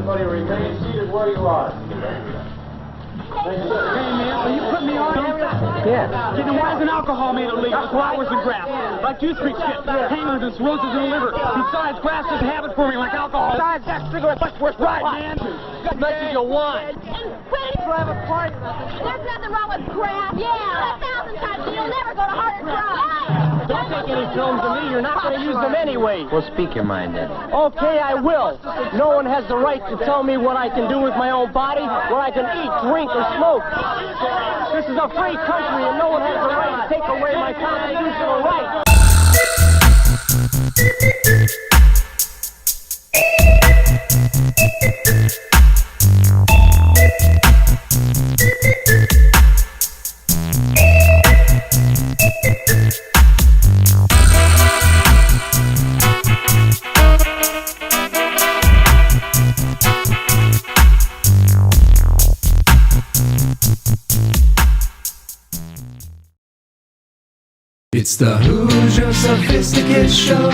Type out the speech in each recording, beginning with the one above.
Everybody remain seated where you are. Hey, man, so you put me on? Yeah. Then why isn't alcohol made illegal? Flowers and grass. Like juice freaks get hangers and cirrhosis in the liver. Besides, grass doesn't have it for me like alcohol. Besides, that cigarette much worse. Right, man. As much as you want. We'll have a party. There's nothing wrong with grass. Yeah. 1,000 times, and you'll never go to Heart Crop. Don't take any films of me. You're not going to use them anyway. Well, speak your mind then. Okay, I will. No one has the right to tell me what I can do with my own body, what I can eat, drink, or smoke. This is a free country, and no one has the right to take away my constitutional rights. It's the Hoosier Sophisticate Show.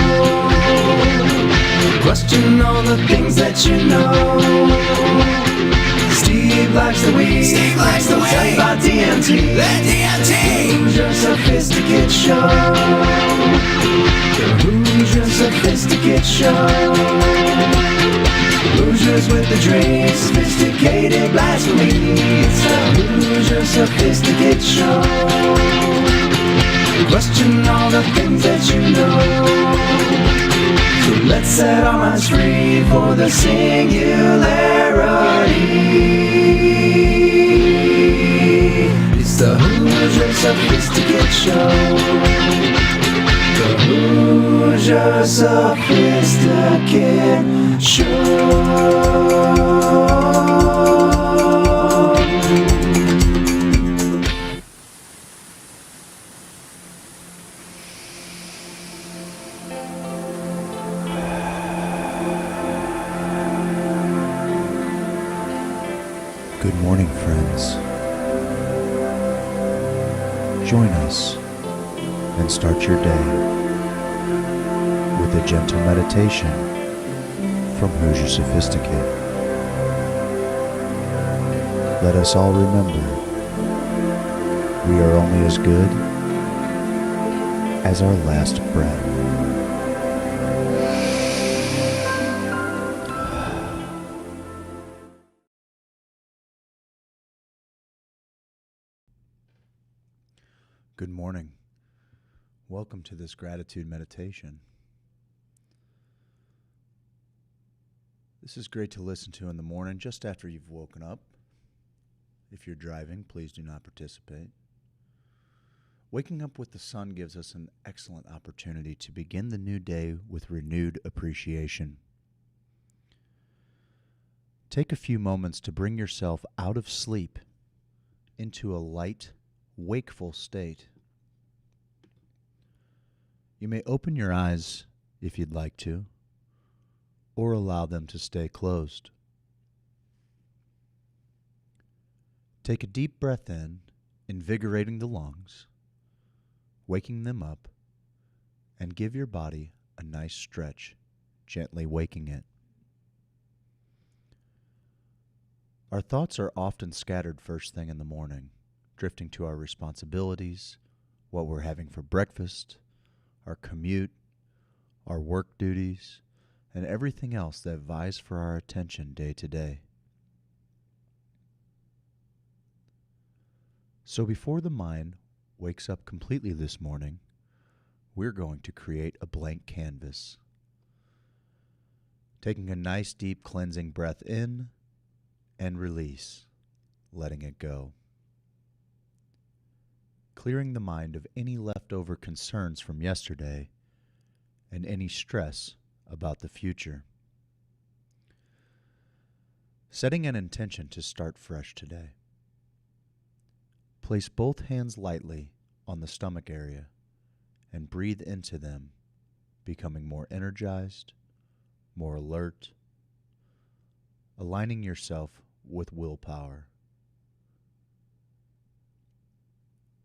Question all the things that you know. Steve likes the weed. Steve likes the weed. Tell you about DMT. The DMT. Hoosier Sophisticate Show. The Hoosier Sophisticate Show. Hoosiers with the dream. Sophisticated blasphemy. It's the Hoosier Sophisticate Show. Question all the things that you know. So let's set our minds free for the singularity. It's the Hoosier Sophisticate Show. The Hoosier Sophisticate Show. Good morning, friends. Join us and start your day with a gentle meditation from Hoosier Sophisticate. Let us all remember, we are only as good as our last breath. Good morning. Welcome to this gratitude meditation. This is great to listen to in the morning just after you've woken up. If you're driving, please do not participate. Waking up with the sun gives us an excellent opportunity to begin the new day with renewed appreciation. Take a few moments to bring yourself out of sleep into a light, wakeful state. You may open your eyes if you'd like to, or allow them to stay closed. Take a deep breath in, invigorating the lungs, waking them up, and give your body a nice stretch, gently waking it. Our thoughts are often scattered first thing in the morning, drifting to our responsibilities, what we're having for breakfast, our commute, our work duties, and everything else that vies for our attention day to day. So before the mind wakes up completely this morning, we're going to create a blank canvas. Taking a nice deep cleansing breath in and release, letting it go. Clearing the mind of any leftover concerns from yesterday and any stress about the future. Setting an intention to start fresh today. Place both hands lightly on the stomach area and breathe into them, becoming more energized, more alert, aligning yourself with willpower.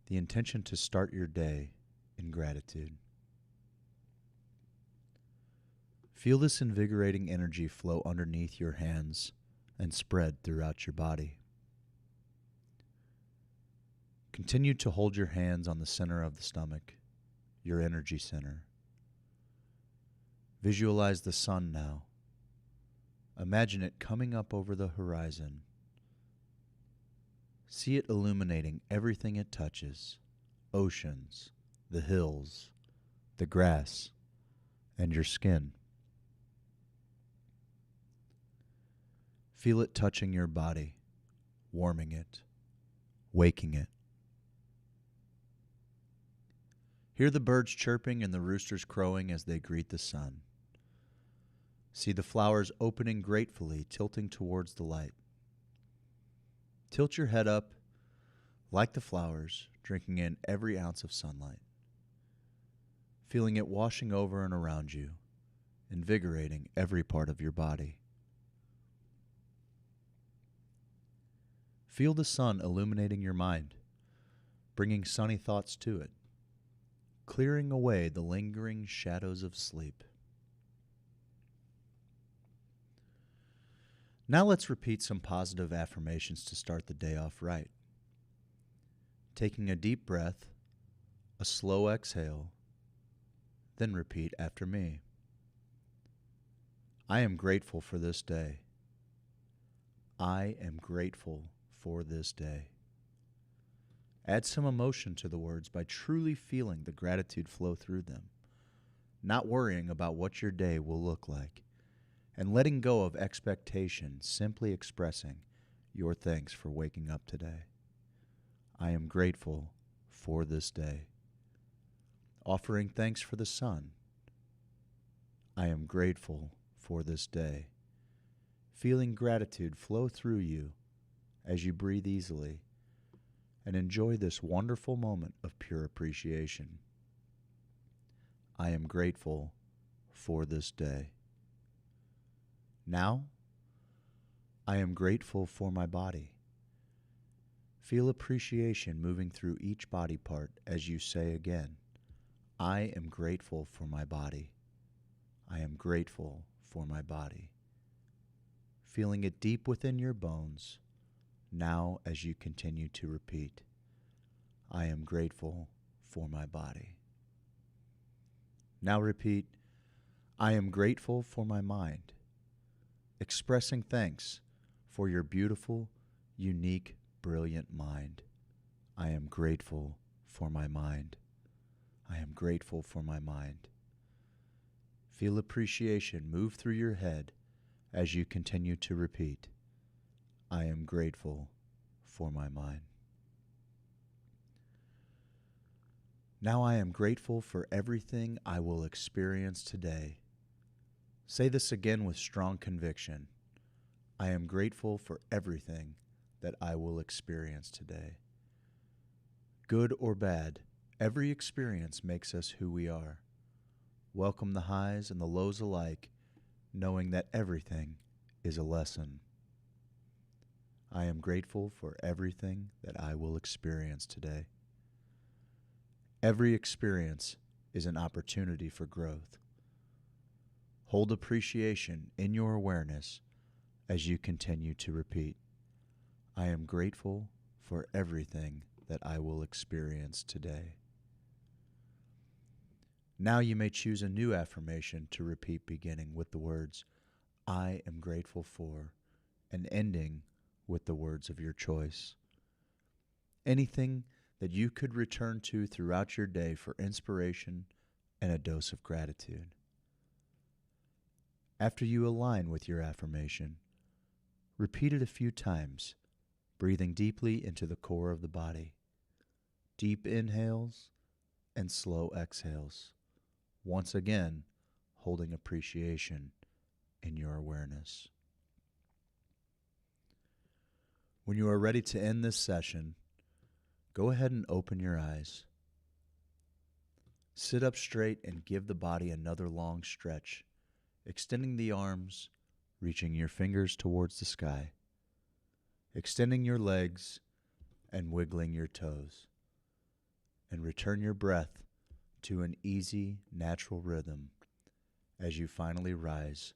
The intention to start your day in gratitude. Feel this invigorating energy flow underneath your hands and spread throughout your body. Continue to hold your hands on the center of the stomach, your energy center. Visualize the sun now. Imagine it coming up over the horizon. See it illuminating everything it touches, oceans, the hills, the grass, and your skin. Feel it touching your body, warming it, waking it. Hear the birds chirping and the roosters crowing as they greet the sun. See the flowers opening gratefully, tilting towards the light. Tilt your head up like the flowers, drinking in every ounce of sunlight. Feeling it washing over and around you, invigorating every part of your body. Feel the sun illuminating your mind, bringing sunny thoughts to it, clearing away the lingering shadows of sleep. Now let's repeat some positive affirmations to start the day off right. Taking a deep breath, a slow exhale, then repeat after me. I am grateful for this day. I am grateful for this day. Add some emotion to the words by truly feeling the gratitude flow through them, not worrying about what your day will look like, and letting go of expectation, simply expressing your thanks for waking up today. I am grateful for this day. Offering thanks for the sun. I am grateful for this day. Feeling gratitude flow through you as you breathe easily and enjoy this wonderful moment of pure appreciation. I am grateful for this day. Now, I am grateful for my body. Feel appreciation moving through each body part as you say again, I am grateful for my body. I am grateful for my body. Feeling it deep within your bones, now as you continue to repeat, I am grateful for my body. Now repeat, I am grateful for my mind. Expressing thanks for your beautiful, unique, brilliant mind. I am grateful for my mind. I am grateful for my mind. Feel appreciation move through your head as you continue to repeat, I am grateful for my mind. Now I am grateful for everything I will experience today. Say this again with strong conviction. I am grateful for everything that I will experience today. Good or bad, every experience makes us who we are. Welcome the highs and the lows alike, knowing that everything is a lesson. I am grateful for everything that I will experience today. Every experience is an opportunity for growth. Hold appreciation in your awareness as you continue to repeat, I am grateful for everything that I will experience today. Now you may choose a new affirmation to repeat beginning with the words, I am grateful for, and ending with the words of your choice. Anything that you could return to throughout your day for inspiration and a dose of gratitude. After you align with your affirmation, repeat it a few times, breathing deeply into the core of the body. Deep inhales and slow exhales. Once again, holding appreciation in your awareness. When you are ready to end this session, go ahead and open your eyes. Sit up straight and give the body another long stretch, extending the arms, reaching your fingers towards the sky, extending your legs and wiggling your toes, and return your breath to an easy, natural rhythm as you finally rise,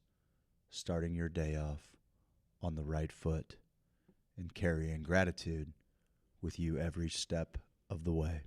starting your day off on the right foot and carrying gratitude with you every step of the way.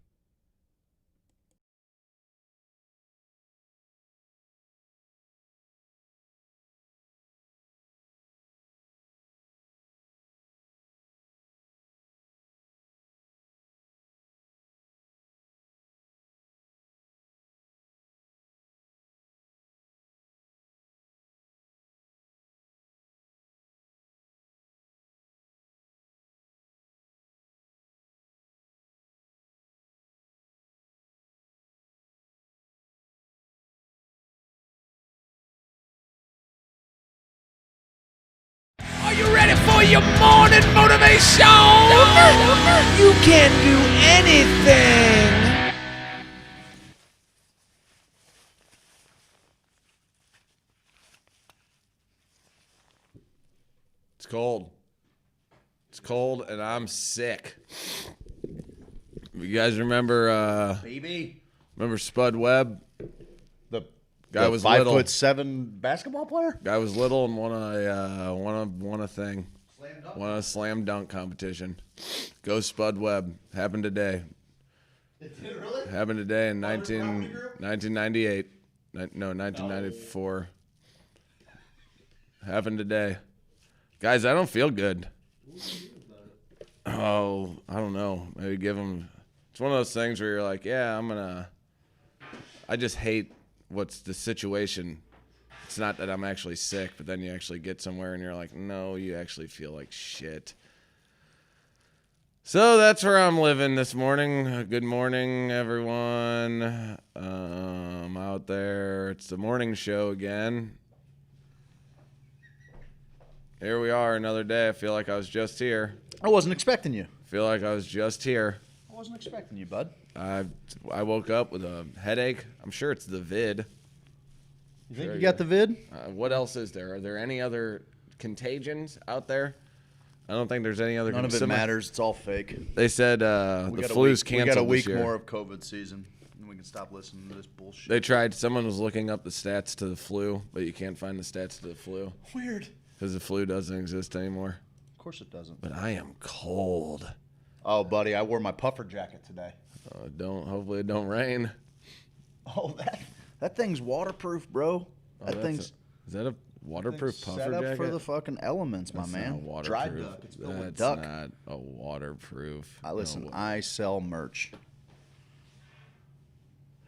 Are you ready for your morning motivation? You can do anything. It's cold. It's cold and I'm sick. You guys remember remember Spud Webb? The Guy was 5'7" basketball player? Guy was little and won a thing. Won a slam dunk competition. Go Spud Webb. Happened today. It did really? Happened today in 1998. No, 1994. Happened today. Guys, I don't feel good. Oh, I don't know. Maybe give him. It's one of those things where you're like, yeah, I just hate what's the situation. It's not that I'm actually sick, but then you actually get somewhere and you're like, no, you actually feel like shit. So that's where I'm living this morning. Good morning, everyone. Out there. It's the morning show again. Here we are, another day. I feel like I was just here. I wasn't expecting you. Feel like I was just here. I wasn't expecting you, bud. I woke up with a headache. I'm sure it's the vid. You think you got the vid? What else is there? Are there any other contagions out there? I don't think there's any other. None of it matters. It's all fake. They said the flu's canceled. We got a week this year. more of COVID season, and we can stop listening to this bullshit. They tried. Someone was looking up the stats to the flu, but you can't find the stats to the flu. Weird. Because the flu doesn't exist anymore. Of course it doesn't. But I am cold. Oh, buddy, I wore my puffer jacket today. Hopefully it don't rain. Oh, that thing's waterproof, bro. Is that a waterproof puffer set up jacket? for the fucking elements, That's my man. Not waterproof. Dry duck. It's filled with That's duck. not a waterproof. Listen, I sell merch.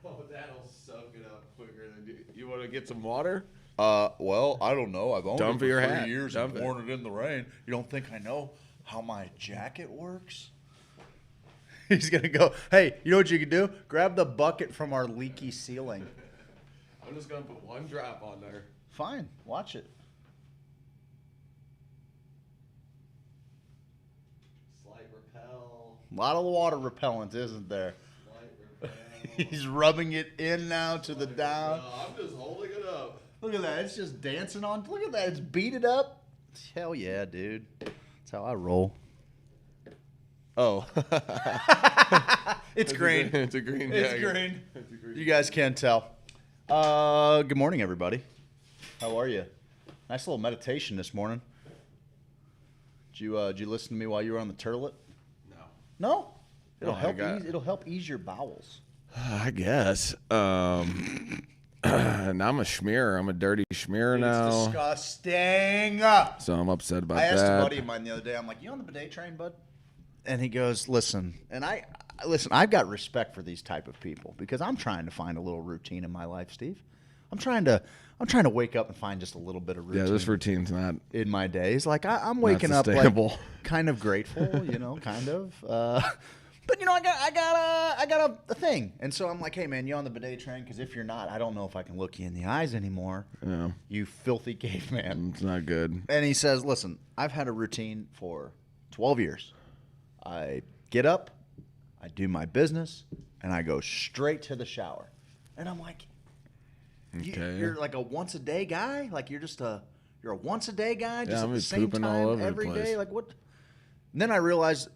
Oh, that'll soak it up quicker than you want to get some water? Well, I don't know. I've owned Dump it for your 3 hat. years Dump and it. worn it in the rain. You don't think I know how my jacket works? He's going to go, hey, you know what you can do? Grab the bucket from our leaky ceiling. I'm just going to put one drop on there. Fine. Watch it. Slight repel. A lot of water repellent, isn't there? Slight repel. He's rubbing it in now to the down. I'm just holding it up. Look at that. It's just dancing on. Look at that. It's beat up. Hell yeah, dude. That's how I roll. Oh. It's green. It's a green It's jacket. green. It's a green. You guys can't tell. Good morning, everybody. How are you? Nice little meditation this morning. Did you listen to me while you were on the turlet? No. No? No, It'll help ease your bowels. I guess. And I'm a schmear. I'm a dirty schmear now. It's disgusting. So I'm upset about I asked that. a buddy of mine the other day. I'm like, you on the bidet train, bud? And he goes, listen. And I've got respect for these type of people because I'm trying to find a little routine in my life, Steve. I'm trying to wake up and find just a little bit of routine. Yeah, this routine's not in my days. Like I'm waking up like kind of grateful, kind of. But I got a thing, and so I'm like, hey man, you on the bidet train? Because if you're not, I don't know if I can look you in the eyes anymore. Yeah. You filthy caveman. It's not good. And he says, listen, I've had a routine for 12 years. I get up, I do my business, and I go straight to the shower. And I'm like, Okay. you're like a once a day guy? Like you're a once a day guy? Just I'm at the just same pooping time all over the every place. day? Like what? And then I realized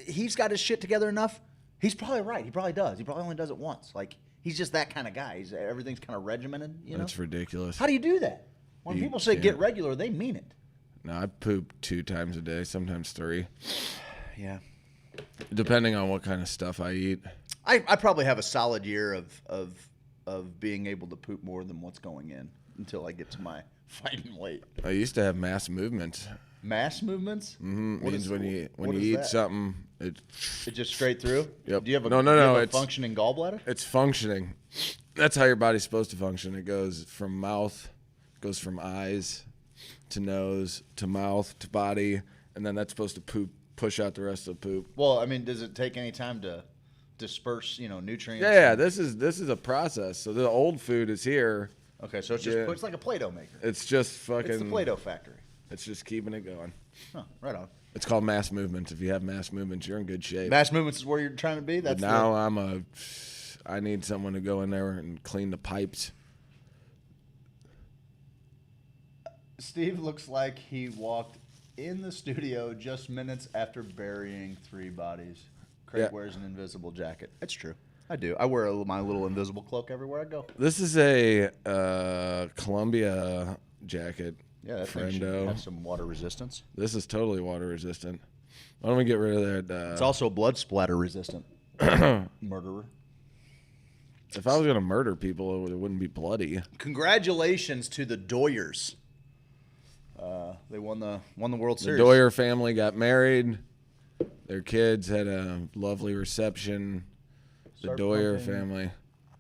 he's got his shit together enough. He's probably right. He probably does. He probably only does it once. Like he's just that kind of guy. Everything's kind of regimented. That's ridiculous. How do you do that? When You people say can't. get regular, they mean it. No, I poop 2 times a day, sometimes 3, Yeah. depending on what kind of stuff I eat. I probably have a solid year of being able to poop more than what's going in until I get to my fighting weight. I used to have mass movements. Mass movements? Mm-hmm. What Means is- when you what is eat that? something, It just straight through? Yep. Do you have a, No, do you have a it's- functioning gallbladder? it's functioning. That's how your body's supposed to function. It goes from mouth, goes from eyes to nose to mouth to body, and then that's supposed to push out the rest of the poop. Well, I mean, does it take any time to disperse, nutrients? Yeah, this is a process. So the old food is here. Okay, so it's just it's like a Play-Doh maker. It's just fucking. It's the Play-Doh factory. It's just keeping it going. Huh, right on. It's called mass movements. If you have mass movements, you're in good shape. Mass movements is where you're trying to be? But That's now I need someone to go in there and clean the pipes. Steve looks like he walked in the studio just minutes after burying 3 bodies. Craig Yeah. wears an invisible jacket. It's true. I do. I wear my little invisible cloak everywhere I go. This is a Columbia jacket. Yeah, that thing should friendo. have some water resistance. This is totally water resistant. Why don't we get rid of that? It's also blood splatter resistant. Murderer. If I was gonna murder people, it wouldn't be bloody. Congratulations to the Doyers. They won the World The Series. Doyer family got married. Their kids had a lovely reception. The Start Doyer pumping family.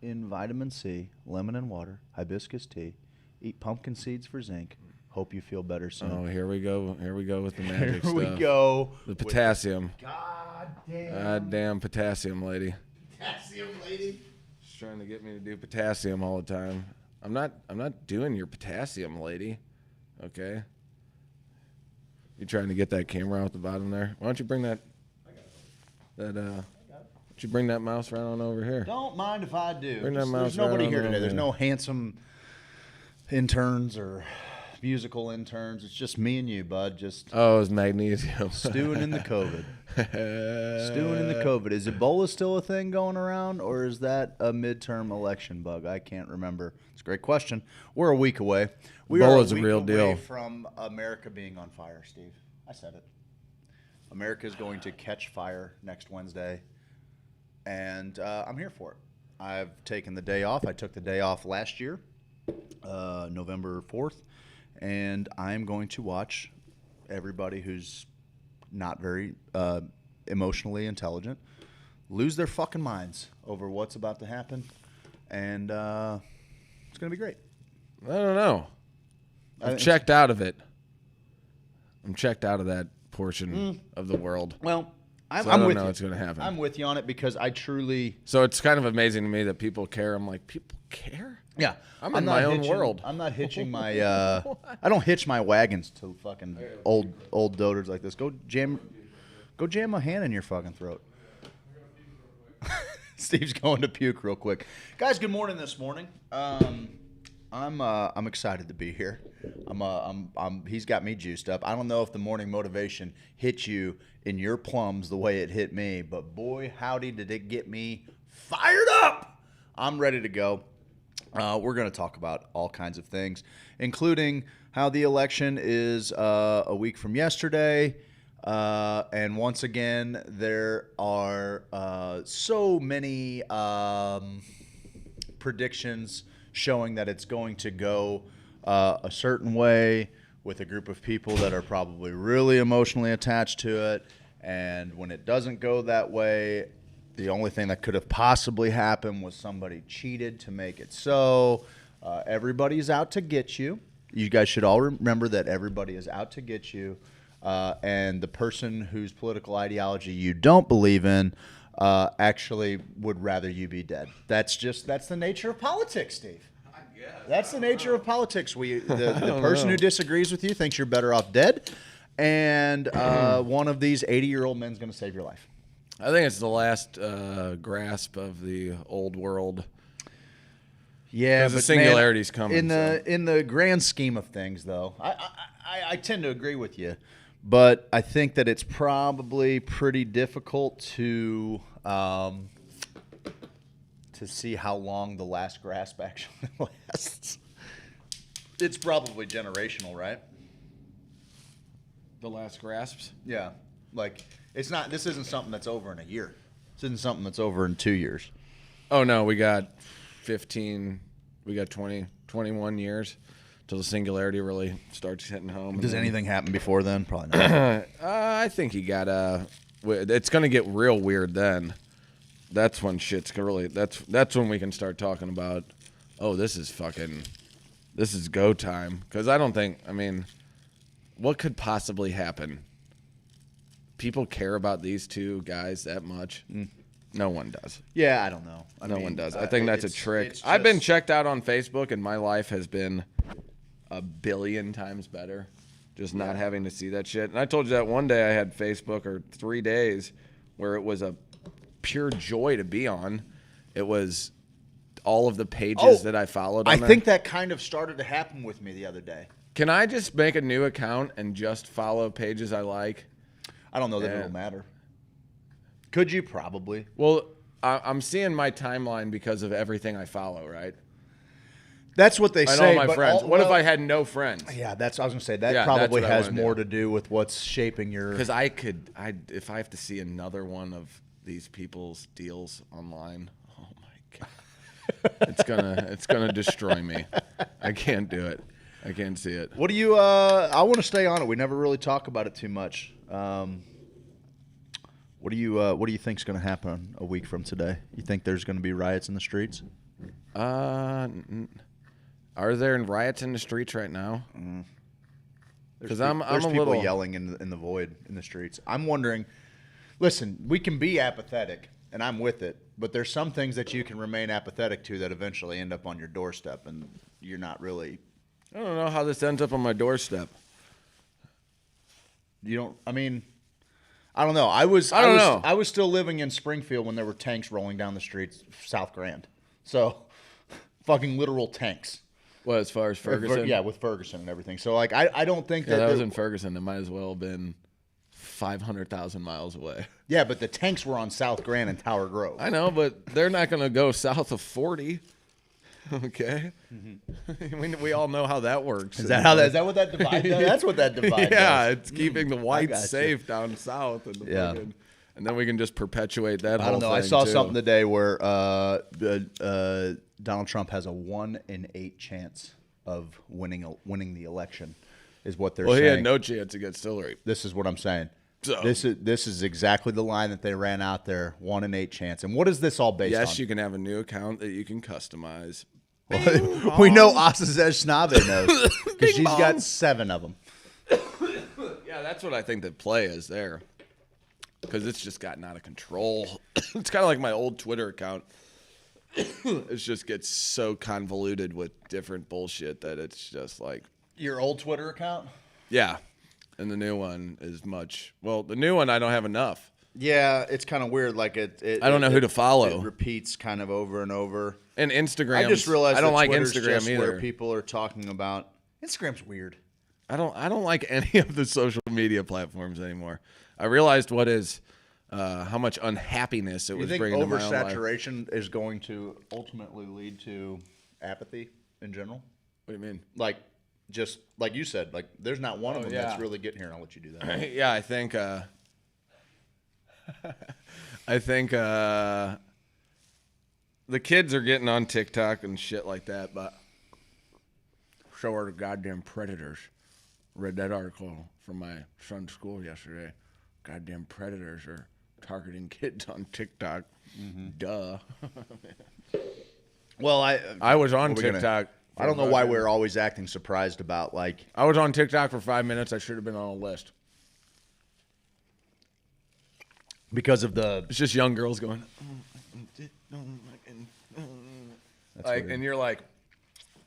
in vitamin C, lemon and water, hibiscus tea. Eat pumpkin seeds for zinc. Hope you feel better soon. Oh, here we go. Here we go with the magic Here stuff. we go. The potassium. Goddamn. Goddamn potassium lady. Potassium lady. She's trying to get me to do potassium all the time. I'm not doing your potassium lady. Okay. You trying to get that camera out the bottom there? Why don't you bring that why don't you bring that mouse right on over here? Don't mind if I do. Bring that mouse There's nobody right here on today. over There's there. no handsome interns or musical interns. It's just me and you, bud. Just Oh, it's magnesium. stewing in the COVID. Stewing in the COVID. Is Ebola still a thing going around, or is that a midterm election bug? I can't remember. It's a great question. We're a week away. We are Ebola's a week real away deal. from America being on fire, Steve. I said it. America is going to catch fire next Wednesday, and I'm here for it. I've taken the day off. I took the day off last year, November 4th, and I'm going to watch everybody who's not very emotionally intelligent lose their fucking minds over what's about to happen, and it's going to be great. I don't know. I've think checked out of it. I'm checked out of that portion of the world. Well, I'm, So I I'm don't with know you. what's gonna happen. I'm with you on it because I truly, So it's kind of amazing to me that people care. I'm like, people care? yeah, I'm in not my own hitching- world. I'm not hitching my. I don't hitch my wagons to fucking old doters like this. Go jam a hand in your fucking throat. Steve's going to puke real quick. Guys, good morning this morning. I'm excited to be here. He's got me juiced up. I don't know if the morning motivation hit you in your plums the way it hit me, but boy, howdy did it get me fired up. I'm ready to go. We're going to talk about all kinds of things, including how the election is a week from yesterday. And once again, there are so many predictions showing that it's going to go a certain way with a group of people that are probably really emotionally attached to it. And when it doesn't go that way, the only thing that could have possibly happened was somebody cheated to make it so. Everybody's out to get you. You guys should all remember that everybody is out to get you. And the person whose political ideology you don't believe in actually would rather you be dead. That's the nature of politics, Steve. I guess. That's the nature of politics. The person who disagrees with you thinks you're better off dead, and one of these 80-year-old men is going to save your life. I think it's the last grasp of the old world. Yeah, 'Cause the but singularity's man, coming, in the grand scheme of things, though, I tend to agree with you, but I think that it's probably pretty difficult to see how long the last grasp actually lasts. It's probably generational, right? The last grasps? Yeah. Like, it's not, this isn't something that's over in a year. This isn't something that's over in 2 years. Oh, no, we got 20, 21 years till the singularity really starts hitting home. Does anything happen before then? Probably not. I think you gotta, it's going to get real weird then. That's when shit's really, that's when we can start talking about, oh, this is go time. Because I don't think, I mean, what could possibly happen? People care about these two guys that much? No one does. Yeah, I don't know. No one does. I think that's a trick. I've been checked out on Facebook, and my life has been a billion times better. Just not having to see that shit. And I told you that one day I had Facebook, or 3 days, where it was a pure joy to be on. It was all of the pages that I followed on I think that kind of started to happen with me the other day. Can I just make a new account and just follow pages I like? I don't know that it'll matter. Could you? Probably. Well, I'm seeing my timeline because of everything I follow, right? That's what they say. I know my friends. What if I had no friends? Yeah, I was going to say, that probably has more to do with what's shaping your... Because if I have to see another one of these people's deals online, oh my God. It's gonna destroy me. I can't do it. I can't see it. What do you? I want to stay on it. We never really talk about it too much. What do you think's going to happen a week from today? You think there's going to be riots in the streets? Are there riots in the streets right now? Because I'm a people little yelling in the void in the streets. I'm wondering. Listen, we can be apathetic, and I'm with it. But there's some things that you can remain apathetic to that eventually end up on your doorstep, and you're not really. I don't know how this ends up on my doorstep. You don't. I mean, I don't know. I was still living in Springfield when there were tanks rolling down the streets, South Grand. So, fucking literal tanks. Well, as far as Ferguson, yeah, with Ferguson and everything. So, like, I don't think that was in Ferguson. It might as well have been 500,000 miles away. Yeah, but the tanks were on South Grand and Tower Grove. I know, but they're not going to go south of 40. Okay, we all know how that works. Is that what that divide does? That's what that divide does. Yeah, it's keeping the whites safe down south, and and then we can just perpetuate that. I don't know. I saw something today where Donald Trump has a 1 in 8 chance of winning the election, is what they're saying. Well, he had no chance against Hillary. This is what I'm saying. So. This is exactly the line that they ran out there. 1 in 8 chance. And what is this all based on? Yes, you can have a new account that you can customize. We know Asazesh Snabe knows because she's got 7 of them. Yeah, that's what I think the play is there, because it's just gotten out of control. It's kind of like my old Twitter account. It just gets so convoluted with different bullshit that it's just like... Your old Twitter account? Yeah, and the new one is much... Well, the new one I don't have enough. Yeah, it's kind of weird. Like I don't know who to follow. It repeats kind of over and over. And Instagram. I just realized I don't like Twitter's Instagram just either. Where people are talking about Instagram's weird. I don't like any of the social media platforms anymore. I realized how much unhappiness it was bringing to my own life. Oversaturation is going to ultimately lead to apathy in general? What do you mean? Like, just like you said, like there's not one of them that's really getting here, and I'll let you do that. Yeah, I think the kids are getting on TikTok and shit like that, but so are the goddamn predators. Read that article from my son's school yesterday. Goddamn predators are targeting kids on TikTok. Duh. Well, I was on TikTok. I don't know why we're always acting surprised about, like... I was on TikTok for 5 minutes. I should have been on a list. Because of the... It's just young girls going... and you're like...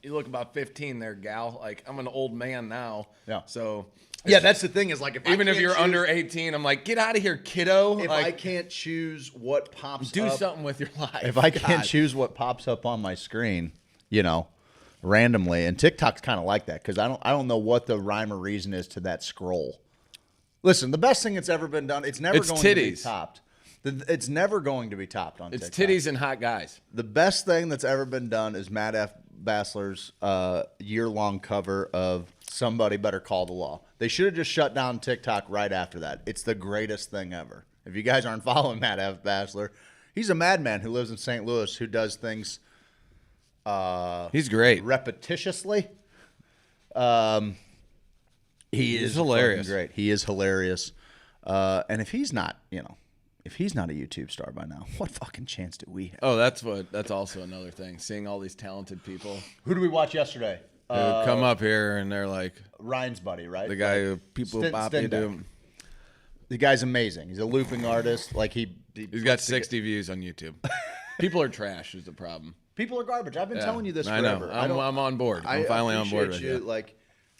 You look about 15 there, gal. Like, I'm an old man now. Yeah. So... Yeah, that's the thing is, like, if you're under 18, I'm like, get out of here, kiddo. If like, I can't choose what pops up... Do something with your life. If I can't choose what pops up on my screen, randomly, and TikTok's kind of like that, because I don't know what the rhyme or reason is to that scroll. Listen, the best thing that's ever been done, it's never going to be topped. It's never going to be topped on It's TikTok. titties and hot guys. The best thing that's ever been done is Matt F. Bassler's year-long cover of Somebody Better Call the Law. They should have just shut down TikTok right after that. It's the greatest thing ever. If you guys aren't following Matt F. Bassler, he's a madman who lives in St. Louis who does things He's great. repetitiously. He's hilarious. fucking great. He is hilarious. And if he's not, if he's not a YouTube star by now, what fucking chance do we have? Oh, that's also another thing. Seeing all these talented people Who do we watch yesterday? who come up here and they're like Ryan's buddy, right? the guy who people pop into. The guy's amazing. He's a looping artist. Like he's got 60 views on YouTube. People are trash is the problem. People are garbage. I've been telling you this I forever. know. I'm on board. I'm finally on board with appreciate you. Like,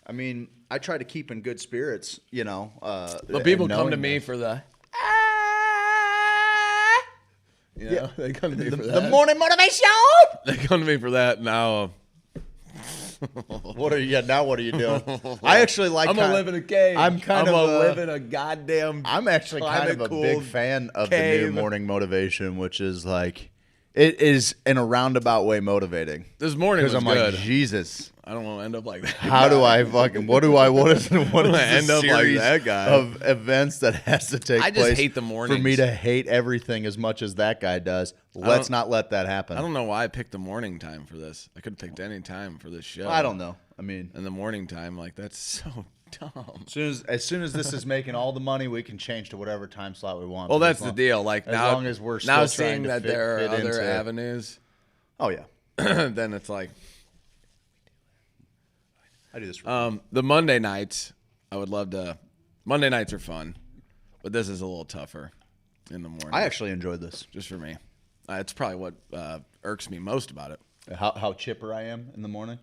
I mean, I try to keep in good spirits, But people come to me for the they come to me for that. The morning motivation. They come to me for that now. What are you doing? I actually like. I'm gonna live in a cave. I'm gonna live in a goddamn. I'm actually kind of a big fan of cave. the new morning motivation, which is like, it is in a roundabout way motivating. This morning was I'm good. like, Jesus. I don't want to end up like that. How do I fucking? What is end the up like series that guy? of events that has to take I place? just hate the mornings. For me to hate everything as much as that guy does. Let's not let that happen. I don't know why I picked the morning time for this. I could have picked any time for this show. I don't know. I mean, in the morning time, like that's so dumb. As soon as this is making all the money, we can change to whatever time slot we want. Well, that's the deal. Like as now, long as we're now still seeing trying to that there are fit other into- avenues, Oh yeah, then it's like I do this. For the Monday nights. I would love to. Monday nights are fun, but this is a little tougher in the morning. I actually enjoyed this. just for me. It's probably what irks me most about it. How chipper I am in the morning.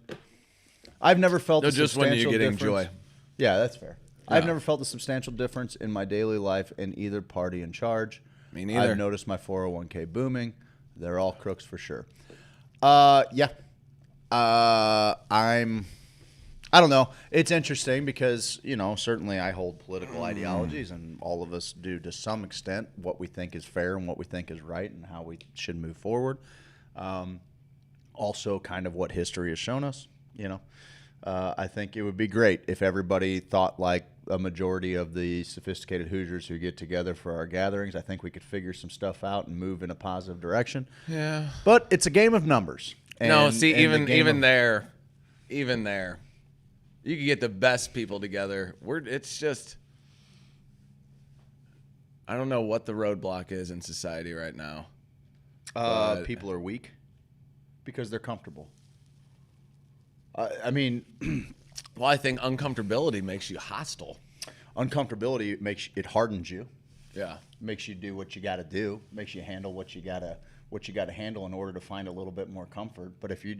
I've never felt No, a just when you're substantial getting difference. joy. Yeah, that's fair. Yeah. I've never felt a substantial difference in my daily life in either party in charge. Me neither. I've noticed my 401k booming. They're all crooks for sure. Yeah. I don't know. It's interesting because, certainly I hold political ideologies, and all of us do to some extent what we think is fair and what we think is right and how we should move forward. Also kind of what history has shown us, I think it would be great if everybody thought like a majority of the sophisticated Hoosiers who get together for our gatherings. I think we could figure some stuff out and move in a positive direction. Yeah. But it's a game of numbers. No, see, and the even game there, you can get the best people together. It's just, I don't know what the roadblock is in society right now. people are weak because they're comfortable. I mean, Well, I think uncomfortability makes you hostile. uncomfortability it hardens you. Yeah. Makes you do what you got to do. Makes you handle what you got to handle in order to find a little bit more comfort. But if you're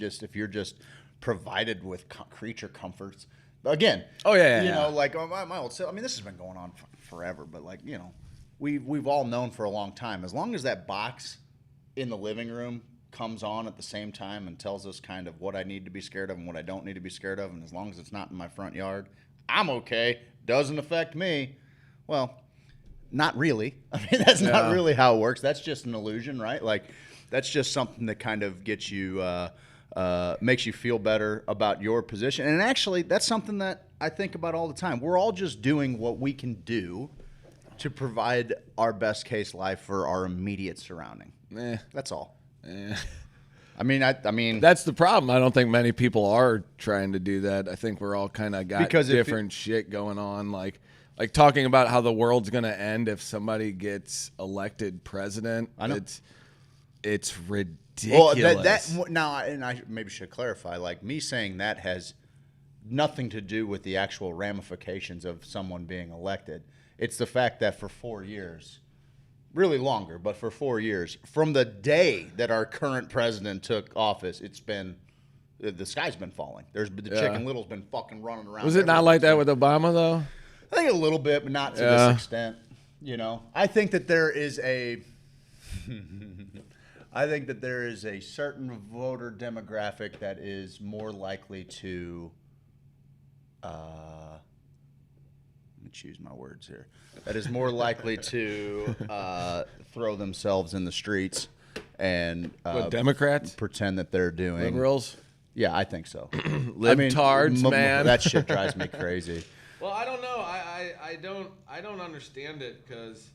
just provided with creature comforts, again. Oh yeah. Like my old self. I mean, this has been going on forever. But like we've all known for a long time. As long as that box in the living room comes on at the same time and tells us kind of what I need to be scared of and what I don't need to be scared of, and as long as it's not in my front yard, I'm okay. Doesn't affect me. Well, not really. I mean, that's not really how it works. That's just an illusion, right? Like, that's just something that kind of gets you, makes you feel better about your position. And actually, that's something that I think about all the time. We're all just doing what we can do to provide our best case life for our immediate surrounding. That's all. I mean, That's the problem. I don't think many people are trying to do that. I think we're all kind of got Because different shit going on. Like talking about how the world's going to end if somebody gets elected president. I know. It's ridiculous. Well, now, and I maybe should clarify, like me saying that has nothing to do with the actual ramifications of someone being elected. It's the fact that for 4 years, really longer, but for 4 years, from the day that our current president took office, it's been, the sky's been falling. The Chicken Little's been fucking running around. Was it not like that with Obama, though? I think a little bit, but not to this extent. I think that there is a certain voter demographic that is more likely to me choose my words here. That is more likely to throw themselves in the streets and Democrats pretend that they're doing liberals. Yeah, I think so. Libtards, man. That shit drives me crazy. Well, I don't know. I don't understand it because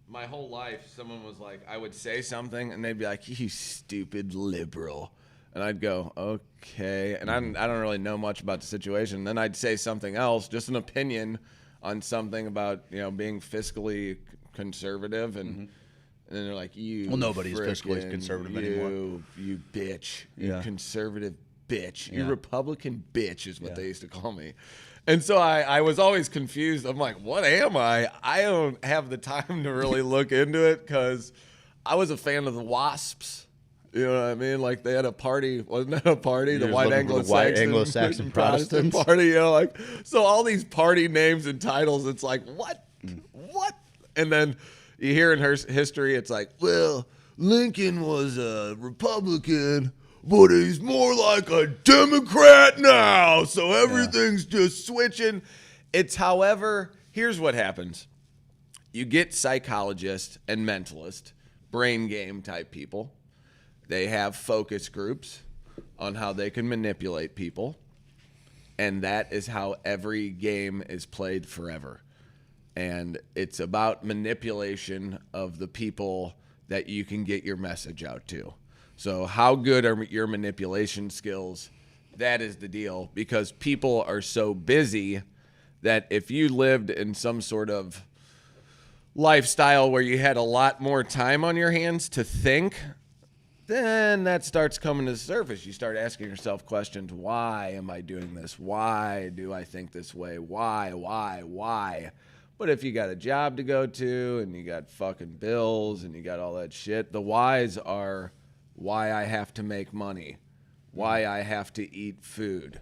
my whole life, someone was like, I would say something and they'd be like, "You stupid liberal," and I'd go, "Okay," and I don't really know much about the situation. Then I'd say something else, just an opinion on something about being fiscally conservative, and then they're like, "You." Well, nobody's fiscally conservative anymore. You bitch. You conservative bitch. You Republican bitch is what they used to call me. And so I was always confused. I'm like, what am I? I don't have the time to really look into it because I was a fan of the Wasps. You know what I mean? Like they had a party. Wasn't that a party? The white Anglo-Saxon Protestant party. So all these party names and titles, it's like, what? What? And then you hear in her history, it's like, well, Lincoln was a Republican, but he's more like a Democrat now, so everything's just switching. However, here's what happens. You get psychologists and mentalists, brain game type people. They have focus groups on how they can manipulate people, and that is how every game is played forever. And it's about manipulation of the people that you can get your message out to. So how good are your manipulation skills? That is the deal, because people are so busy that if you lived in some sort of lifestyle where you had a lot more time on your hands to think, then that starts coming to the surface. You start asking yourself questions. Why am I doing this? Why do I think this way? Why? But if you got a job to go to and you got fucking bills and you got all that shit, the whys are why I have to make money, why I have to eat food,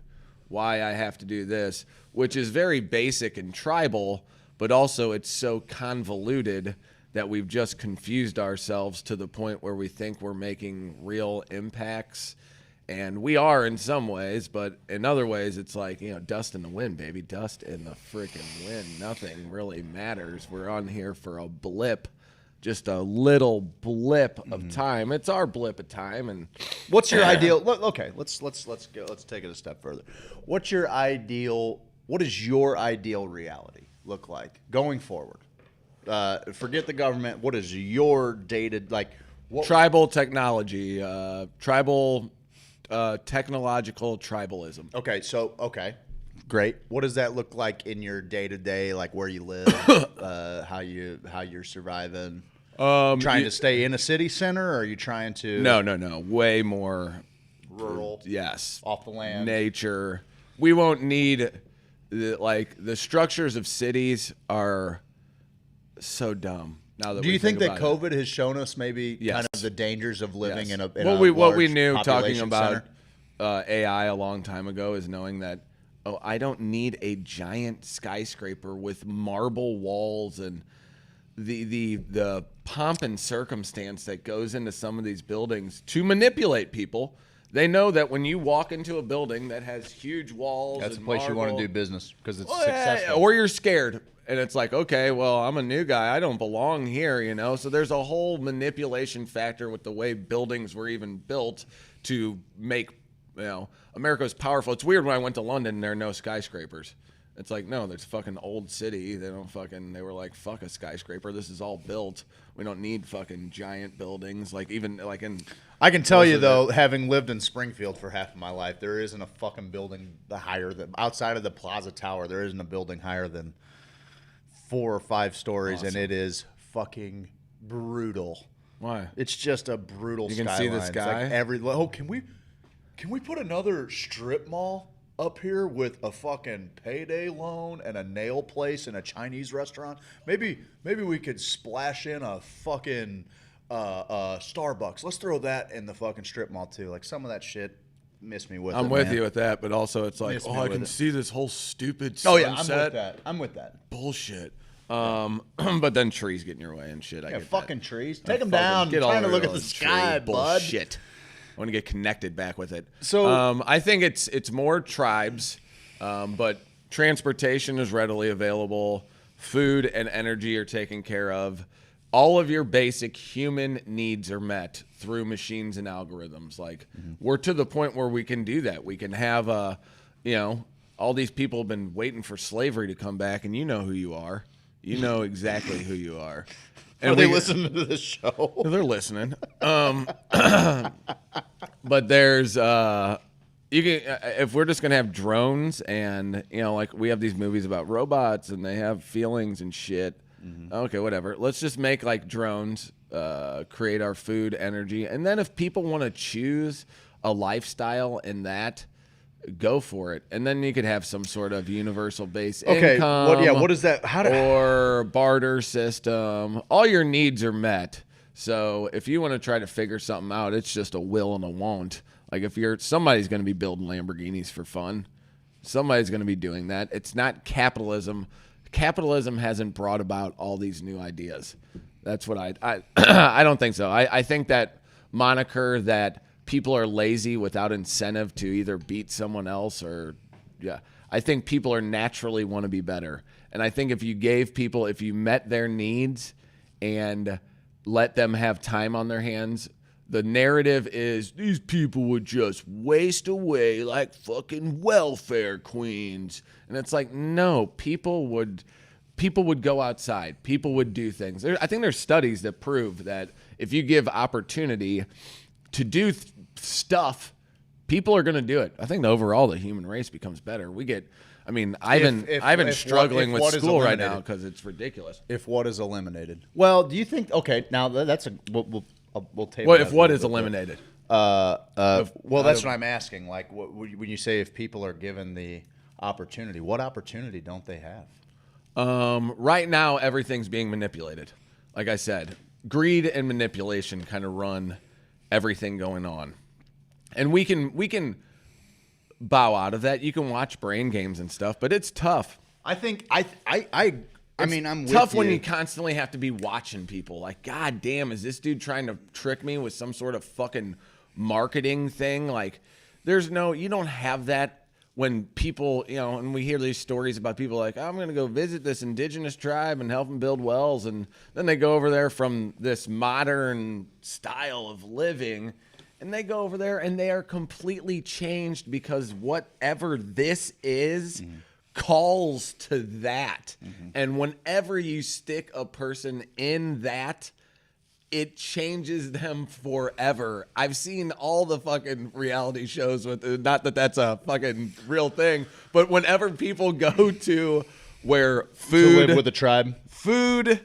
why I have to do this, which is very basic and tribal, but also it's so convoluted that we've just confused ourselves to the point where we think we're making real impacts. And we are in some ways, but in other ways, it's like, dust in the wind, baby. Dust in the freaking wind. Nothing really matters. We're on here for a blip. Just a little blip of time. It's our blip of time. And what's your ideal? Okay, let's go. Let's take it a step further. What does your ideal reality look like going forward? Forget the government. What is your dated tribal technology, tribal technological tribalism. Okay. Great. What does that look like in your day-to-day, like where you live, how you're surviving? Trying to stay in a city center, or are you trying to... No. Way more... rural? Yes. Off the land? Nature. We won't need... The structures of cities are so dumb. Now that do you think that COVID has shown us maybe yes. kind of the dangers of living in a what we knew talking population about center? AI a long time ago is knowing that I don't need a giant skyscraper with marble walls and the pomp and circumstance that goes into some of these buildings to manipulate people. They know that when you walk into a building that has huge walls, that's and a place marble, you want to do business because it's successful. Or you're scared. And it's like, okay, well, I'm a new guy. I don't belong here, So there's a whole manipulation factor with the way buildings were even built to make, America's powerful. It's weird when I went to London and there are no skyscrapers. It's like, no, there's fucking old city. They were like, fuck a skyscraper. This is all built. We don't need fucking giant buildings. I can tell you, though, having lived in Springfield for half of my life, there isn't a fucking building outside of the Plaza Tower, there isn't a building higher than 4 or 5 stories, awesome. And it is fucking brutal. Why? It's just a brutal skyline. You can see the sky? It's like can we put another strip mall up here with a fucking payday loan and a nail place and a Chinese restaurant? Maybe we could splash in a fucking Starbucks. Let's throw that in the fucking strip mall too. Like some of that shit. Miss me with it. I'm with you with that, but also it's like, I can see this whole stupid sunset. Oh yeah, I'm with that. Bullshit. But then trees get in your way and shit. I get fucking that. Trees. Take them down. I'm trying to look at the sky, bud. Bullshit. I want to get connected back with it. So I think it's more tribes, but transportation is readily available, food and energy are taken care of. All of your basic human needs are met through machines and algorithms. Like we're to the point where we can do that. We can have all these people have been waiting for slavery to come back, and you know who you are. You know exactly who you are. And Are they listening to this show? They're listening. But there's you can if we're just gonna have drones and like we have these movies about robots and they have feelings and shit. Okay, whatever. Let's just make like drones, create our food, energy, and then if people want to choose a lifestyle in that, go for it. And then you could have some sort of universal base income. What is that? Or barter system. All your needs are met. So if you want to try to figure something out, it's just a will and a won't. Like if somebody's going to be building Lamborghinis for fun. Somebody's going to be doing that. It's not capitalism. Capitalism hasn't brought about all these new ideas. That's what I I don't think so. I think that moniker that people are lazy without incentive to either beat someone else I think people are naturally want to be better. And I think if you met their needs and let them have time on their hands, the narrative is these people would just waste away like fucking welfare queens. And it's like, no, people would go outside. People would do things. I think there's studies that prove that if you give opportunity to do stuff, people are going to do it. I think overall the human race becomes better. I've been struggling with school right now because it's ridiculous. If what is eliminated? Well, do you think? Okay, now that's we'll table. What if what is eliminated? That's what I'm asking. Like, when you say if people are given the opportunity, what opportunity don't they have? Right now, everything's being manipulated. Like I said, greed and manipulation kind of run everything going on, and we can bow out of that. You can watch brain games and stuff, but it's tough. I think I'm tough with when you. you constantly have to be watching people. Like, God damn, is this dude trying to trick me with some sort of fucking marketing thing? Like, you don't have that when people, and we hear these stories about people like, I'm going to go visit this indigenous tribe and help them build wells. And then they go over there from this modern style of living, and they go over there and they are completely changed because whatever this is calls to that. And whenever you stick a person in that, it changes them forever. I've seen all the fucking reality shows with, not that that's a fucking real thing, but whenever people go to where food, to live with a tribe, food,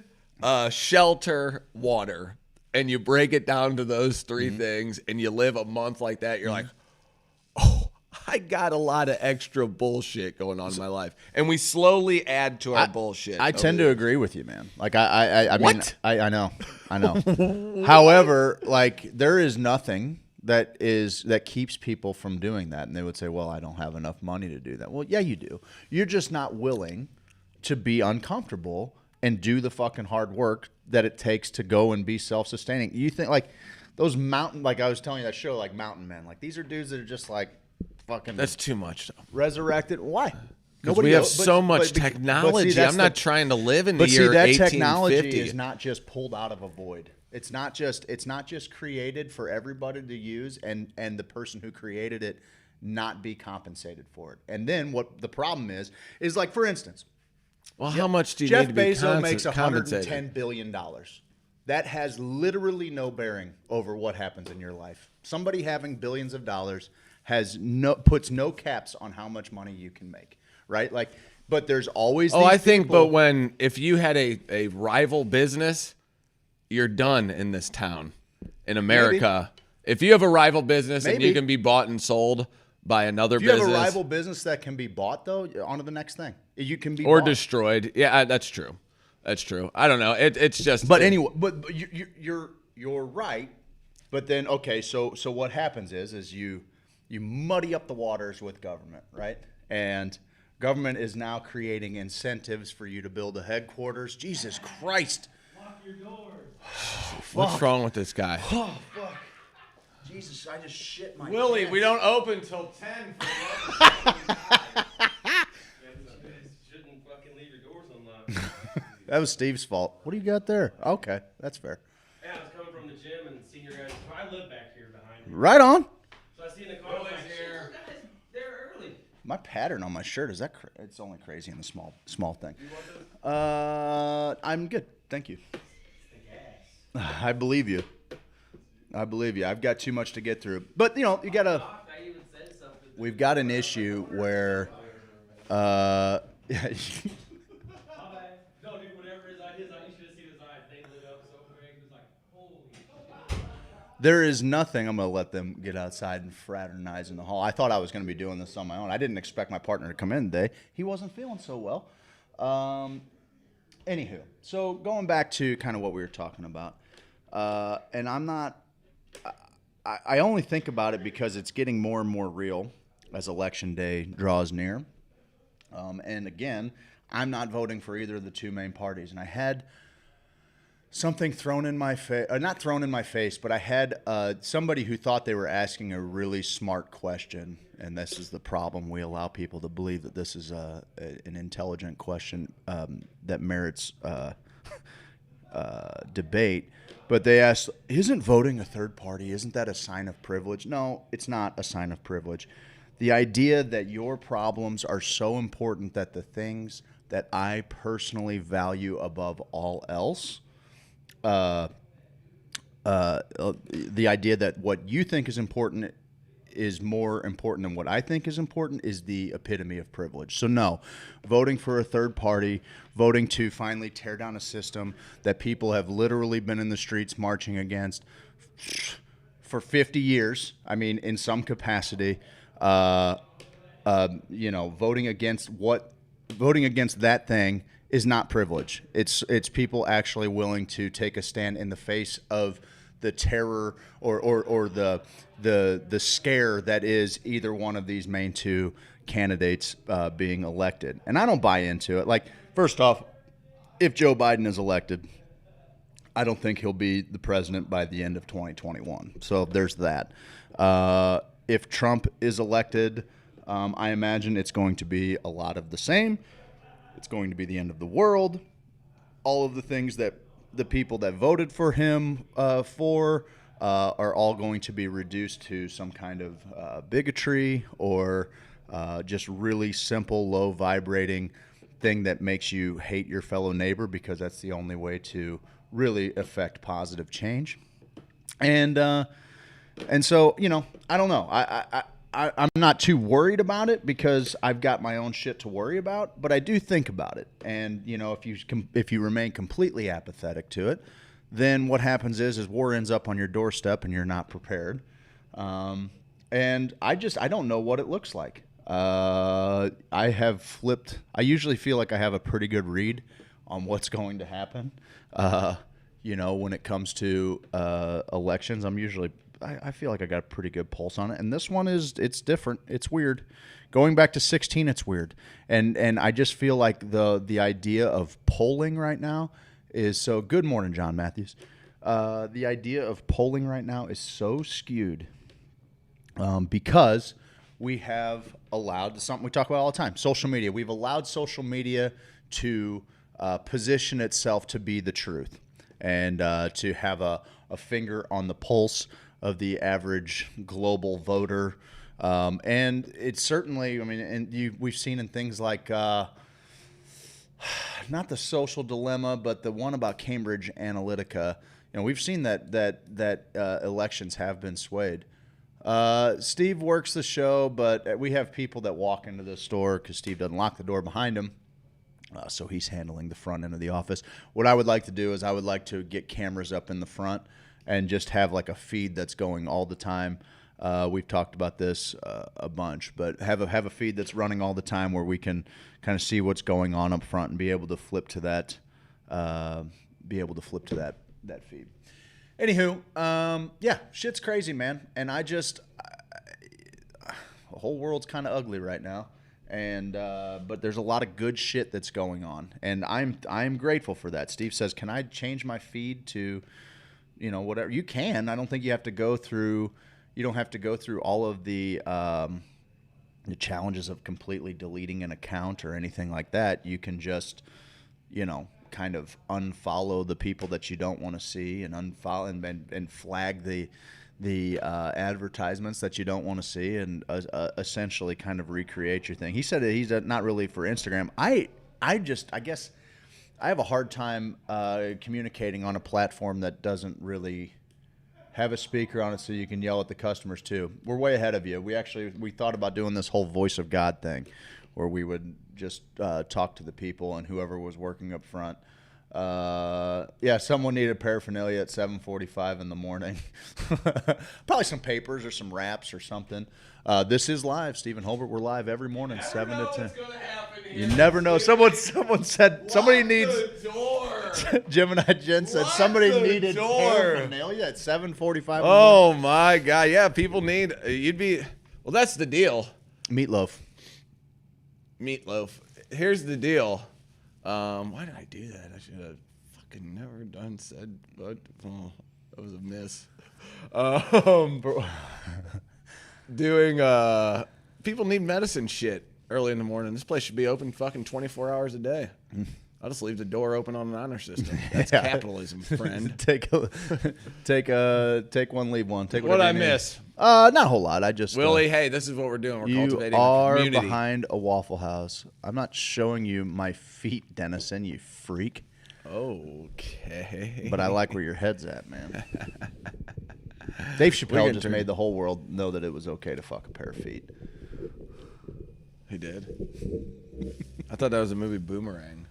shelter, water, and you break it down to those three things, and you live a month like that, you're like, oh, I got a lot of extra bullshit going on in my life, and we slowly add to our bullshit. I tend to agree with you, man. Like I mean, I know. However, like there is nothing that keeps people from doing that, and they would say, "Well, I don't have enough money to do that." Well, yeah, you do. You're just not willing to be uncomfortable and do the fucking hard work that it takes to go and be self-sustaining. You think like those like I was telling you that show, like Mountain Men, like these are dudes that are just like. That's too much. Resurrected. Why? Because we have so much technology. I'm not trying to live in the year 1850. That technology is not just pulled out of a void. It's not just created for everybody to use and the person who created it not be compensated for it. And then what the problem is like, for instance, how much do you Jeff need to be Bezos makes compensated? $110 billion. That has literally no bearing over what happens in your life. Somebody having billions of dollars puts no caps on how much money you can make, right? Like, but there's always if you had a rival business, you're done in this town, in America. Maybe. If you have a rival business and you can be bought and sold by another business. If you have a rival business that can be bought, though, on to the next thing. You can be or destroyed. Yeah, that's true. That's true. I don't know. It's just. But anyway, but you're right. But then so what happens is you muddy up the waters with government, right? And government is now creating incentives for you to build a headquarters. Jesus Christ. Lock your doors. What's wrong with this guy? Oh, fuck. Jesus, I just shit my Willie, pants. we don't open till 10. and leave your doors unlocked. That was Steve's fault. What do you got there? Okay, that's fair. Yeah, I was coming from the gym and seen your guys. I live back here behind you. Right on. So I seen the car back here. They're early. My pattern on my shirt, is that it's only crazy in the small thing. You want those? I'm good. Thank you. I believe you. I've got too much to get through. But, you gotta... We've got an issue where... No, dude, whatever his eyes, you should have seen his eyes. They lit up so quick. It was like, holy. There is nothing. I'm going to let them get outside and fraternize in the hall. I thought I was going to be doing this on my own. I didn't expect my partner to come in today. He wasn't feeling so well. Anywho, so going back to kind of what we were talking about. And I'm not... I only think about it because it's getting more and more real as Election Day draws near. And again, I'm not voting for either of the two main parties. And I had something thrown in my face, not thrown in my face, but I had somebody who thought they were asking a really smart question. And this is the problem. We allow people to believe that this is an intelligent question that merits debate. But they asked, isn't voting a third party, isn't that a sign of privilege? No, it's not a sign of privilege. The idea that your problems are so important that the things that I personally value above all else, the idea that what you think is important is more important than what I think is important is the epitome of privilege. So no, voting for a third party, voting to finally tear down a system that people have literally been in the streets marching against for 50 years, I mean, in some capacity, voting against that thing is not privilege. It's people actually willing to take a stand in the face of the terror or the scare that is either one of these main two candidates being elected. And I don't buy into it. Like, first off, if Joe Biden is elected, I don't think he'll be the president by the end of 2021. So there's that. If Trump is elected, I imagine it's going to be a lot of the same. It's going to be the end of the world. All of the things that the people that voted for him are all going to be reduced to some kind of bigotry or just really simple, low vibrating thing that makes you hate your fellow neighbor, because that's the only way to really affect positive change. And so, I don't know. I'm not too worried about it because I've got my own shit to worry about, but I do think about it. And, if you remain completely apathetic to it, then what happens is war ends up on your doorstep and you're not prepared. And I don't know what it looks like. I usually feel like I have a pretty good read on what's going to happen. When it comes to elections, I feel like I got a pretty good pulse on it. And this one it's different. It's weird. Going back to 2016, it's weird. And I just feel like the idea of polling right now is so... Good morning, John Matthews. The idea of polling right now is so skewed because we have allowed something we talk about all the time, social media. We've allowed social media to position itself to be the truth and to have a finger on the pulse of the average global voter. And it's certainly, we've seen in things like, not the Social Dilemma, but the one about Cambridge Analytica, we've seen that elections have been swayed. Steve works the show, but we have people that walk into the store because Steve doesn't lock the door behind him. So he's handling the front end of the office. What I would like to do is I would like to get cameras up in the front and just have like a feed that's going all the time. We've talked about this a bunch, but have a feed that's running all the time where we can kind of see what's going on up front and be able to flip to that feed. Anywho, yeah, shit's crazy, man. And the whole world's kind of ugly right now. And but there's a lot of good shit that's going on, and I'm grateful for that. Steve says, "Can I change my feed to, whatever?" You can. I don't think you have to go through. You don't have to go through all of the the challenges of completely deleting an account or anything like that. You can just, kind of unfollow the people that you don't want to see and unfollow and flag the advertisements that you don't want to see and essentially kind of recreate your thing. He said that he's not really for Instagram. I guess I have a hard time communicating on a platform that doesn't really have a speaker on it so you can yell at the customers too. We're way ahead of you. We thought about doing this whole voice of God thing where we would just talk to the people and whoever was working up front. Someone needed paraphernalia at 7:45 in the morning. Probably some papers or some wraps or something. This is live, Stephen Holbert. We're live every morning, 7 to 10. You never know. Someone said somebody needs. Gemini Jen said somebody needed paraphernalia at 7:45. Oh my God! Yeah, people need. Well, that's the deal. Meatloaf. Here's the deal. Why did I do that? I should have fucking never said, but that was a miss. People need medicine shit early in the morning. This place should be open fucking 24 hours a day. I'll just leave the door open on an honor system. That's capitalism, friend. Take one, leave one. Take what did I miss? Not a whole lot. I just Willie. Hey, this is what we're doing. We're cultivating a community. You are behind a Waffle House. I'm not showing you my feet, Dennison. You freak. Okay. But I like where your head's at, man. Dave Chappelle just made the whole world know that it was okay to fuck a pair of feet. He did. I thought that was a movie Boomerang.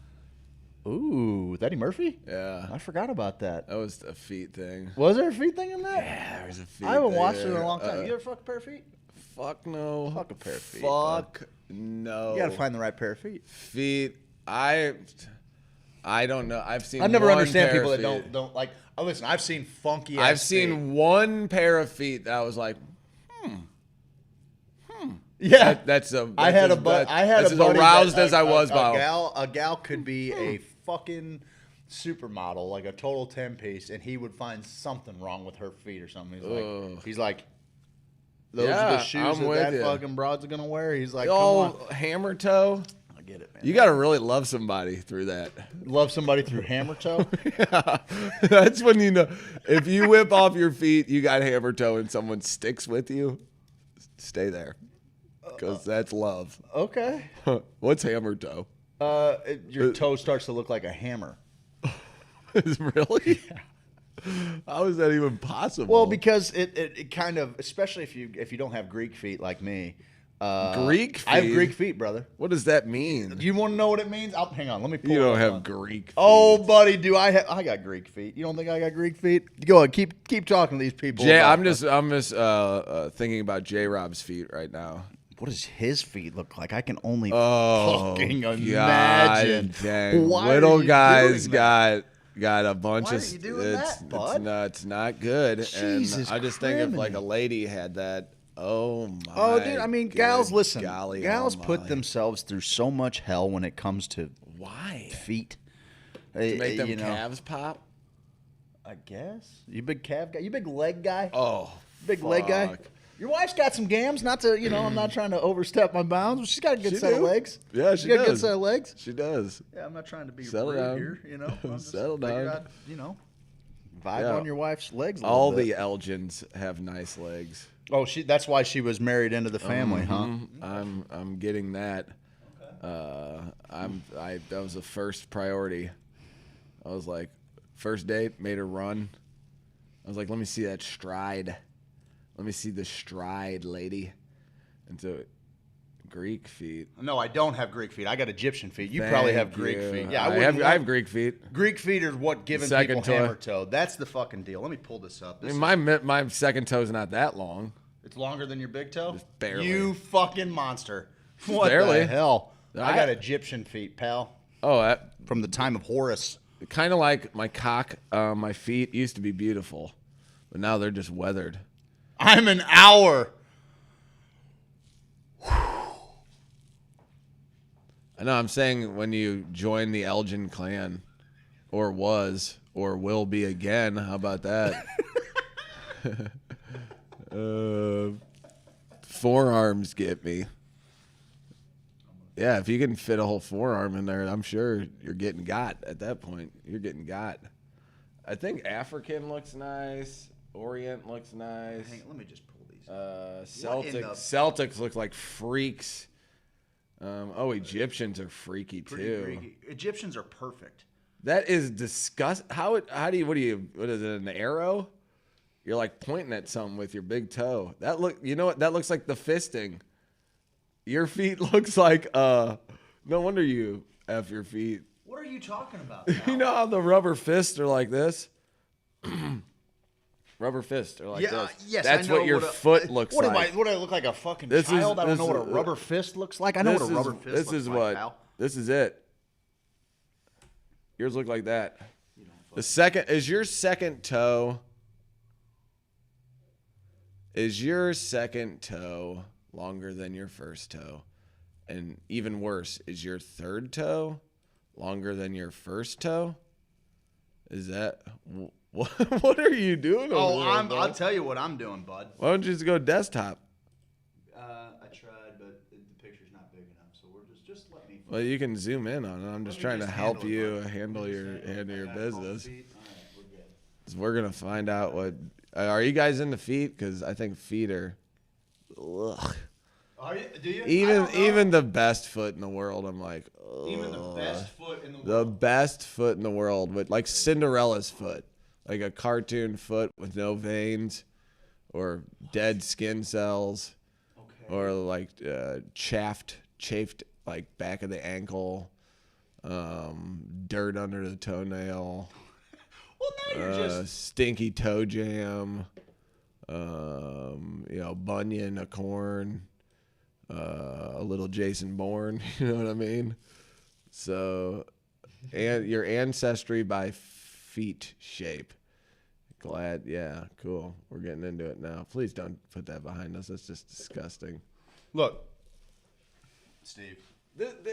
Ooh, with Eddie Murphy? Yeah. I forgot about that. That was a feet thing. Was there a feet thing in that? Yeah, there was a feet I haven't thing watched it in there. a long time. You ever fuck a pair of feet? Fuck no. Fuck a pair of feet. Fuck no. You gotta find the right pair of feet. Feet. I don't know. I've never one understand pair people of that feet. don't like. Oh, listen, I've seen funky. I've seen one pair of feet that I was like, Yeah, that's I had a buddy. as aroused as I was by a gal could be a fucking supermodel, like a total 10-piece, and he would find something wrong with her feet or something. He's like, those are the shoes that fucking broad's gonna wear. He's like, come on, hammer toe. I get it, man. You gotta really love somebody through that. Love somebody through hammer toe. Yeah, that's when you know if you whip off your feet, you got hammer toe, and someone sticks with you. Stay there. Because that's love. Okay. What's hammer toe? Your toe starts to look like a hammer. Really? Yeah. How is that even possible? Well, because it kind of, especially if you don't have Greek feet like me. Greek feet? I have Greek feet, brother. What does that mean? Do you want to know what it means? Hang on. Let me pull it up. You don't have Greek feet. Oh, buddy, do I have? I got Greek feet. You don't think I got Greek feet? Go ahead. Keep talking to these people. I'm just thinking about J-Rob's feet right now. What does his feet look like? I can only fucking imagine. Dang. Why Little are you guys doing that? got a bunch Why of. are you doing that, bud? It's not good. Jesus and I just think if like a lady had that. Oh my. Oh, dude. I mean, gals. Listen, golly gals almighty. put themselves through so much hell when it comes to feet. To make them calves pop. I guess you big calf guy. You big leg guy. Oh, big leg guy. Your wife's got some gams. Not to, I'm not trying to overstep my bounds, but she's got a good set of legs. Yeah, she's got a good set of legs. She does. Yeah, I'm not trying to be Settle rude down. here, I'm just Settle down. out, vibe on your wife's legs. All the Elgins have nice legs. Oh, that's why she was married into the family, huh? I'm getting that. That was the first priority. I was like, first date, made her run. I was like, let me see that stride. Let me see the stride, lady. And so, Greek feet. No, I don't have Greek feet. I got Egyptian feet. You probably have Greek feet. Yeah, I have Greek feet. Greek feet are what giving people hammer toe. That's the fucking deal. Let me pull this up. My second toe's not that long. It's longer than your big toe? Just barely. You fucking monster. What barely. the hell? I got Egyptian feet, pal. Oh, from the time of Horus. Kind of like my cock, my feet used to be beautiful, but now they're just weathered. I'm an hour. I know. I'm saying when you join the Elgin clan, or was, or will be again. How about that? Forearms get me. Yeah, if you can fit a whole forearm in there, I'm sure you're getting got at that point. You're getting got. I think African looks nice. Orient looks nice. Hang on, let me just pull these. Celtics look like freaks. Egyptians are freaky too. Freaky. Egyptians are perfect. That is disgust. What is it, an arrow? You're like pointing at something with your big toe. That looks like the fisting. Your feet looks like no wonder you F your feet. What are you talking about? You know how the rubber fists are like this? Rubber fists are like this. Yes, that's what your foot looks like. What do I look like, a fucking child? I don't know what a rubber fist looks like. I know what a rubber fist looks like, pal. This is it. Yours look like that. The second is your second toe. Is your second toe longer than your first toe? And even worse, is your third toe longer than your first toe? Is that what are you doing over there, I'll tell you what I'm doing, bud. Why don't you just go desktop? I tried, but the picture's not big enough, so we're just let me. Well, you can zoom in on it. I'm just trying to help you handle your business. All right, we're good. 'Cause we're gonna find out what. Are you guys into feet? Because I think feet are. Ugh. Are you? Do you? Even the best foot in the world, I'm like. Ugh. Even the best foot in the world. The best foot in the world, but like Cinderella's foot, like a cartoon foot with no veins, or dead skin cells, or like chafed like back of the ankle, dirt under the toenail. Well, now you're just stinky toe jam, bunion, a corn, a little Jason Bourne. You know what I mean? So, and your ancestry by feet shape. Glad, yeah, cool. We're getting into it now. Please don't put that behind us. That's just disgusting. look, Steve.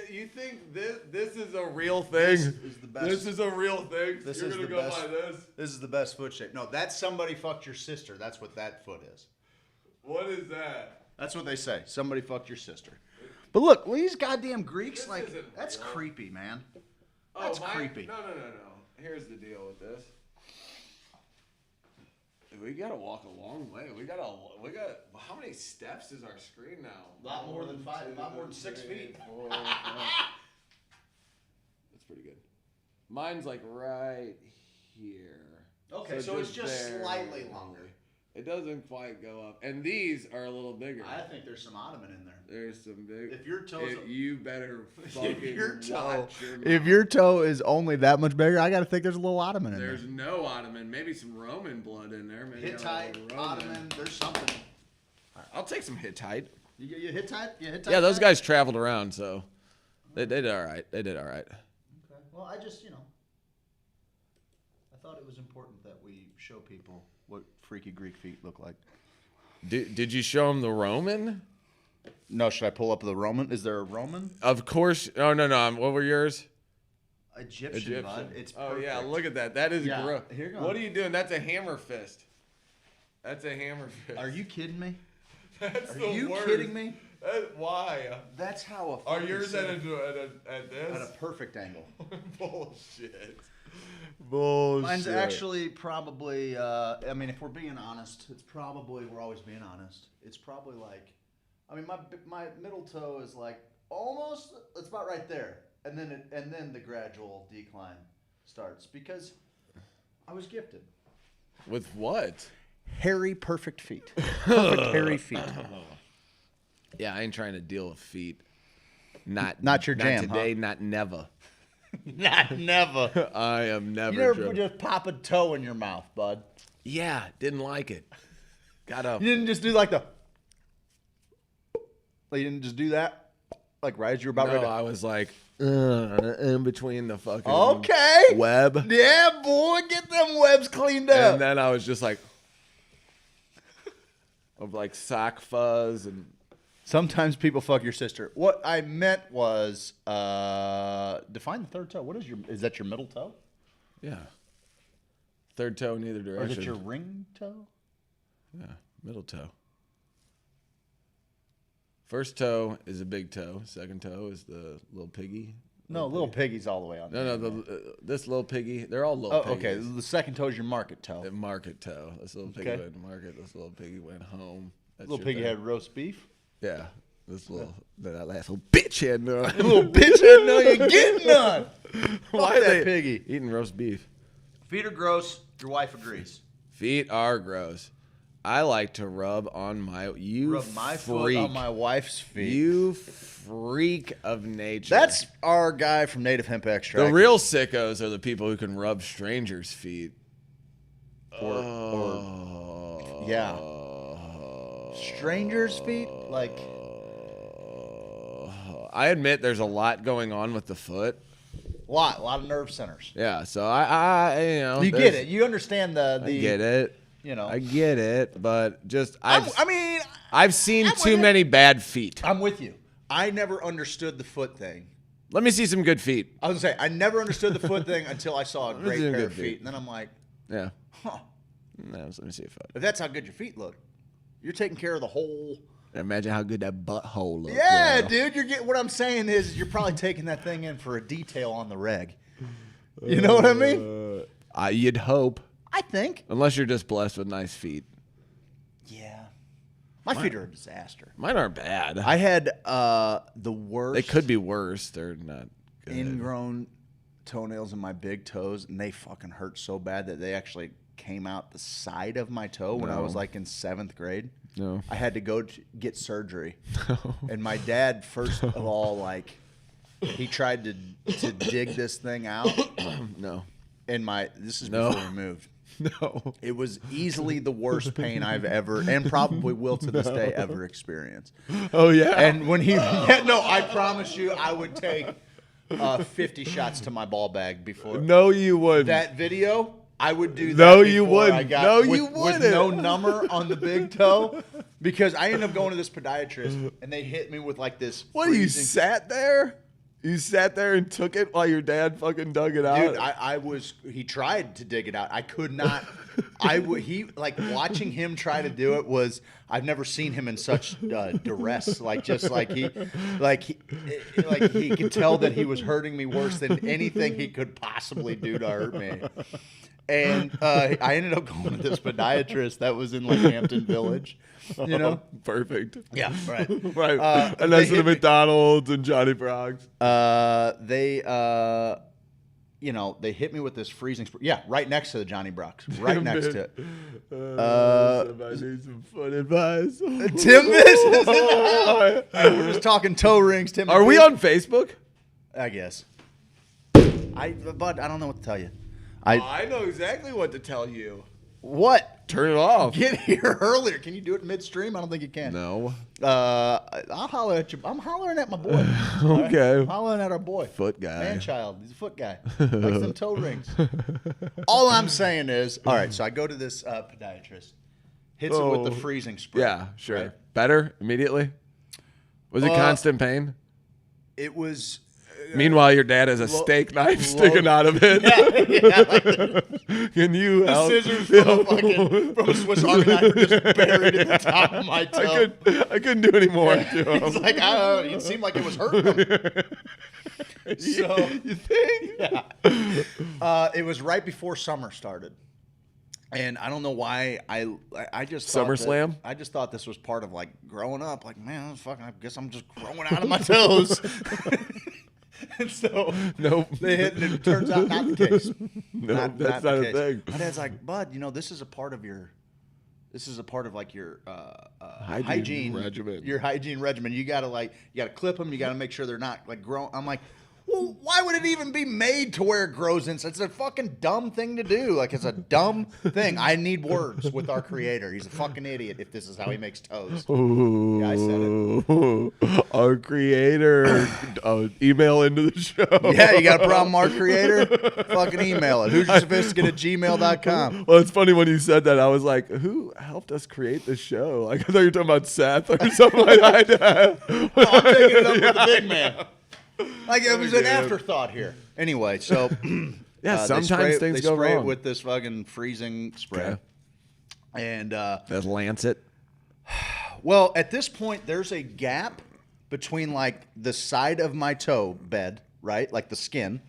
You think this is a real thing? This is the best. This is a real thing. This You're is gonna the go best. by this. This is the best foot shape. No, that's somebody fucked your sister. That's what that foot is. What is that? That's what they say. Somebody fucked your sister. But look, these goddamn Greeks, This like, isn't that's real. creepy, man. That's creepy. No. Here's the deal with this. We gotta walk a long way. We got. How many steps is our screen now? A lot more than 6 feet. 4, 5. That's pretty good. Mine's like right here. Okay, so it's just barely. slightly longer. It doesn't quite go up, and these are a little bigger. I think there's some ottoman in there. There's some big. If your toes, you better fucking if your toe, watch your if mouth. your toe is only that much bigger, I gotta think there's a little ottoman in There's there. no ottoman. Maybe some Roman blood in there. Maybe Hittite, a little Roman. ottoman, there's something. I'll take some Hittite. You Hittite? You Hittite? Yeah, those guy? guys traveled around, so they did all right. They did all right. Okay. Well, I just, I thought it was important that we show people what freaky Greek feet look like. Did you show them the Roman? No, should I pull up the Roman? Is there a Roman? Of course. Oh no. What were yours? Egyptian. Bud. It's perfect. Oh yeah, look at that. That is Yeah, gross. here goes. What are you doing? That's a hammer fist. That's a hammer fist. Are you kidding me? That's Are the you worst. kidding me? Why? That's how a Are fucking yours set- at this? at a perfect angle. Bullshit. Mine's actually probably, if we're being honest, we're always being honest. It's probably like, my middle toe is like almost, it's about right there. And then the gradual decline starts because I was gifted. With what? Hairy, perfect feet. Perfect hairy feet. Yeah, I ain't trying to deal with feet. Not your jam, Not today, huh? not never. Not never. I am never. You never driven. just pop a toe in your mouth, bud. Yeah, didn't like it. Got up. You didn't just do like the. Like, you didn't just do that, like right as you were about No, ready to. I was like in between the fucking Okay. web, Yeah, boy, get them webs cleaned up. and then I was just like of like sock fuzz and. Sometimes people fuck your sister. What I meant was define the third toe. What is that your middle toe? Yeah. Third toe in either Or direction. is it your ring toe? Yeah, middle toe. First toe is a big toe. Second toe is the little piggy. No, little piggy's all the way on. No, this little piggy. They're all little piggies. Okay. The second toe is your market toe. The market toe. This little piggy went to market. This little piggy went home. That's Little piggy had roast beef. Yeah. This little that last little bitch had none. Little bitch had none. You get none. Why that they piggy eating roast beef? Feet are gross. Your wife agrees. Feet are gross. I like to rub on my foot on my wife's feet. You freak of nature. That's our guy from Native Hemp Extract. The real sickos are the people who can rub strangers' feet. Yeah. Strangers' feet? Like, I admit there's a lot going on with the foot. a lot of nerve centers. Yeah, so I you know. You get it. You understand the I get it. You know. I get it, but just I've seen too many bad feet. I'm with you. I never understood the foot thing. Let me see some good feet. I was gonna say I never understood the foot thing until I saw a great pair of feet, and then I'm like, yeah. huh. No, let me see a foot. If that's how good your feet look, you're taking care of the whole. Imagine how good that butthole looks. Yeah, dude. You're getting. What I'm saying is, you're probably taking that thing in for a detail on the reg. You know what I mean? You'd hope. I think. Unless you're just blessed with nice feet. Yeah. My feet are a disaster. Mine aren't bad. I had the worst. They could be worse. They're not good. Ingrown toenails in my big toes, and they fucking hurt so bad that they actually came out the side of my toe when I was like in 7th grade. No. I had to go get surgery. And my dad, first of all, like, he tried to dig this thing out. No. And this is before we moved. No. It was easily the worst pain I've ever, and probably will to this day, ever experienced. Oh, yeah? And when I promise you, I would take 50 shots to my ball bag before. No, you wouldn't. That video, I would do that. No, you before wouldn't. I got, No, with, you wouldn't. With no number on the big toe, because I ended up going to this podiatrist, and they hit me with like this. What, you sat there? You sat there and took it while your dad fucking dug it out? Dude, he tried to dig it out. I could not. Watching him try to do it was, I've never seen him in such duress. He could tell that he was hurting me worse than anything he could possibly do to hurt me. And I ended up going to this podiatrist that was in like Hampton Village. You know, perfect. Yeah, right. Right. And that's the McDonald's and Johnny Brock's. They hit me with this freezing. Yeah, right next to the Johnny Brock's. Right next to it. I need some foot advice. Tim Biss is in the house. We're just talking toe rings. Tim. Are we on Facebook? I guess. But I don't know what to tell you. I know exactly what to tell you. What? Turn it off. Get here earlier. Can you do it midstream? I don't think you can. No. I'll holler at you. I'm hollering at my boy. Okay. Right? I'm hollering at our boy. Foot guy. Man-child. He's a foot guy. Likes them toe rings. All I'm saying is, all right, so I go to this podiatrist. Hits it with the freezing spray. Yeah, sure. Right? Better immediately? Was it constant pain? It was... Meanwhile, your dad has a steak knife sticking out of it. Yeah. Can you help? The scissors from a Swiss Army knife are just buried at the top of my toe. I couldn't do any more to him. It's like, I don't know, it seemed like it was hurting him. So, you think? Yeah. It was right before summer started. And I don't know why I just thought SummerSlam? I just thought this was part of like growing up. Like, man, fuck, I guess I'm just growing out of my toes. And so nope. They hit, and it turns out not the case. No, that's not a thing. My dad's like, Bud, this is a part of your, like your hygiene regimen. Your hygiene regimen. You gotta clip them. You gotta make sure they're not like growing. I'm like, well, why would it even be made to where it grows in? It's a fucking dumb thing to do. Like, it's a dumb thing. I need words with our creator. He's a fucking idiot if this is how he makes toes. Ooh, yeah, I said it. Our creator, email into the show. Yeah, you got a problem, our creator? Fucking email it. HoosierSophisticate@gmail.com. Well, it's funny when you said that. I was like, who helped us create this show? Like, I thought you were talking about Seth or something like that. No, I'm taking it up with the big man. Like, it was an afterthought here. Anyway, so yeah, sometimes things go wrong. They spray it with this fucking freezing spray. Okay. And that's Lancet. Well, at this point, there's a gap between like the side of my toe bed, right? Like the skin.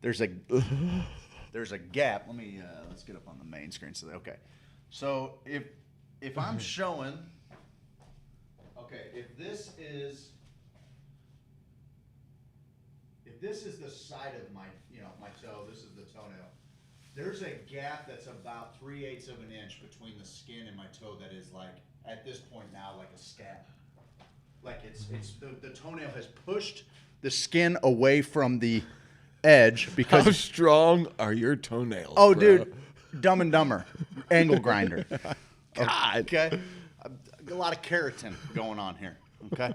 There's a gap. Let me let's get up on the main screen. Okay. So if I'm showing, okay, if this is the side of my my toe, this is the toenail. There's a gap that's about 3/8 of an inch between the skin and my toe that is like at this point now like a scab. Like it's the toenail has pushed the skin away from the edge because How strong are your toenails? oh bro? dude, Dumb and Dumber, angle grinder. God. Okay, a lot of keratin going on here. Okay,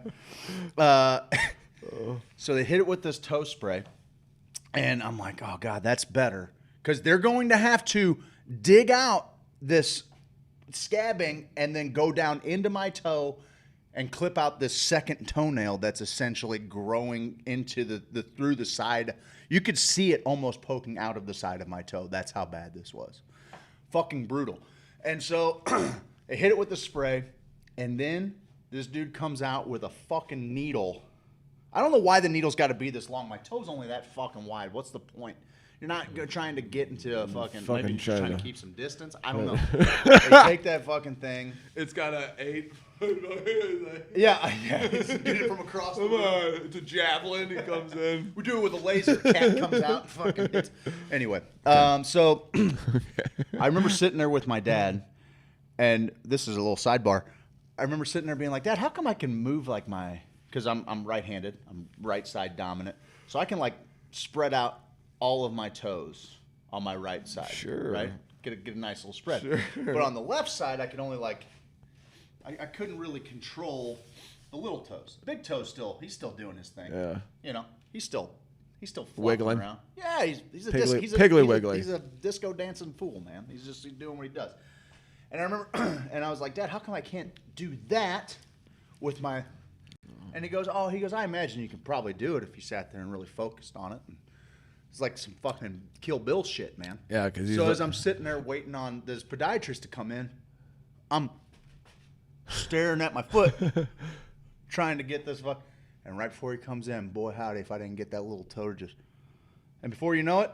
so they hit it with this toe spray, and I'm like, oh god, that's better because they're going to have to dig out this scabbing and then go down into my toe and clip out this second toenail that's essentially growing into the through the side. You could see it almost poking out of the side of my toe. That's how bad this was. Fucking brutal. And so they hit it with the spray, and then this dude comes out with a fucking needle. I don't know why the needle's got to be this long. My toe's only that fucking wide. What's the point? You're not trying to get into a fucking maybe you're just trying to keep some distance. I don't know. They take that fucking thing. It's got an 8 Yeah. He's getting it from across the room. It's a javelin. He comes in. We do it with a laser. Cat comes out and fucking hits. Anyway, so I remember sitting there with my dad, and this is a little sidebar. I remember sitting there being like, Dad, how come I can move like because I'm right-handed, I'm right side dominant, so I can like spread out all of my toes on my right side. Sure. Right? Get a nice little spread. Sure. But on the left side, I could only like, I couldn't really control the little toes. The big toe's he's still doing his thing. Yeah. You know, he's still Wiggling around. Yeah, he's a Piggly wiggly. He's a disco dancing fool, man. He's doing what he does. And I remember, and I was like, Dad, how come I can't do that with my? And he goes, I imagine you could probably do it if you sat there and really focused on it. And it's like some fucking Kill Bill shit, man. Yeah, because so as I'm sitting there waiting on this podiatrist to come in, I'm staring at my foot, trying to get this fuck. And right before he comes in, boy howdy, if I didn't get that little toe just. And before you know it,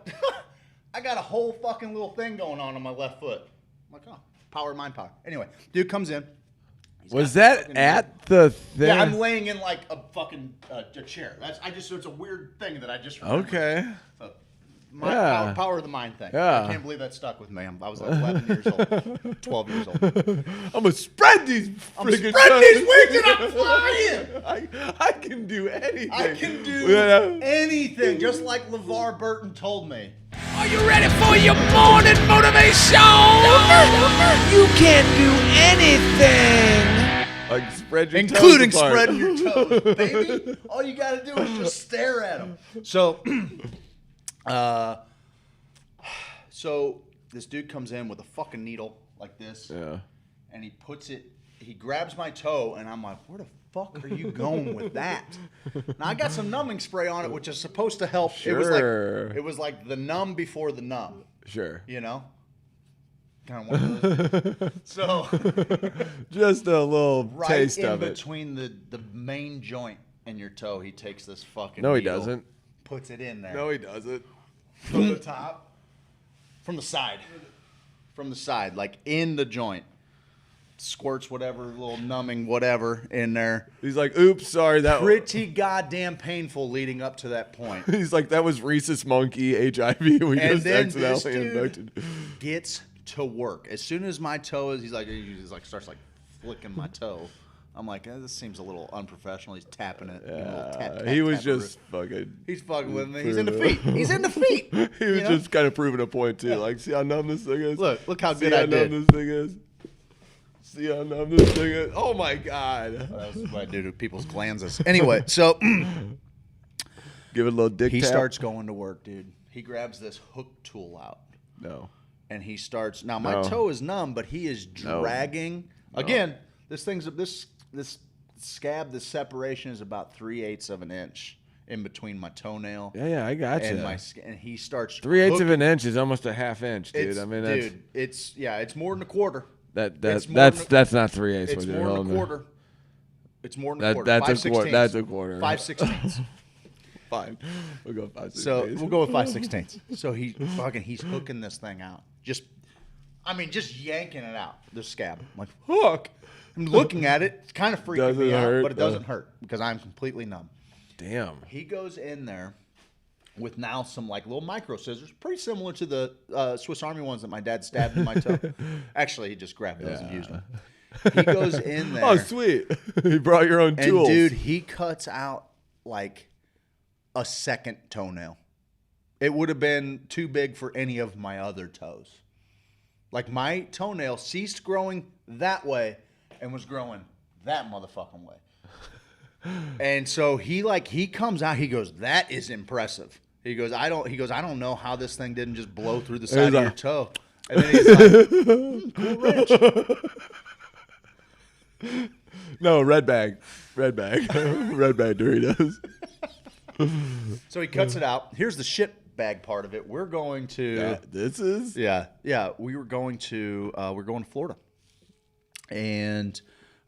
I got a whole fucking little thing going on my left foot. I'm like, oh, power, mind power. Anyway, dude comes in. Was that at the thing? Yeah, I'm laying in like a fucking a chair. It's a weird thing that I just remembered. Okay. Power of the mind thing. Yeah. I can't believe that stuck with me. I was like 11 years old, 12 years old. I'm gonna spread these wings and I'm flying. I can do anything. I can do anything, just like LeVar Burton told me. Are you ready for your morning motivation? You can do anything. Like spread your including toes apart. spreading your toes, baby. All you got to do is just stare at them. So, so this dude comes in with a fucking needle like this. Yeah. And he grabs my toe, and I'm like, where the fuck are you going with that? Now I got some numbing spray on it, which is supposed to help. Sure. It was like the numb before the numb. Sure. You know? Kind of one of those. So just a little taste of it. Right in between the main joint and your toe, he takes this fucking No, he needle, doesn't. puts it in there. No, he doesn't. From the top? From the side. From the side, like in the joint. Squirts whatever, little numbing whatever in there. He's like, oops, sorry. That Pretty goddamn painful leading up to that point. He's like, that was rhesus monkey HIV. We And just then this accidentally dude inducted. gets to work. As soon as my toe is, he's like starts like flicking my toe. I'm like, this seems a little unprofessional. He's tapping it. He was just fucking. He's fucking with me. He's in the feet. He's in the feet. He was just kind of proving a point too. Like, see how numb this thing is. Look how good see I how did. numb this thing is. See how numb this thing is. Oh my god. That's what I do to people's glands. Anyway, so give it a little dick he tap. starts going to work, dude. He grabs this hook tool out. No. And he starts. Now my toe is numb, but he is dragging. No. Again, this scab, this separation is about 3/8 of an inch in between my toenail. Yeah, I got you. And he starts 3/8 of an inch is almost a half inch, dude. I mean, it's more than a quarter. That's not 3/8. It's more than a quarter. It's more than a quarter. That's 5 a quarter. 16ths. That's a quarter. 5/16. Fine. We'll go 5/16. So we'll go with 5/16. So he's hooking this thing out. Just yanking it out. The scab. I'm like, hook. I'm looking at it. It's kind of freaking me out, but it doesn't hurt because I'm completely numb. Damn. He goes in there with now some like little micro scissors, pretty similar to the Swiss Army ones that my dad stabbed in my toe. Actually, he just grabbed those and used them. He goes in there. Oh, sweet. You brought your own tools. And dude, he cuts out like a second toenail. It would have been too big for any of my other toes. Like my toenail ceased growing that way and was growing that motherfucking way. And so he comes out, he goes, "That is impressive." He goes, I don't know how this thing didn't just blow through the side of your toe. And then he's like, cool wrench. No, red bag. Red bag Doritos. So he cuts it out. Here's the shit bag part of it. We're going to we're going to Florida. And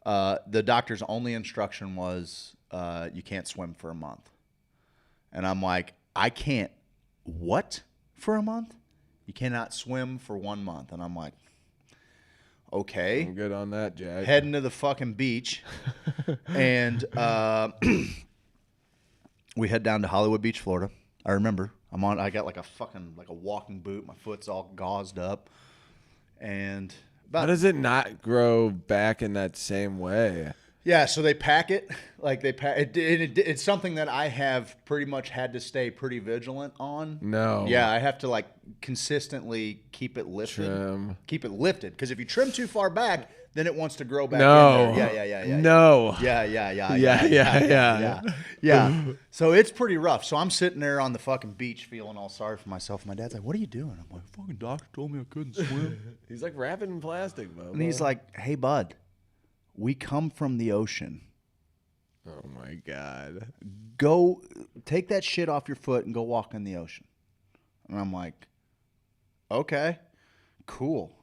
the doctor's only instruction was you can't swim for a month. And I'm like, I can't what for a month? You cannot swim for 1 month. And I'm like, okay. I'm good on that, Jack. Heading to the fucking beach. And we head down to Hollywood Beach, Florida. I remember. I got like a walking boot. My foot's all gauzed up. And how does it not grow back in that same way? Yeah, so they pack it. Like it's something that I have pretty much had to stay pretty vigilant on. No. Yeah, I have to like consistently keep it lifted. Trim. Keep it lifted, because if you trim too far back, then it wants to grow back no. in there. Yeah. No. Yeah. So it's pretty rough. So I'm sitting there on the fucking beach feeling all sorry for myself. My dad's like, "What are you doing?" I'm like, "Fucking doctor told me I couldn't swim." He's like wrapping in plastic, bro. And he's like, "Hey, bud, we come from the ocean. Oh my God. Go take that shit off your foot and go walk in the ocean." And I'm like, "Okay, cool."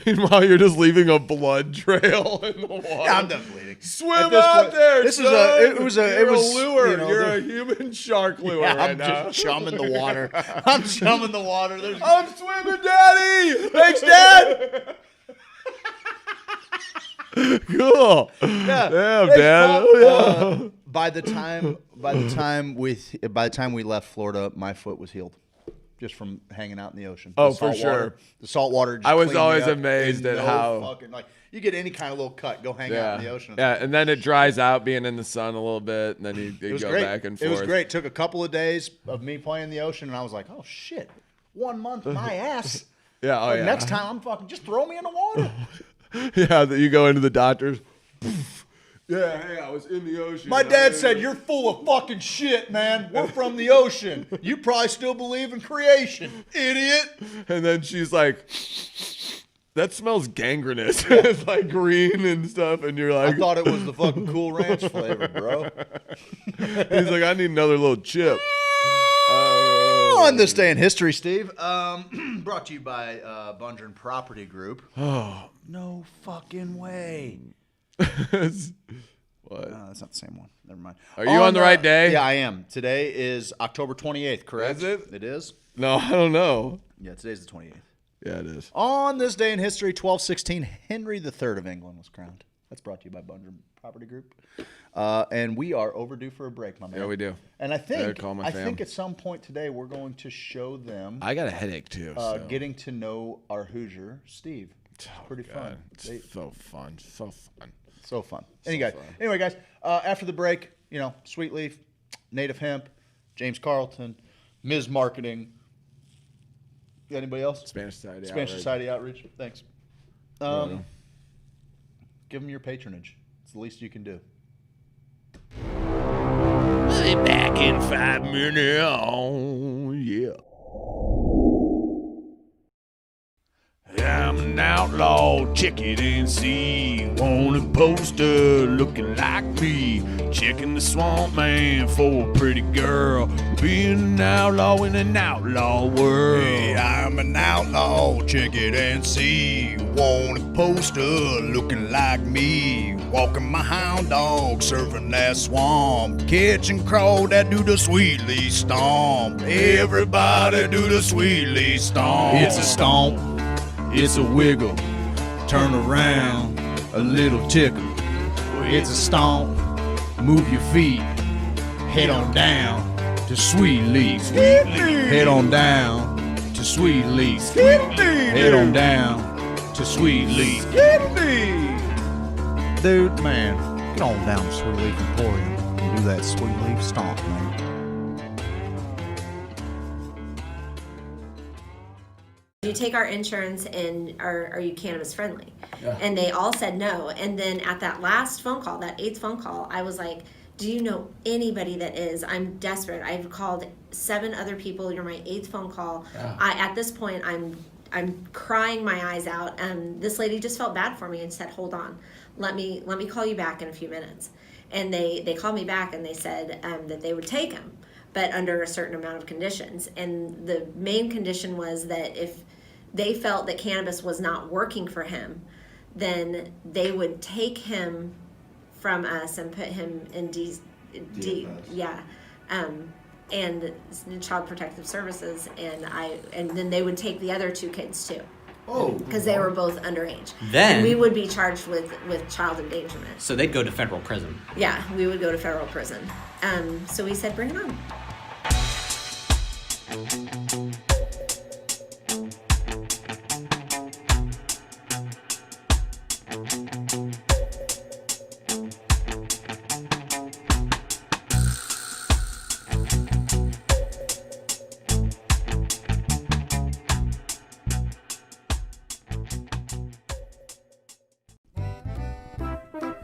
Meanwhile, you're just leaving a blood trail in the water. Yeah, I'm done bleeding. Swim out there. This son. It was a lure. You know, you're a human shark lure I'm now. just chumming the water. I'm chumming the water. I'm swimming, Daddy. Thanks, Dad. Cool. Yeah. Damn, Dad. Oh, yeah. By the time we left Florida, my foot was healed. Just from hanging out in the ocean. Oh, for sure. The salt water. I was always amazed at how fucking, like, you get any kind of little cut, go hang out in the ocean. Yeah, and then it dries out, being in the sun a little bit, and then you go great. back and forth. It was great. Took a couple of days of me playing in the ocean, and I was like, "Oh shit, 1 month, my ass." Yeah. Oh, yeah. Next time, I'm fucking just throw me in the water. Yeah, that you go into the doctor's. Yeah, hey, I was in the ocean. My dad said, "You're full of fucking shit, man. We're from the ocean. You probably still believe in creation, idiot." And then she's like, "That smells gangrenous." It's like green and stuff, and you're like, "I thought it was the fucking Cool Ranch flavor, bro." He's like, "I need another little chip." On this day in history, Steve, brought to you by Bungerin Property Group. Oh, no fucking way. What? That's not the same one. Never mind. Are you on the right day? Yeah, I am. Today is October 28th, correct? Is it? It is? No, I don't know. Yeah, today's the 28th. Yeah, it is. On this day in history, 1216, Henry III of England was crowned. That's brought to you by Bungerin Property Group. And we are overdue for a break, my man. Yeah, we do. And I think fam. at some point today we're going to show them. I got a headache too. Getting to know our Hoosier, Steve. It's pretty fun. It's so fun. So fun. So fun. Anyway, guys, after the break, Sweet Leaf, Native Hemp, James Carlton, Ms. Marketing. Got anybody else? Spanish Society Outreach. Thanks. Give them your patronage. It's the least you can do. We'll be back in 5 minutes. Yeah. I'm now outlaw, check it and see. Wanted poster looking like me. Checking the swamp man for a pretty girl. Being an outlaw in an outlaw world. Hey, I'm an outlaw, check it and see. Wanted poster looking like me. Walking my hound dog, surfing that swamp. Catching crow that do the sweetly stomp. Everybody do the sweetly stomp. It's a stomp, it's a wiggle, turn around, a little tickle. It's a stomp, move your feet, head on down to Sweet Leaf. Head on down to Sweet Leaf. Head on down to Sweet Leaf. Dude, man, get on down to Sweet Leaf Emporium and do that Sweet Leaf stomp, man. Do you take our insurance and are you cannabis friendly? Yeah. And they all said no. And then at that last phone call, that 8th phone call, I was like, do you know anybody that is? I'm desperate. I've called 7 other people. You're my 8th phone call. Yeah. At this point, I'm crying my eyes out. And this lady just felt bad for me and said, hold on, let me call you back in a few minutes. And they called me back and they said that they would take him, but under a certain amount of conditions. And the main condition was that if they felt that cannabis was not working for him, then they would take him from us and put him in and Child Protective Services, and then they would take the other 2 kids too. Oh, because they were both underage. Then and we would be charged with child endangerment. So they'd go to federal prison. Yeah, we would go to federal prison. So we said, bring it on.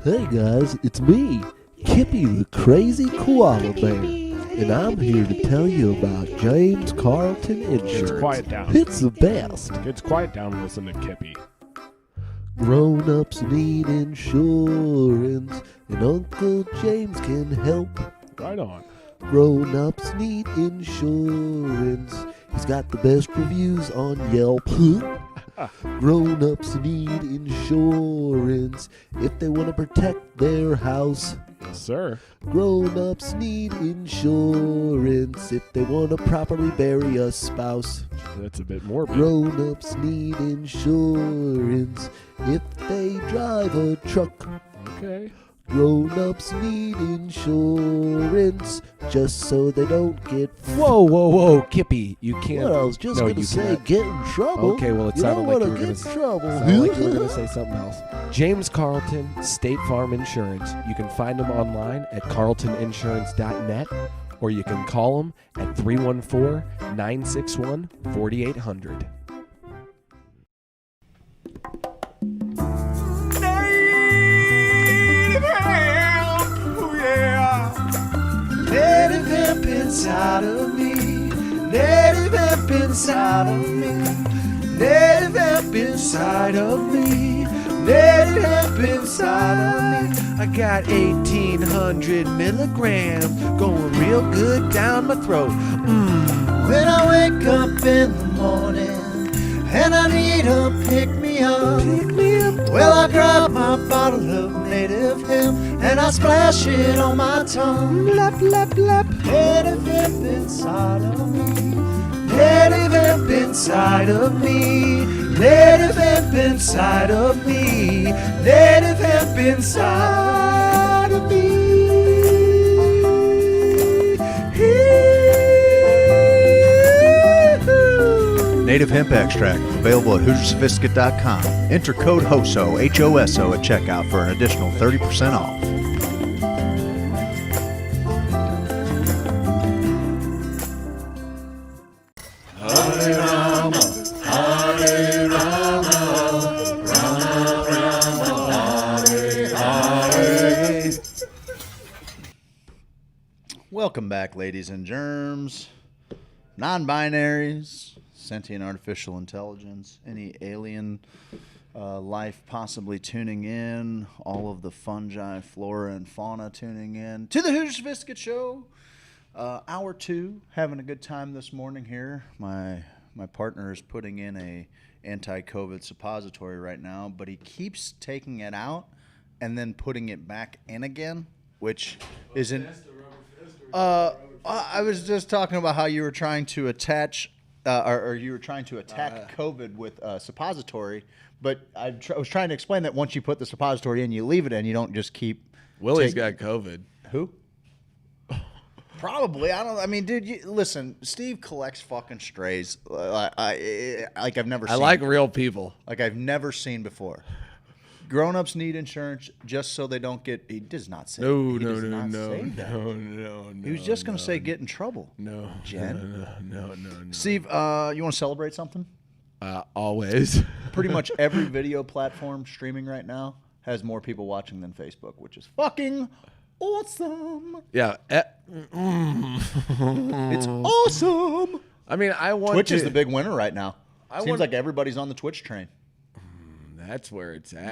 Hey guys, it's me, Kippy the Crazy Koala Bear, and I'm here to tell you about James Carlton Insurance. Kids, quiet down. It's the best. Kids, quiet down and listen to Kippy. Grown-ups need insurance, and Uncle James can help. Right on. Grown-ups need insurance. He's got the best reviews on Yelp. Grown-ups need insurance if they want to protect their house. Yes, sir. Grown-ups need insurance if they want to properly bury a spouse. That's a bit morbid. Grown-ups need insurance if they drive a truck. Okay. Grown-ups need insurance just so they don't get... Whoa, Kippy, you can't... Well, I was just going to say cannot. get in trouble. Okay, well, it sounded like you were going to say something else. James Carlton, State Farm Insurance. You can find them online at carltoninsurance.net, or you can call them at 314-961-4800. Native hemp inside of me. Native hemp inside of me. Native hemp inside of me. Native hemp inside of me. I got 1,800 milligrams going real good down my throat. When I wake up in the morning and I need a pick-me-up, well, I grab my bottle of native hemp and I splash it on my tongue. Lap, lap, lap. Native hemp inside of me. Native hemp inside of me. Native hemp inside of me. Native hemp inside of me. Native hemp extract, available at HoosierSophisticate.com. Enter code HOSO, H-O-S-O, at checkout for an additional 30% off. Hare Rama, Hare Rama, Rama Rama, Hare Hare. Welcome back, ladies and germs, non-binaries, sentient artificial intelligence, any alien life possibly tuning in, all of the fungi, flora, and fauna tuning in to the Hoosier Sophisticate Show. Hour 2, having a good time this morning here. My partner is putting in a anti-COVID suppository right now, but he keeps taking it out and then putting it back in again, which isn't... I was just talking about how you were trying to attach, or you were trying to attack COVID with suppository, but I was trying to explain that once you put the suppository in, you leave it in, you don't just keep... Willie's got COVID. Who? Probably. I mean, dude, listen, Steve collects fucking strays like I've never seen. I like real people. Like I've never seen before. Grown-ups need insurance just so they don't get... He does not say No. He was just going to say get in trouble. No. Jen? No. Steve, you want to celebrate something? Always. Pretty much every video platform streaming right now has more people watching than Facebook, which is fucking awesome. Yeah. It's awesome. I mean, Twitch is the big winner right now. Seems want- like everybody's on the Twitch train. That's where it's at.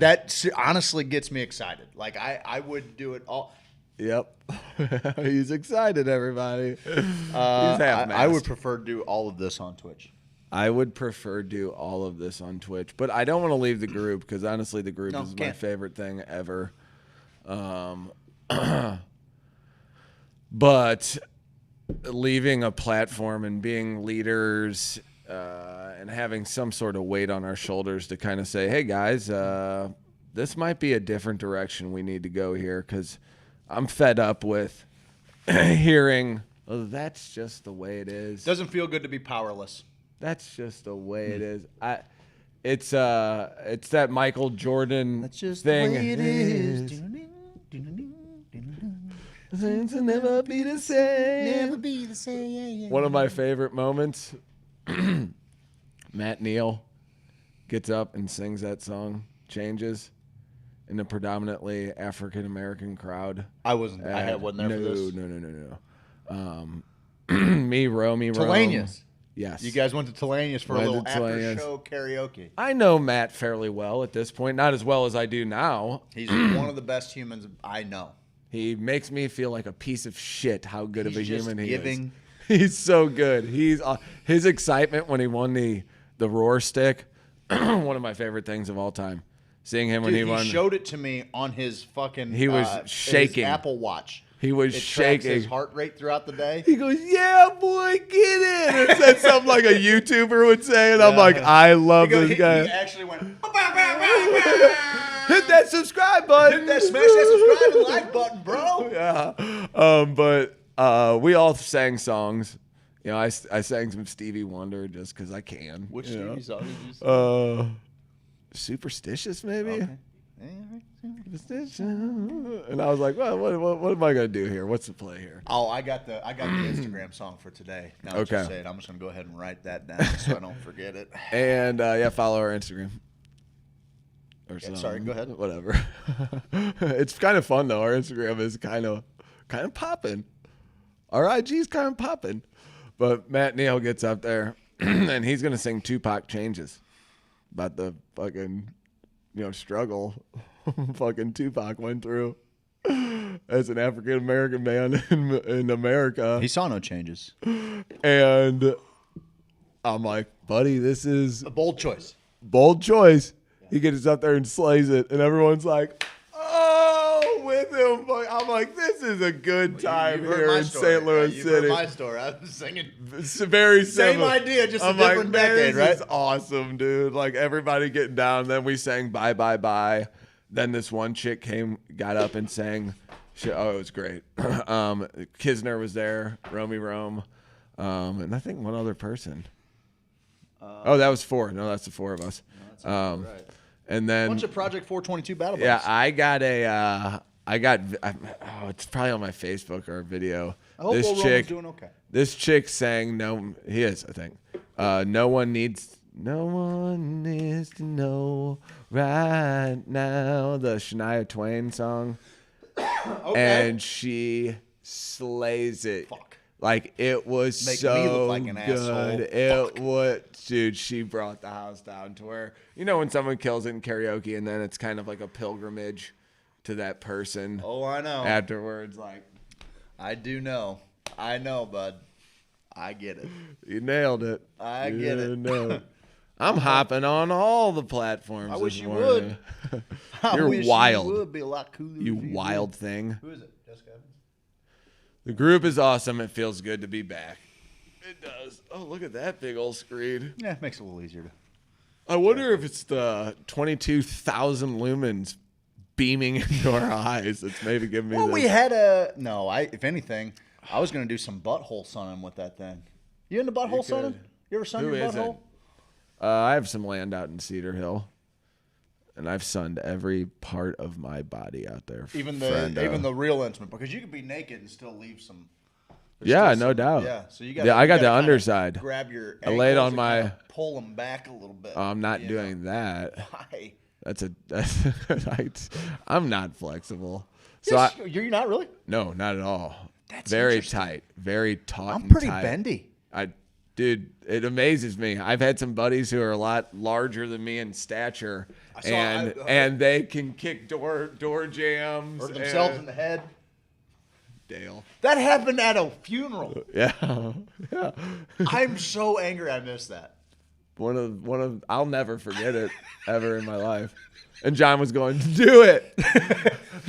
That honestly gets me excited. Like I would do it all. Yep. He's excited, everybody. He's I would prefer to do all of this on Twitch. I would prefer do all of this on Twitch, but I don't want to leave the group because honestly, the group is my favorite thing ever. But leaving a platform and being leaders and having some sort of weight on our shoulders to kind of say, hey, guys, this might be a different direction we need to go here because I'm fed up with hearing, oh, that's just the way it is. Doesn't feel good to be powerless. That's just the way it is. It's that Michael Jordan That's just thing. the way it is. Things will never be the same. Never be the same. One of my favorite moments, Matt Neal gets up and sings that song, Changes, in a predominantly African-American crowd. I wasn't there for this. No. Me, Romy, Telanius. Yes. You guys went to Telanius for a little after-show karaoke. I know Matt fairly well at this point. Not as well as I do now. He's one of the best humans I know. He makes me feel like a piece of shit how good of a human he is. He's He's so good. His excitement when he won the Roar Stick, one of my favorite things of all time. Seeing him when he won. He showed it to me on his fucking He was shaking. his Apple Watch. He was It shaking. tracks his heart rate throughout the day. He goes, yeah, boy, get in. It said something like a YouTuber would say, and I'm like, I love this guy. He actually went, Hit that subscribe button. hit that, smash that subscribe and like button, bro. Yeah. But we all sang songs. You know, I sang some Stevie Wonder just because I can. Which Stevie song did you sing? Superstitious, maybe? Okay. And I was like, well, what am I going to do here? What's the play here? Oh, I got the Instagram song for today. Now that you say it, I'm just going to go ahead and write that down so I don't forget it. And, follow our Instagram. Okay, sorry, go ahead. Whatever. It's kind of fun, though. Our Instagram is kind of popping. Our IG's kind of popping. But Matt Neal gets up there, and he's going to sing Tupac Changes about the fucking... struggle fucking Tupac went through as an African-American man in America. He saw no changes. And I'm like, buddy, this is a bold choice. Bold choice. He gets up there and slays it. And everyone's like, oh, with him. I'm like, this is a good time here in St. Louis City. Heard my story. I was singing. It's very similar. Same idea, just I'm a different decade, right? This is awesome, dude. Like, everybody getting down. Then we sang Bye, Bye, Bye. Then this one chick got up and sang. Oh, it was great. Kisner was there. Romy Rome. And I think one other person. That was 4. No, that's the 4 of us. Right. And then a bunch of Project 422 battle yeah, buddies. it's probably on my Facebook or a video. I hope Will Roman's doing okay. This chick sang he is, I think. No one needs to know right now, the Shania Twain song. Okay. And she slays it. Fuck. Like, it was Make so me look like an asshole. good. It was, dude, she brought the house down to where, you know, when someone kills it in karaoke and then it's kind of like a pilgrimage to that person. Oh, I know. Afterwards, like. I do know. I know, bud. I get it. You nailed it. I get it. No. I'm hopping on all the platforms. I wish you morning. would. You're wish wild. You would be a lot cooler. You if you wild would. thing. Who is it? Jessica Evans? The group is awesome. It feels good to be back. It does. Oh, look at that big old screen. Yeah, it makes it a little easier to. I wonder if it's the 22,000 lumens beaming into our eyes that's maybe giving me Well, this. we had a no. If anything, I was gonna do some butthole sunning with that thing. You into butthole sunning? You ever sun Who your isn't? butthole? I have some land out in Cedar Hill, and I've sunned every part of my body out there. Even friendo. the real intimate, because you could be naked and still leave some. Yeah, still no some- doubt. Yeah, so you got. Yeah, I got the underside. Grab your. I laid ankles on and my. kinda pull them back a little bit. I'm not doing that. Why? That's I'm not flexible. So Yes, you're not really. No, not at all. That's very interesting. tight, very taut. I'm and pretty tight. bendy. Dude, it amazes me. I've had some buddies who are a lot larger than me in stature, and they can kick door jams. Hurt themselves in the head. Dale. That happened at a funeral. Yeah. Yeah. I'm so angry I missed that. One of I'll never forget it ever in my life. And John was going, do it.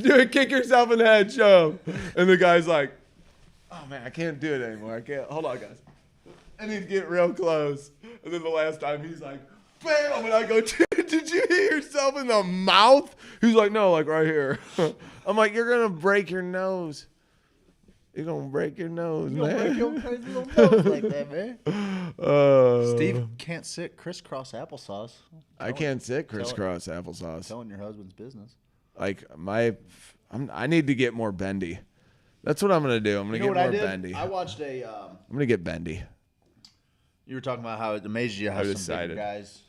Do it, kick yourself in the head, show him. And the guy's like, oh man, I can't do it anymore. I can't. Hold on, guys. And he'd get real close. And then the last time he's like, bam. And I go, did you hit yourself in the mouth? He's like, no, like right here. I'm like, you're going to break your nose. You're going to break your nose, You're man. gonna break your crazy little nose like that, man. Steve can't sit crisscross applesauce. I can't sit crisscross applesauce. Telling your husband's business. Like I need to get more bendy. That's what I'm gonna do. I'm gonna get more bendy. I watched a. I'm gonna get bendy. You were talking about how it amazes you how some decided. bigger guys,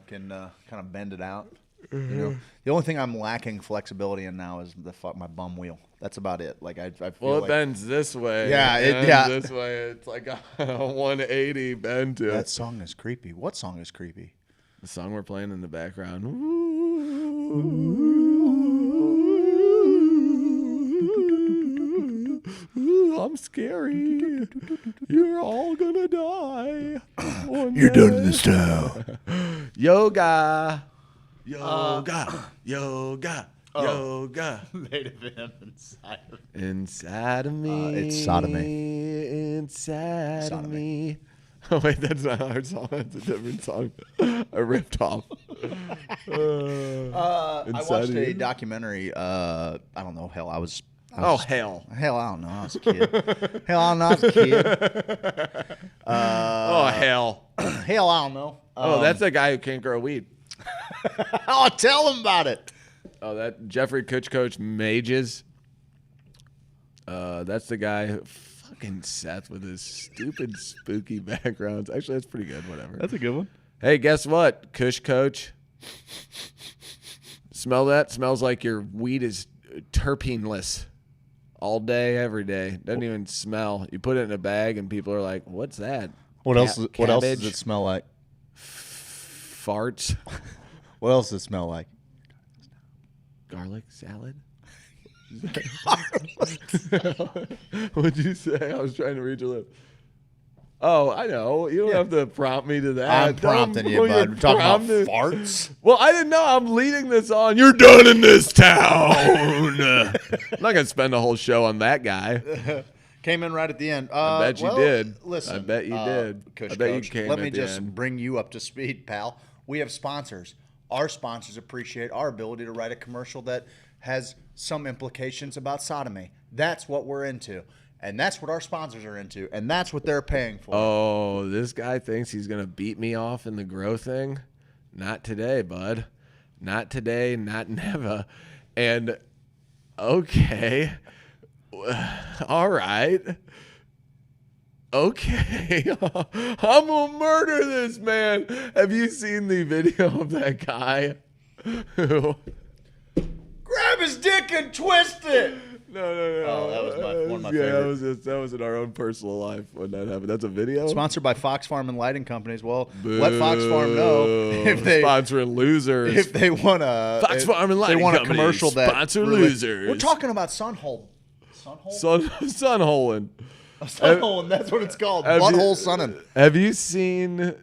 can kind of bend it out. You know, the only thing I'm lacking flexibility in now is my bum wheel. That's about it. Like I feel Well, it like, bends this way. Yeah, This way. It's like a 180 bend to it. That song is creepy. What song is creepy? The song we're playing in the background. Ooh, I'm scary. You're all gonna die. You're done in this town. Yoga. Yoga. Yoga. Yoga. Native him inside of Inside of me. It's sodomy. Inside of me. Oh, wait, that's not our song. That's a different song. I ripped off. I watched a documentary. I don't know. Hell, Hell. Hell, I don't know. I was a kid. Hell, I don't know. I was a kid. Oh, hell. Hell, I don't know. Oh, that's the guy who can't grow weed. Oh, tell him about it. Oh, that Jeffrey Coach Mages. That's the guy who fucking Seth with his stupid spooky backgrounds. Actually, that's pretty good. Whatever. That's a good one. Hey, guess what, Kush Coach? Smell that? Smells like your weed is terpeneless. All day, every day. Doesn't even smell. You put it in a bag, and people are like, "What's that?" What else? What else does Cabbage? it smell like? Farts. What else does it smell like? Garlic salad. What'd you say? I was trying to read your lips. Oh, I know. You don't have to prompt me to that. I'm prompting you, bud. We're talking about farts. Well, I didn't know. I'm leading this on. You're done in this town. I'm not going to spend a whole show on that guy. Came in right at the end. I bet you did. Listen, I bet you did. Coach, I bet you came let at me the just end. bring you up to speed, pal. We have sponsors. Our sponsors appreciate our ability to write a commercial that has some implications about sodomy. That's what we're into. And that's what our sponsors are into. And that's what they're paying for. Oh, this guy thinks he's going to beat me off in the grow thing? Not today, bud. Not today, not never. And, okay. All right. Okay. I'm going to murder this man. Have you seen the video of that guy who... Grab his dick and twist it. No. Oh, that was one of my favorites. favorites. That was in our own personal life when that happened. That's a video. Sponsored by Fox Farm and Lighting Companies. Well, let Fox Farm know if they sponsoring losers. If they want a Fox Farm and Lighting they want a Companies commercial that sponsor losers. We're talking about Sunhole. Sunholing. Sunholing. That's what it's called. Butthole sunning. Have you seen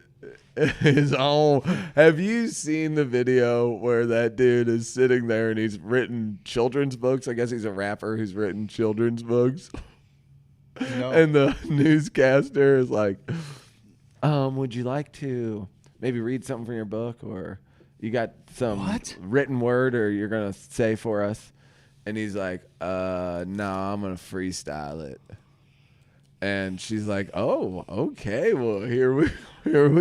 his own? Have you seen the video where that dude is sitting there and he's written children's books? I guess he's a rapper who's written children's books. No. And the newscaster is like, would you like to maybe read something from your book, or you got some written word or you're gonna say for us? And he's like, no, I'm gonna freestyle it. And she's like, oh, okay, well, here we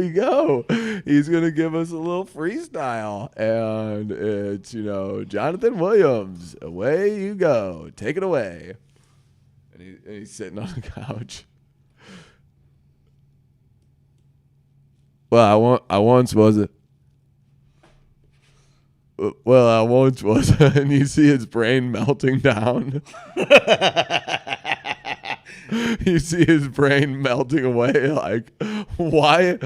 go. He's going to give us a little freestyle. And it's, Jonathan Williams, away you go. Take it away. And he's sitting on the couch. Well, I once was it. Well, I once was, and you see his brain melting down. You see his brain melting away. Like, why?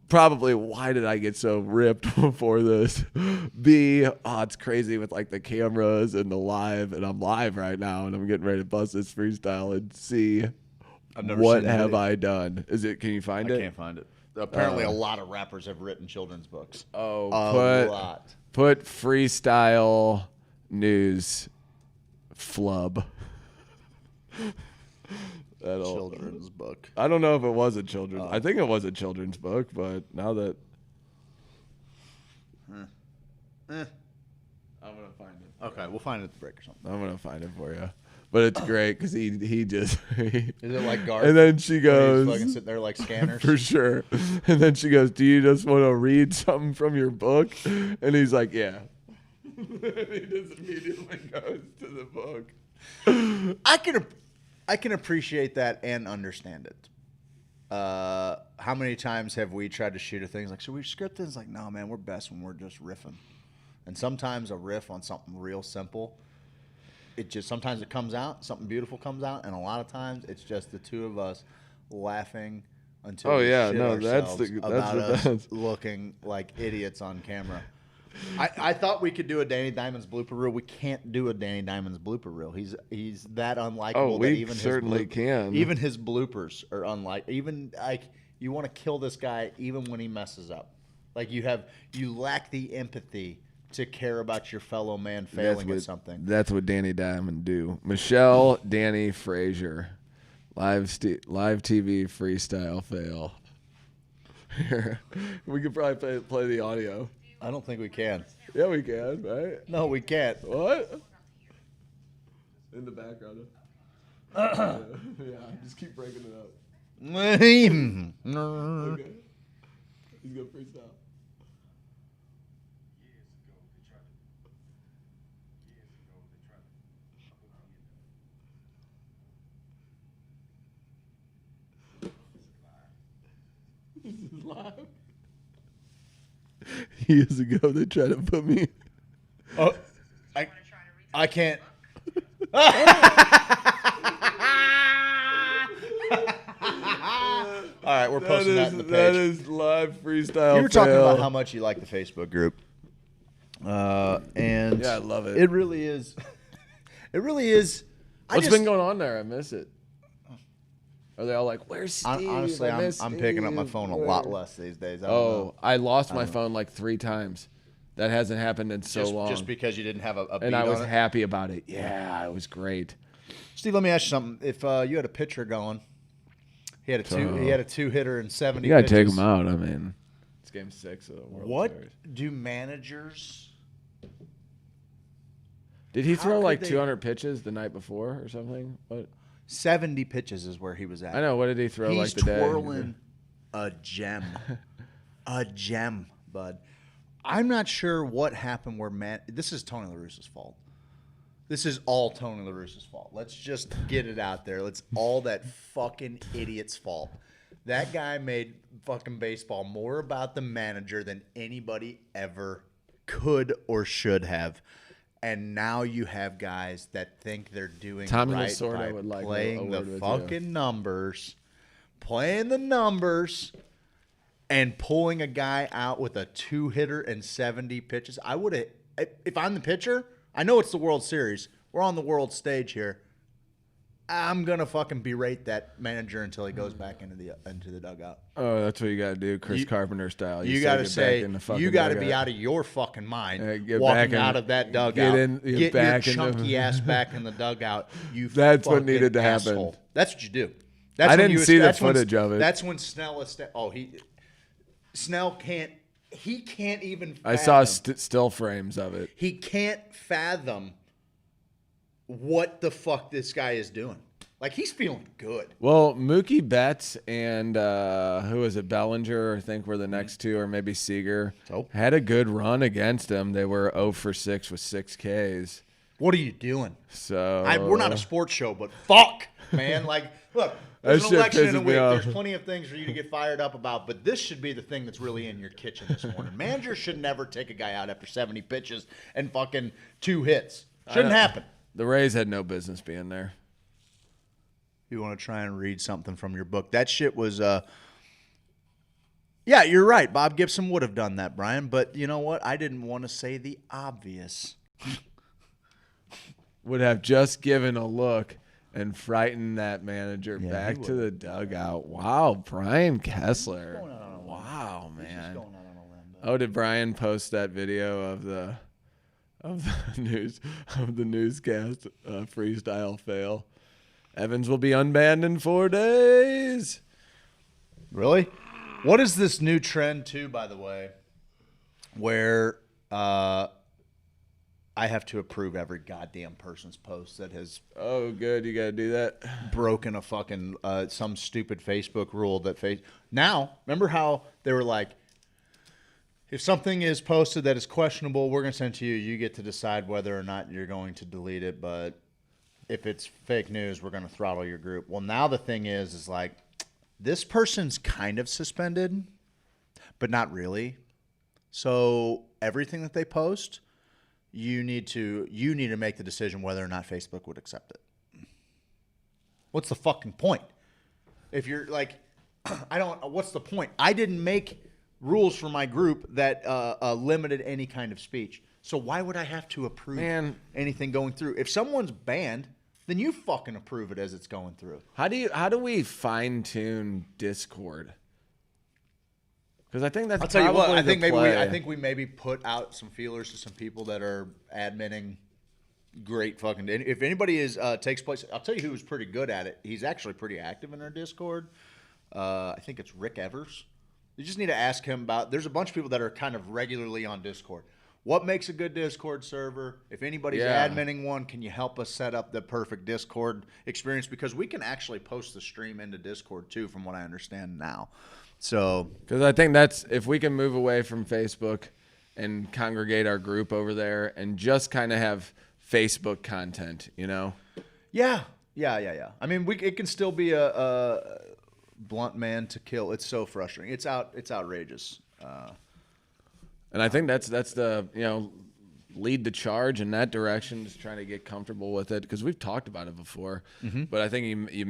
Probably why did I get so ripped before this? B, it's crazy with like the cameras and the live, and I'm live right now, and I'm getting ready to bust this freestyle. And C, what have I done? Can you find it? I can't find it. Apparently, a lot of rappers have written children's books. Oh, a lot. Put freestyle news flub. Children's book. I don't know if it was a children's. I think it was a children's book, but now that I'm gonna find it. Okay, we'll find it at the break or something. I'm gonna find it for you. But it's great because he just is it like Garth? And then she goes, fucking sitting there like scanners for sure. And then she goes, "Do you just want to read something from your book?" And he's like, "Yeah." He just immediately goes to the book. I can appreciate that and understand it. How many times have we tried to shoot a thing? It's like, should we script it? It's like, no, man, we're best when we're just riffing. And sometimes a riff on something real simple, sometimes it comes out, something beautiful comes out, and a lot of times it's just the two of us laughing until we shit ourselves about us looking like idiots on camera. I thought we could do a Danny Diamond's blooper reel. We can't do a Danny Diamond's blooper reel. He's that unlikable. Oh, we that even certainly can. Even his bloopers are unlike. Even like you want to kill this guy even when he messes up. Like you lack the empathy to care about your fellow man failing at something. That's what Danny Diamond do. Michelle, Danny, Frazier, live TV freestyle fail. Here, we could probably play the audio. I don't think we can. Yeah, we can, right? No, we can't. What? In the background. Yeah, just keep breaking it up. Okay. He's gonna freestyle. This is live. Years ago, they tried to put me. Oh, I can't. All right, we're posting that in the page. That is live freestyle. You were talking about how much you like the Facebook group, and yeah, I love it. It really is. It really is. What's been going on there? I miss it. Are they all like, "Where's Steve?" Honestly, I'm picking up my phone a lot less these days. I lost my phone like 3 times. That hasn't happened in so long. Just because you didn't have a beat and I was on it? happy about it. Yeah, it was great. Steve, let me ask you something. If you had a pitcher going, he had a 2-hitter and 70. You gotta pitches. take him out. I mean, it's game 6 of the World Series. What do managers? Did he throw like 200 pitches the night before or something? What? 70 pitches is where he was at. I know. What did he throw like the day? He's twirling a gem. A gem, bud. I'm not sure what happened where this is Tony La Russa's fault. This is all Tony La Russa's fault. Let's just get it out there. It's all that fucking idiot's fault. That guy made fucking baseball more about the manager than anybody ever could or should have. And now you have guys that think they're doing Tommy right Lasorda by would like a playing the word with fucking you. numbers, playing the numbers, and pulling a guy out with a 2-hitter and 70 pitches. I would have, if I'm the pitcher, I know it's the World Series. We're on the world stage here. I'm gonna fucking berate that manager until he goes back into the dugout. Oh, that's what you got to do, Chris Carpenter style. You got to say, you got to be dugout. out of your fucking mind get walking back in out the- of that dugout. get back your in the- chunky ass back in the dugout. You That's what fucking needed to happen. asshole. That's what you do. I didn't see the footage of it. That's when Snell is. Snell can't. He can't even. I saw fathom- still frames of it. He can't fathom what the fuck this guy is doing. Like, he's feeling good. Well, Mookie Betts and who was it, Bellinger, I think were the next two, or maybe Seager, had a good run against him. They were 0 for 6 with 6 Ks. What are you doing? So we're not a sports show, but fuck, man. Like, look, there's That an shit election in a pisses me week. off. There's plenty of things for you to get fired up about, but this should be the thing that's really in your kitchen this morning. Managers should never take a guy out after 70 pitches and fucking 2 hits. Shouldn't happen. The Rays had no business being there. You want to try and read something from your book? That shit was, yeah, you're right. Bob Gibson would have done that, Brian. But you know what? I didn't want to say the obvious. Would have just given a look and frightened that manager Yeah, back he to the dugout. Wow, Brian Kessler. Wow, man. Oh, did Brian post that video of the newscast freestyle fail? Evans will be unbanned in 4 days. Really? What is this new trend, too, by the way, where I have to approve every goddamn person's post that has Oh, good. You got to do that. broken a fucking some stupid Facebook rule that now, remember how they were like, if something is posted that is questionable, we're going to send it to you. You get to decide whether or not you're going to delete it, but if it's fake news, we're going to throttle your group. Well, now the thing is like, this person's kind of suspended, but not really. So everything that they post, you need to make the decision whether or not Facebook would accept it. What's the fucking point? If you're like, what's the point? I didn't make rules for my group that limited any kind of speech. So why would I have to approve anything going through? If someone's banned, then you fucking approve it as it's going through. How do we fine tune Discord? Because I think that's I'll tell you what. probably I think the maybe play. I think we maybe put out some feelers to some people that are adminning. Great fucking. If anybody takes place, I'll tell you who was pretty good at it. He's actually pretty active in our Discord. I think it's Rick Evers. You just need to ask him about. There's a bunch of people that are kind of regularly on Discord. What makes a good Discord server? If anybody's adminning one, can you help us set up the perfect Discord experience? Because we can actually post the stream into Discord too, from what I understand now. So, because I think that's if we can move away from Facebook and congregate our group over there and just kind of have Facebook content, you know? Yeah. I mean, it can still be a blunt man to kill. It's so frustrating. It's outrageous. And I think that's the, lead the charge in that direction, just trying to get comfortable with it, because we've talked about it before. Mm-hmm. But I think you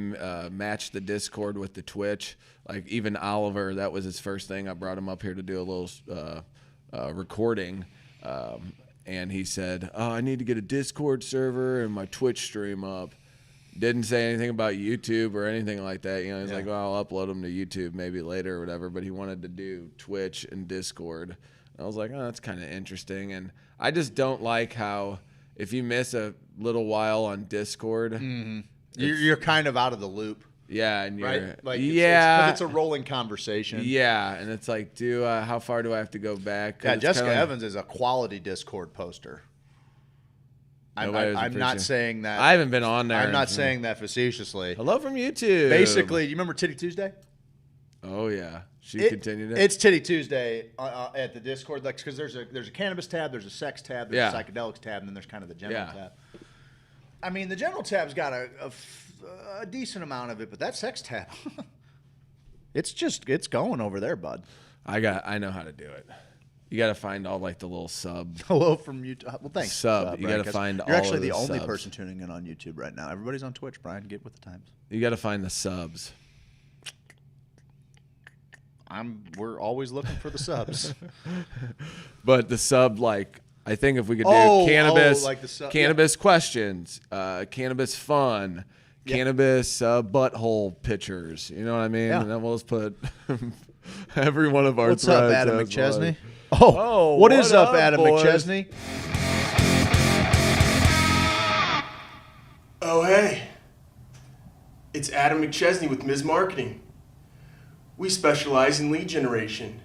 match the Discord with the Twitch. Like even Oliver, that was his first thing. I brought him up here to do a little recording, and he said, "Oh, I need to get a Discord server and my Twitch stream up." Didn't say anything about YouTube or anything like that. He's like, "Well, I'll upload them to YouTube maybe later or whatever." But he wanted to do Twitch and Discord. I was like, oh, that's kind of interesting. And I just don't like how if you miss a little while on Discord, you're kind of out of the loop. Yeah, and you're right? Like it's a rolling conversation. Yeah, and it's like, how far do I have to go back? Yeah, Jessica Evans is a quality Discord poster. I'm not saying that. I haven't been on there. I'm not saying that facetiously. Hello from YouTube. Basically, you remember Titty Tuesday? Oh yeah. She continued it. It's Titty Tuesday at the Discord, like because there's a cannabis tab, there's a sex tab, there's a psychedelics tab, and then there's kind of the general tab. I mean, the general tab's got a decent amount of it, but that sex tab, it's going over there, bud. I know how to do it. You got to find all like the little sub. Hello from YouTube. Well, thanks. Sub. You Brian, got to 'cause find all You're actually of the the only subs. person tuning in on YouTube right now. Everybody's on Twitch, Brian. Get with the times. You got to find the subs. We're always looking for the subs. But the sub, like, I think if we could do Oh, cannabis, like the sub- cannabis questions, cannabis fun, Yeah. cannabis butthole pictures. You know what I mean? Yeah. And then we'll just put every one of our What's up, threads Adam has McChesney? one. Oh, what is up, Adam boys? McChesney? Oh, hey. It's Adam McChesney with Ms. Marketing. We specialize in lead generation,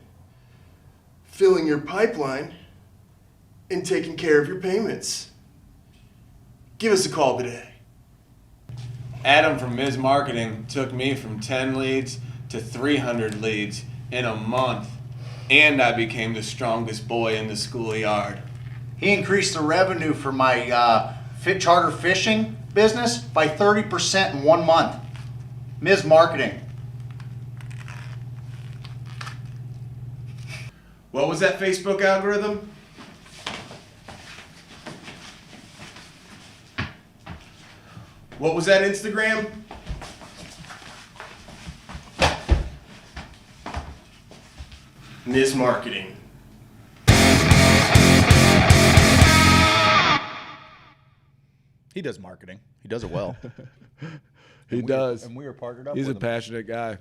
filling your pipeline, and taking care of your payments. Give us a call today. Adam from Ms. Marketing took me from 10 leads to 300 leads in a month, and I became the strongest boy in the schoolyard. He increased the revenue for my charter fishing business by 30% in 1 month. Ms. Marketing. What was that Facebook algorithm? What was that Instagram? Ms. Marketing. He does marketing. He does it well. He does. And we are partnered up He's with a him. passionate guy.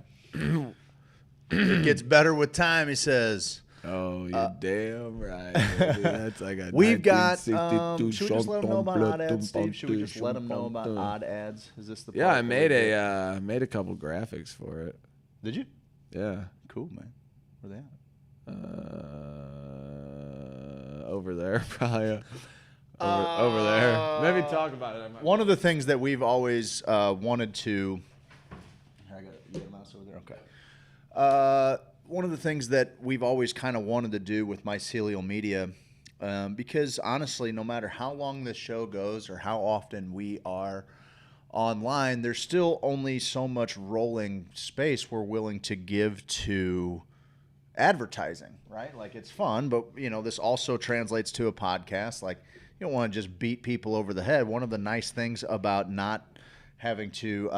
It gets better with time, he says. Oh, you're damn right. Baby. That's like a We've got. 1962 Should we just let them know about odd ads, chanson. Steve? Should we just let them know about odd ads? Is this the Yeah, part I that made we do? made a couple graphics for it. Did you? Yeah. Cool, man. Where they at? Over there, probably. Over there. Maybe talk about it. One of the things that we've always wanted to. You got a mouse over there? Okay. One of the things that we've always kind of wanted to do with mycelial media, because honestly, no matter how long this show goes or how often we are online, there's still only so much rolling space we're willing to give to advertising, right? Like, it's fun, but you know, this also translates to a podcast. Like, you don't want to just beat people over the head. One of the nice things about not having to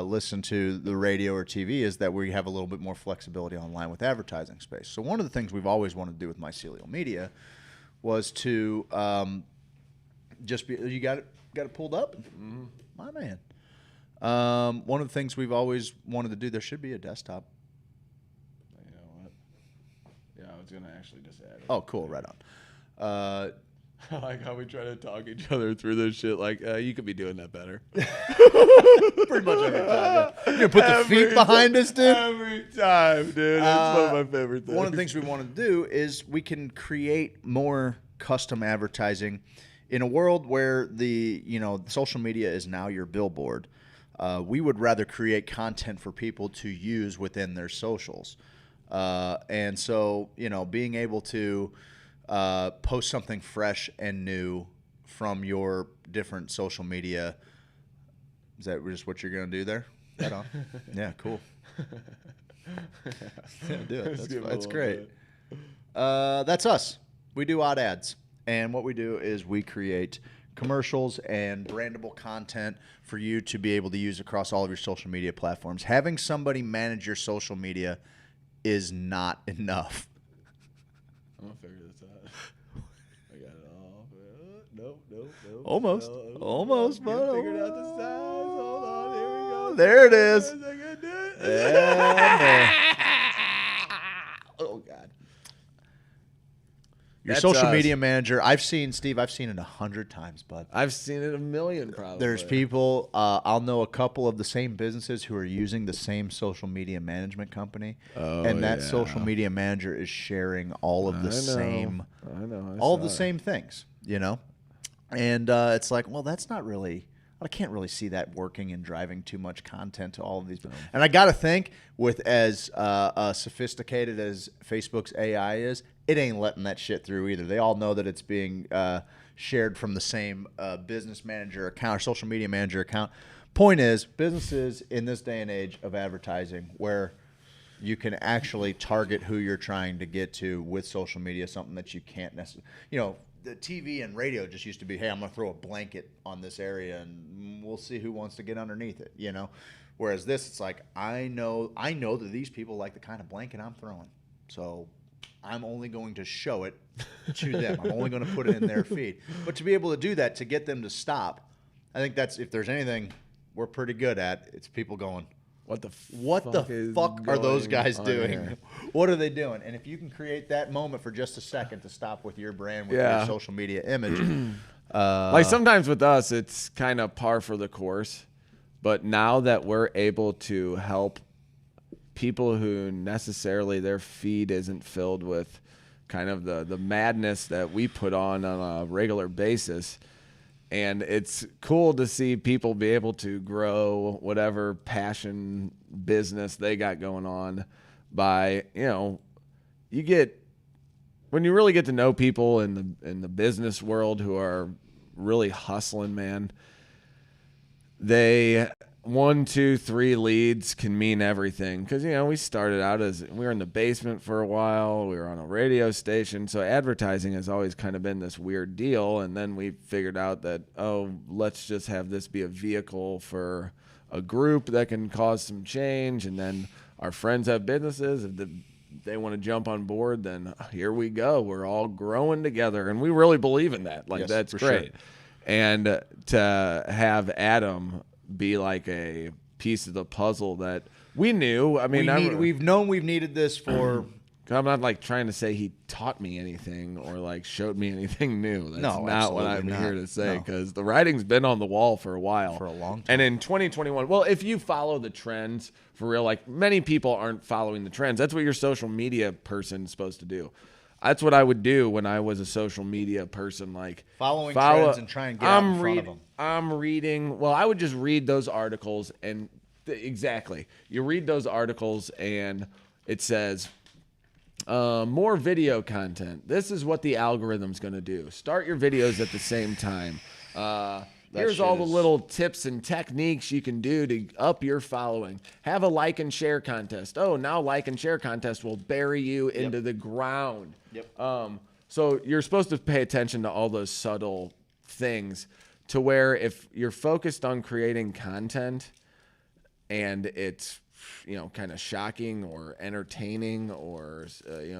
listen to the radio or TV is that we have a little bit more flexibility online with advertising space. So one of the things we've always wanted to do with mycelial media was to just be. You got it pulled up, my man. One of the things we've always wanted to do. There should be a desktop. You know what? Yeah, I was gonna actually just add it. Oh, cool. Right on. I like how we try to talk each other through this shit. Like, you could be doing that better. Pretty much every time. Yeah. You put the feet behind us, dude. Every time, dude. It's one of my favorite things. One of the things we wanted to do is we can create more custom advertising in a world where the social media is now your billboard. We would rather create content for people to use within their socials, and so being able to post something fresh and new from your different social media. Is that just what you're going to do there? Right on. Yeah, cool. Yeah, do it. That's great. That's us. We do odd ads. And what we do is we create commercials and brandable content for you to be able to use across all of your social media platforms. Having somebody manage your social media is not enough. I'm going to figure this out. I got it all. Nope. Almost, but figured out the size. Hold on, here we go. There it is. Is that gonna do it? Yeah. Oh God. Your That's social us. media manager. I've seen it 100 times, bud. I've seen it a million probably. There's people. I'll know a couple of the same businesses who are using the same social media management company, and that social media manager is sharing all of the same. I know. All of the same things, and it's like, well, that's not really. I can't really see that working and driving too much content to all of these. And I got to think, with as sophisticated as Facebook's AI is, it ain't letting that shit through either. They all know that it's being shared from the same business manager account or social media manager account. Point is, businesses in this day and age of advertising, where you can actually target who you're trying to get to with social media, something that you can't necessarily, the TV and radio just used to be, hey, I'm going to throw a blanket on this area and we'll see who wants to get underneath it, Whereas this, it's like, I know that these people like the kind of blanket I'm throwing. So I'm only going to show it to them. I'm only going to put it in their feed. But to be able to do that, to get them to stop, I think that's, if there's anything we're pretty good at, it's people going, what the fuck are those guys doing? Here? What are they doing? And if you can create that moment for just a second to stop with your brand, with your social media image. Like sometimes with us, it's kind of par for the course. But now that we're able to help people who necessarily their feed isn't filled with kind of the madness that we put on a regular basis, and it's cool to see people be able to grow whatever passion business they got going on by, you get, when you really get to know people in the business world who are really hustling, man, they 1, 2, 3 leads can mean everything. Because, we started out as, we were in the basement for a while. We were on a radio station. So advertising has always kind of been this weird deal. And then we figured out that, let's just have this be a vehicle for a group that can cause some change. And then our friends have businesses. If they want to jump on board, then here we go. We're all growing together. And we really believe in that. Like, that's great. Sure. And to have Adam be like a piece of the puzzle that we knew. I mean, we've known we've needed this for. I'm not like trying to say he taught me anything or like showed me anything new. That's not what I'm here to say, because the writing's been on the wall for a while. For a long time. And in 2021, well, if you follow the trends for real, like many people aren't following the trends. That's what your social media person's supposed to do. That's what I would do when I was a social media person, like following trends and try and get out in front of them. I'm reading. Well, I would just read those articles, and exactly, you read those articles, and it says more video content. This is what the algorithm's going to do. Start your videos at the same time. Here's all the little tips and techniques you can do to up your following. Have a like and share contest. Oh, now like and share contest will bury you into the ground. Yep. So you're supposed to pay attention to all those subtle things, to where if you're focused on creating content and it's, kind of shocking or entertaining or,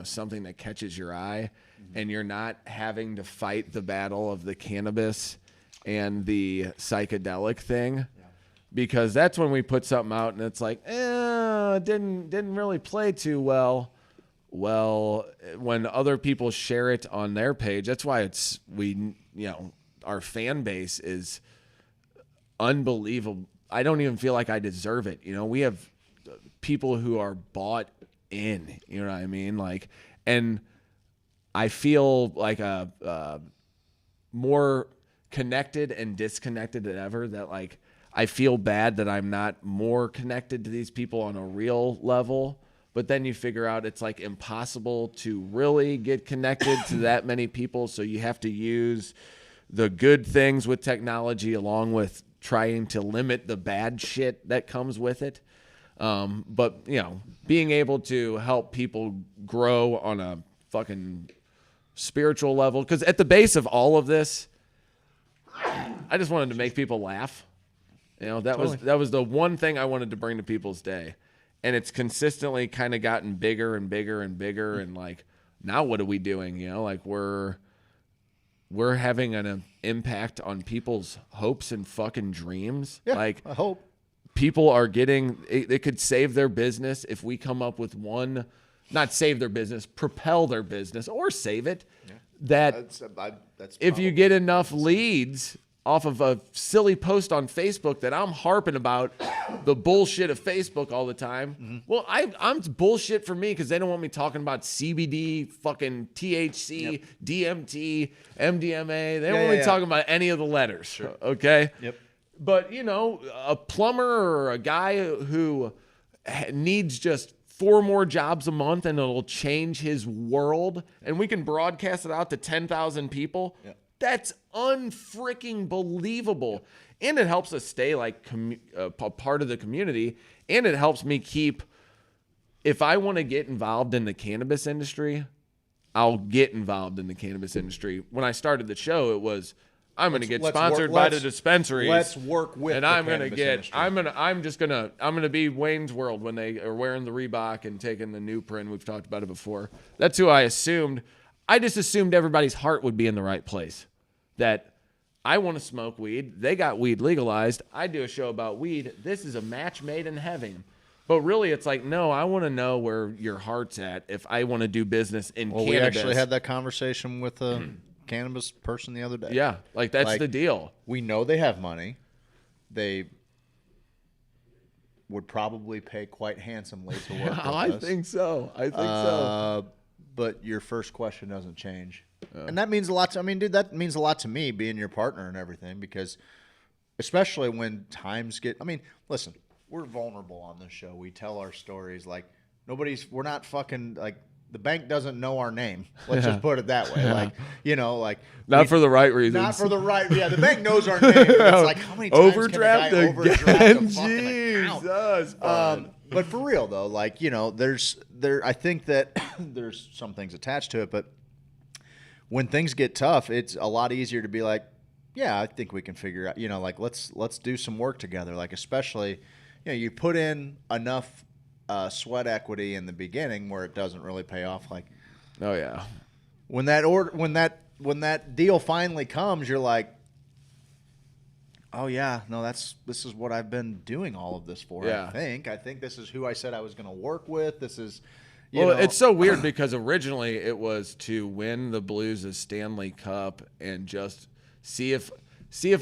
something that catches your eye, and you're not having to fight the battle of the cannabis and the psychedelic thing, because that's when we put something out and it's like, it didn't really play too well. Well, when other people share it on their page, that's why our fan base is unbelievable. I don't even feel like I deserve it. We have people who are bought in, you know what I mean? Like, and I feel like a more connected and disconnected than ever, that like I feel bad that I'm not more connected to these people on a real level. But then you figure out it's like impossible to really get connected to that many people, so you have to use the good things with technology along with trying to limit the bad shit that comes with it. But being able to help people grow on a fucking spiritual level, because at the base of all of this, I just wanted to make people laugh. That was the one thing I wanted to bring to people's day. And it's consistently kind of gotten bigger and bigger and bigger. And like, now what are we doing? Like we're having an impact on people's hopes and fucking dreams. Yeah, like, I hope. People are they could save their business if we come up with one, not save their business, propel their business, or save it. Yeah. That's if you get enough leads off of a silly post on Facebook that I'm harping about the bullshit of Facebook all the time. Mm-hmm. Well, I'm bullshit for me, because they don't want me talking about CBD, fucking THC, DMT, MDMA. They don't want me talking about any of the letters. Sure. Okay? Yep. But, a plumber or a guy who needs just 4 more jobs a month and it'll change his world, and we can broadcast it out to 10,000 people. Yeah. That's unfreaking believable. Yeah. And it helps us stay like a part of the community, and it helps me keep if I want to get involved in the cannabis industry, I'll get involved in the cannabis industry. When I started the show, it was I'm going to get sponsored by the dispensaries. Let's work with and the I'm going to cannabis get industry. I'm going to be Wayne's World when they are wearing the Reebok and taking the new print. We've talked about it before. That's who I assumed. I just assumed everybody's heart would be in the right place. That I want to smoke weed. They got weed legalized. I do a show about weed. This is a match made in heaven. But really, it's like, no, I want to know where your heart's at if I want to do business in cannabis. We actually had that conversation with a cannabis person the other day. Yeah, like that's the deal. We know they have money. They would probably pay quite handsomely to work with I us. think so. I think so. But your first question doesn't change. And that means a lot to, I mean, dude, that means a lot to me being your partner and everything, because especially when times get, I mean, listen, we're vulnerable on this show. We tell our stories like we're not fucking like the bank doesn't know our name. Let's just put it that way. Like, you know, like not for the right reasons. Not for the right. Yeah, the bank knows our name. It's like how many times overdraft can a guy overdraft a fucking Jesus, account? But for real though, like, you know, I think that there's some things attached to it, but when things get tough, it's a lot easier to be like, yeah, I think we can figure out, you know, like let's do some work together. Like, especially, you know, you put in enough sweat equity in the beginning where it doesn't really pay off. Like, oh yeah, when that deal finally comes, you're like, oh yeah, no, this is what I've been doing all of this for. Yeah. I think this is who I said I was going to work with. This is, it's so weird because originally it was to win the Blues' Stanley Cup and just see if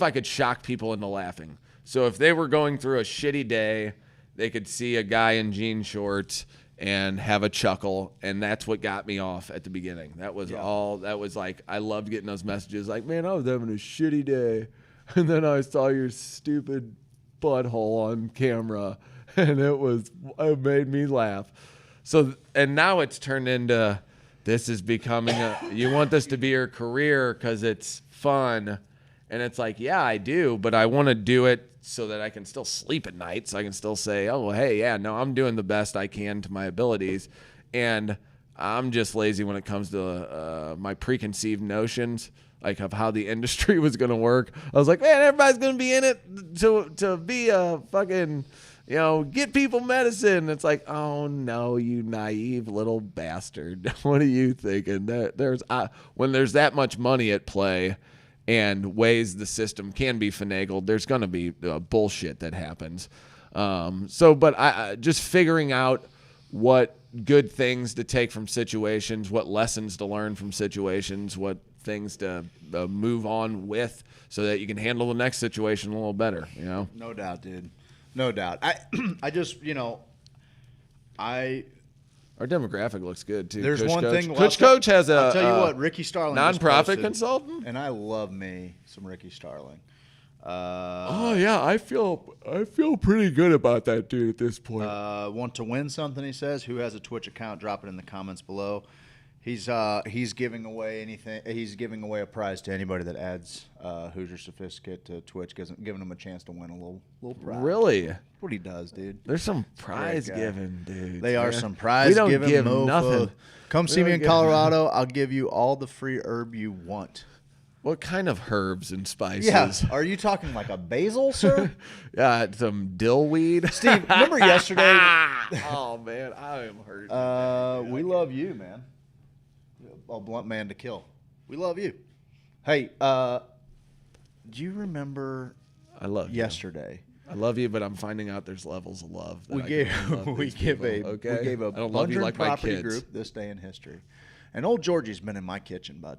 I could shock people into laughing. So if they were going through a shitty day, they could see a guy in jean shorts and have a chuckle, and that's what got me off at the beginning. That was all. That was like, I loved getting those messages like, man, I was having a shitty day, and then I saw your stupid butthole on camera, and it made me laugh. So, and now it's turned into, this is becoming you want this to be your career because it's fun. And it's like, yeah, I do, but I want to do it so that I can still sleep at night, so I can still say, oh, hey, yeah, no, I'm doing the best I can to my abilities. And I'm just lazy when it comes to my preconceived notions, like of how the industry was going to work. I was like, man, everybody's going to be in it to be a fucking, you know, get people medicine. It's like, oh, no, you naive little bastard. What are you thinking? When there's that much money at play and ways the system can be finagled, there's going to be bullshit that happens. But I just figuring out what good things to take from situations, what lessons to learn from situations, what things to move on with so that you can handle the next situation a little better, you know? No doubt, dude. No doubt. I just, you know, our demographic looks good too. There's Kush one Coach. thing. Kush Coach has I'll tell you what, Ricky Starling nonprofit consultant, and I love me some Ricky Starling. Oh yeah, I feel pretty good about that dude at this point. Want to win something? He says. Who has a Twitch account? Drop it in the comments below. He's giving away anything. He's giving away a prize to anybody that adds Hoosier Sophisticate to Twitch, giving them a chance to win a little prize. Really? That's what he does, dude. There's some prize giving, dude. They are some prize giving. We don't give nothing. Come see me in Colorado. I'll give you all the free herb you want. What kind of herbs and spices? Yeah. Are you talking like a basil, sir? Yeah, some dill weed. Steve, remember yesterday? Oh man, I am hurt. We love you, man. A blunt man to kill. We love you. Hey, do you remember? I love yesterday. I love you, but I'm finding out there's levels of love. We gave a Bundren property group this day in history, and old Georgie's been in my kitchen, bud.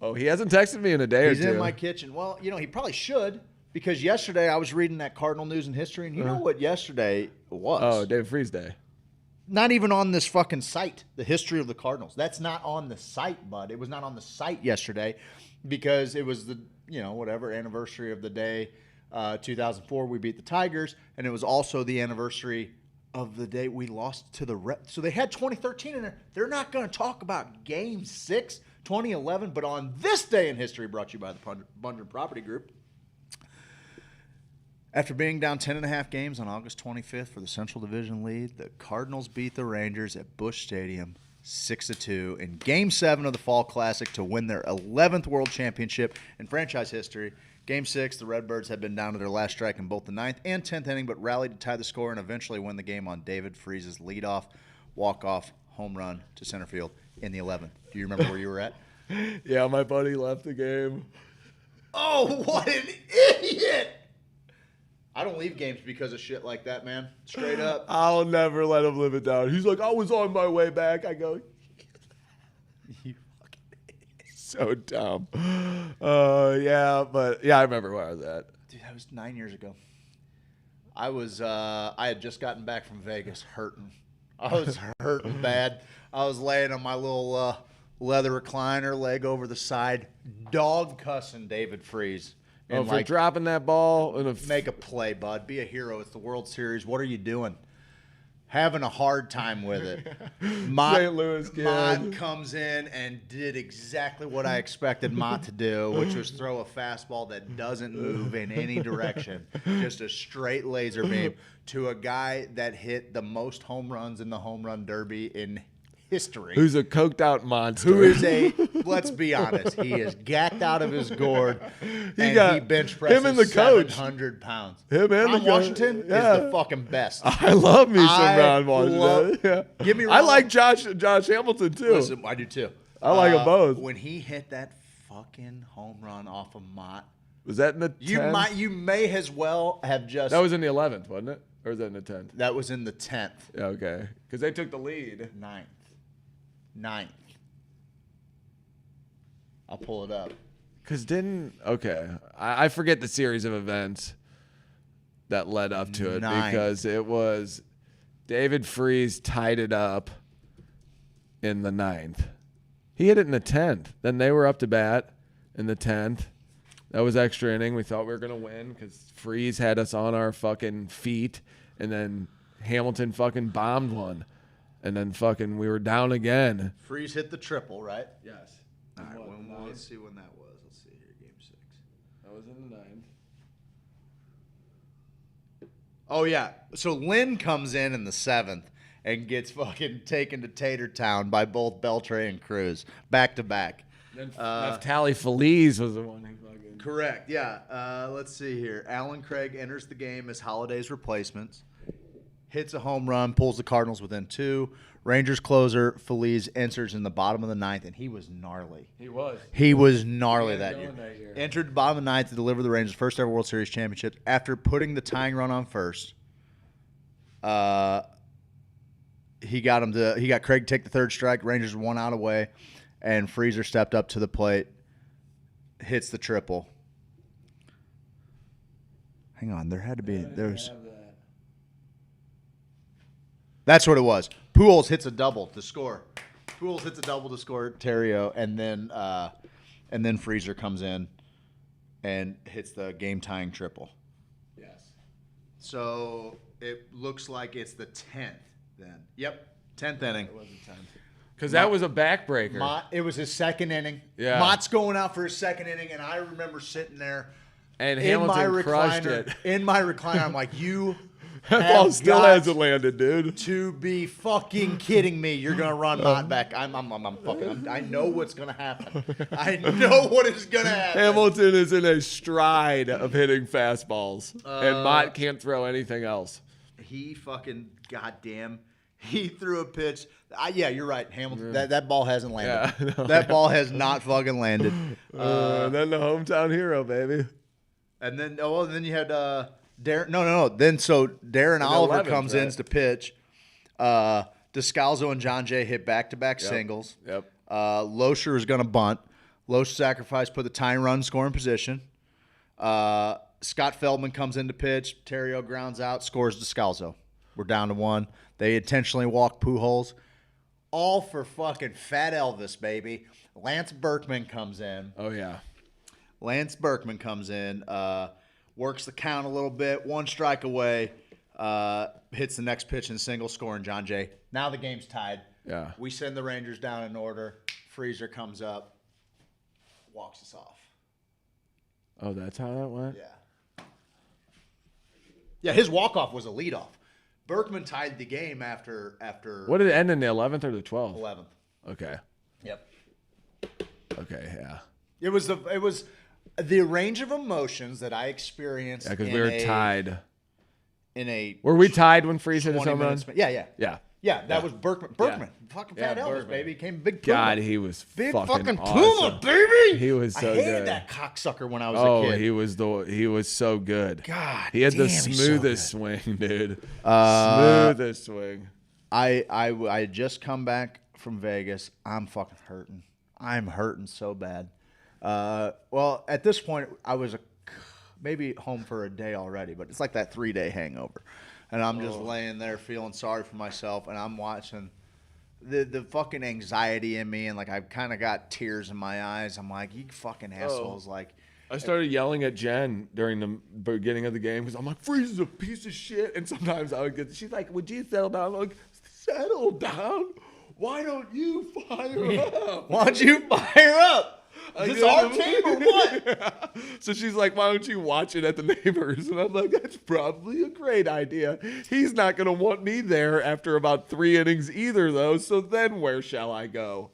Oh, he hasn't texted me in a day or two. He's in my kitchen. Well, you know, he probably should, because yesterday I was reading that Cardinal News and History, and you know what yesterday was? Oh, Dave Freeze Day. Not even on this fucking site, the history of the Cardinals. That's not on the site, bud. It was not on the site yesterday because it was the, you know, whatever anniversary of the day, 2004, we beat the Tigers, and it was also the anniversary of the day we lost to the Reds. So they had 2013 in there. They're not going to talk about Game 6, 2011, but on this day in history, brought to you by the Bundren Property Group, After being down 10.5 games on August 25th for the Central Division lead, the Cardinals beat the Rangers at Busch Stadium 6-2 in Game 7 of the Fall Classic to win their 11th World Championship in franchise history. Game 6, the Redbirds had been down to their last strike in both the 9th and 10th inning, but rallied to tie the score and eventually win the game on David Freese's leadoff, walk-off home run to center field in the 11th. Do you remember where you were at? Yeah, my buddy left the game. Oh, what an idiot! I don't leave games because of shit like that, man. Straight up. I'll never let him live it down. He's like, I was on my way back. I go, you fucking idiot. So dumb. Yeah, but yeah, I remember where I was at. Dude, that was 9 years ago. I had just gotten back from Vegas hurting. I was hurting bad. I was laying on my little leather recliner, leg over the side, dog cussing David Freese. Oh, for dropping that ball. Make a play, bud. Be a hero. It's the World Series. What are you doing? Having a hard time with it. St. Louis kid. Mott comes in and did exactly what I expected Mott to do, which was throw a fastball that doesn't move in any direction. Just a straight laser beam to a guy that hit the most home runs in the home run derby in history. Who's a coked out monster. Who is let's be honest, he is gacked out of his gourd he bench presses him and the coach. 700 pounds. Him and Ron the Washington is the fucking best. I love me some Ron Washington. Yeah. Give me I like Josh Hamilton too. Listen, I do too. I like them both. When he hit that fucking home run off of Mott. Was that in the 10th? You may as well have just... That was in the 11th, wasn't it? Or was that in the 10th? That was in the 10th. Yeah, okay. Because they took the lead. 9th. I'll pull it up. Because I forget the series of events that led up to it because it was David Freese tied it up in the 9th. He hit it in the 10th. Then they were up to bat in the 10th. That was extra inning. We thought we were going to win because Freese had us on our fucking feet, and then Hamilton fucking bombed one. And then fucking we were down again. Freese hit the triple, right? Yes. All right, let's see when that was. Let's see here, Game 6. That was in the 9th. Oh, yeah. So Lynn comes in the 7th and gets fucking taken to Tater Town by both Beltre and Cruz, back to back. Then Naftali Feliz was the one who fucking... Correct, yeah. Let's see here. Alan Craig enters the game as Holiday's replacements. Hits a home run, pulls the Cardinals within 2. Rangers closer Feliz enters in the bottom of the 9th, and he was gnarly. He was gnarly that year. Entered the bottom of the 9th to deliver the Rangers' first ever World Series championship. After putting the tying run on first, he got Craig to take the third strike. Rangers 1 out away, and Freezer stepped up to the plate, hits the triple. Hang on, That's what it was. Pujols hits a double to score. Terrio, and then Freezer comes in and hits the game-tying triple. Yes. So it looks like it's the 10th then. Yep, 10th inning. It was the 10th. Because that was a backbreaker. It was his second inning. Yeah. Mott's going out for his second inning, and I remember sitting there and Hamilton crushed it. In my recliner, I'm like, you... That ball still hasn't landed, dude. To be fucking kidding me. You're going to run Mott back. I know what's going to happen. I know what is going to happen. Hamilton is in a stride of hitting fastballs, and Mott can't throw anything else. He fucking, goddamn, he threw a pitch. Yeah, you're right, Hamilton. That ball hasn't landed. Yeah, no, that ball has not fucking landed. And then the hometown hero, baby. And then, then you had... Darren, no. Then Darren Oliver comes in to pitch. Descalzo and John Jay hit back-to-back singles. Yep. Loescher is going to bunt. Loescher sacrifice, put the tying run scoring position. Scott Feldman comes in to pitch. Terrio grounds out, scores Descalzo. We're down to 1. They intentionally walk Pujols. All for fucking Fat Elvis, baby. Lance Berkman comes in. Oh, yeah. Lance Berkman comes in. Works the count a little bit, 1 strike away, hits the next pitch in single, scoring John Jay. Now the game's tied. Yeah. We send the Rangers down in order. Freezer comes up, walks us off. Oh, that's how that went? Yeah. Yeah, his walk-off was a leadoff. Berkman tied the game after. What did it end in, the 11th or the 12th? 11th. Okay. Yep. Okay, yeah. It was the range of emotions that I experienced. Yeah, because we were tied. Were we tied when Freeze hit his home run? Yeah. Yeah, that was Berkman. Berkman, fucking Fat Elvis, Berkman. baby. Came big Puma. God, he was big fucking Puma, awesome. baby. He was so I hated good. that cocksucker when I was a kid. He was so good. God, he had the damn, he's so smoothest swing, dude. Smoothest swing. I had just come back from Vegas. I'm fucking hurting. I'm hurting so bad. Well, at this point, I was maybe home for a day already, but it's like that 3-day hangover. And I'm just laying there feeling sorry for myself, and I'm watching the fucking anxiety in me, and like I've kind of got tears in my eyes. I'm like, you fucking assholes! Like, I started yelling at Jen during the beginning of the game because I'm like, Freeze is a piece of shit. And sometimes I would get, she's like, would you settle down? I'm like, settle down? Why don't you fire up? Why don't you fire up? Is this our team or what? So she's like, why don't you watch it at the Neighbors? And I'm like, that's probably a great idea. He's not going to want me there after about 3 innings either, though. So then where shall I go?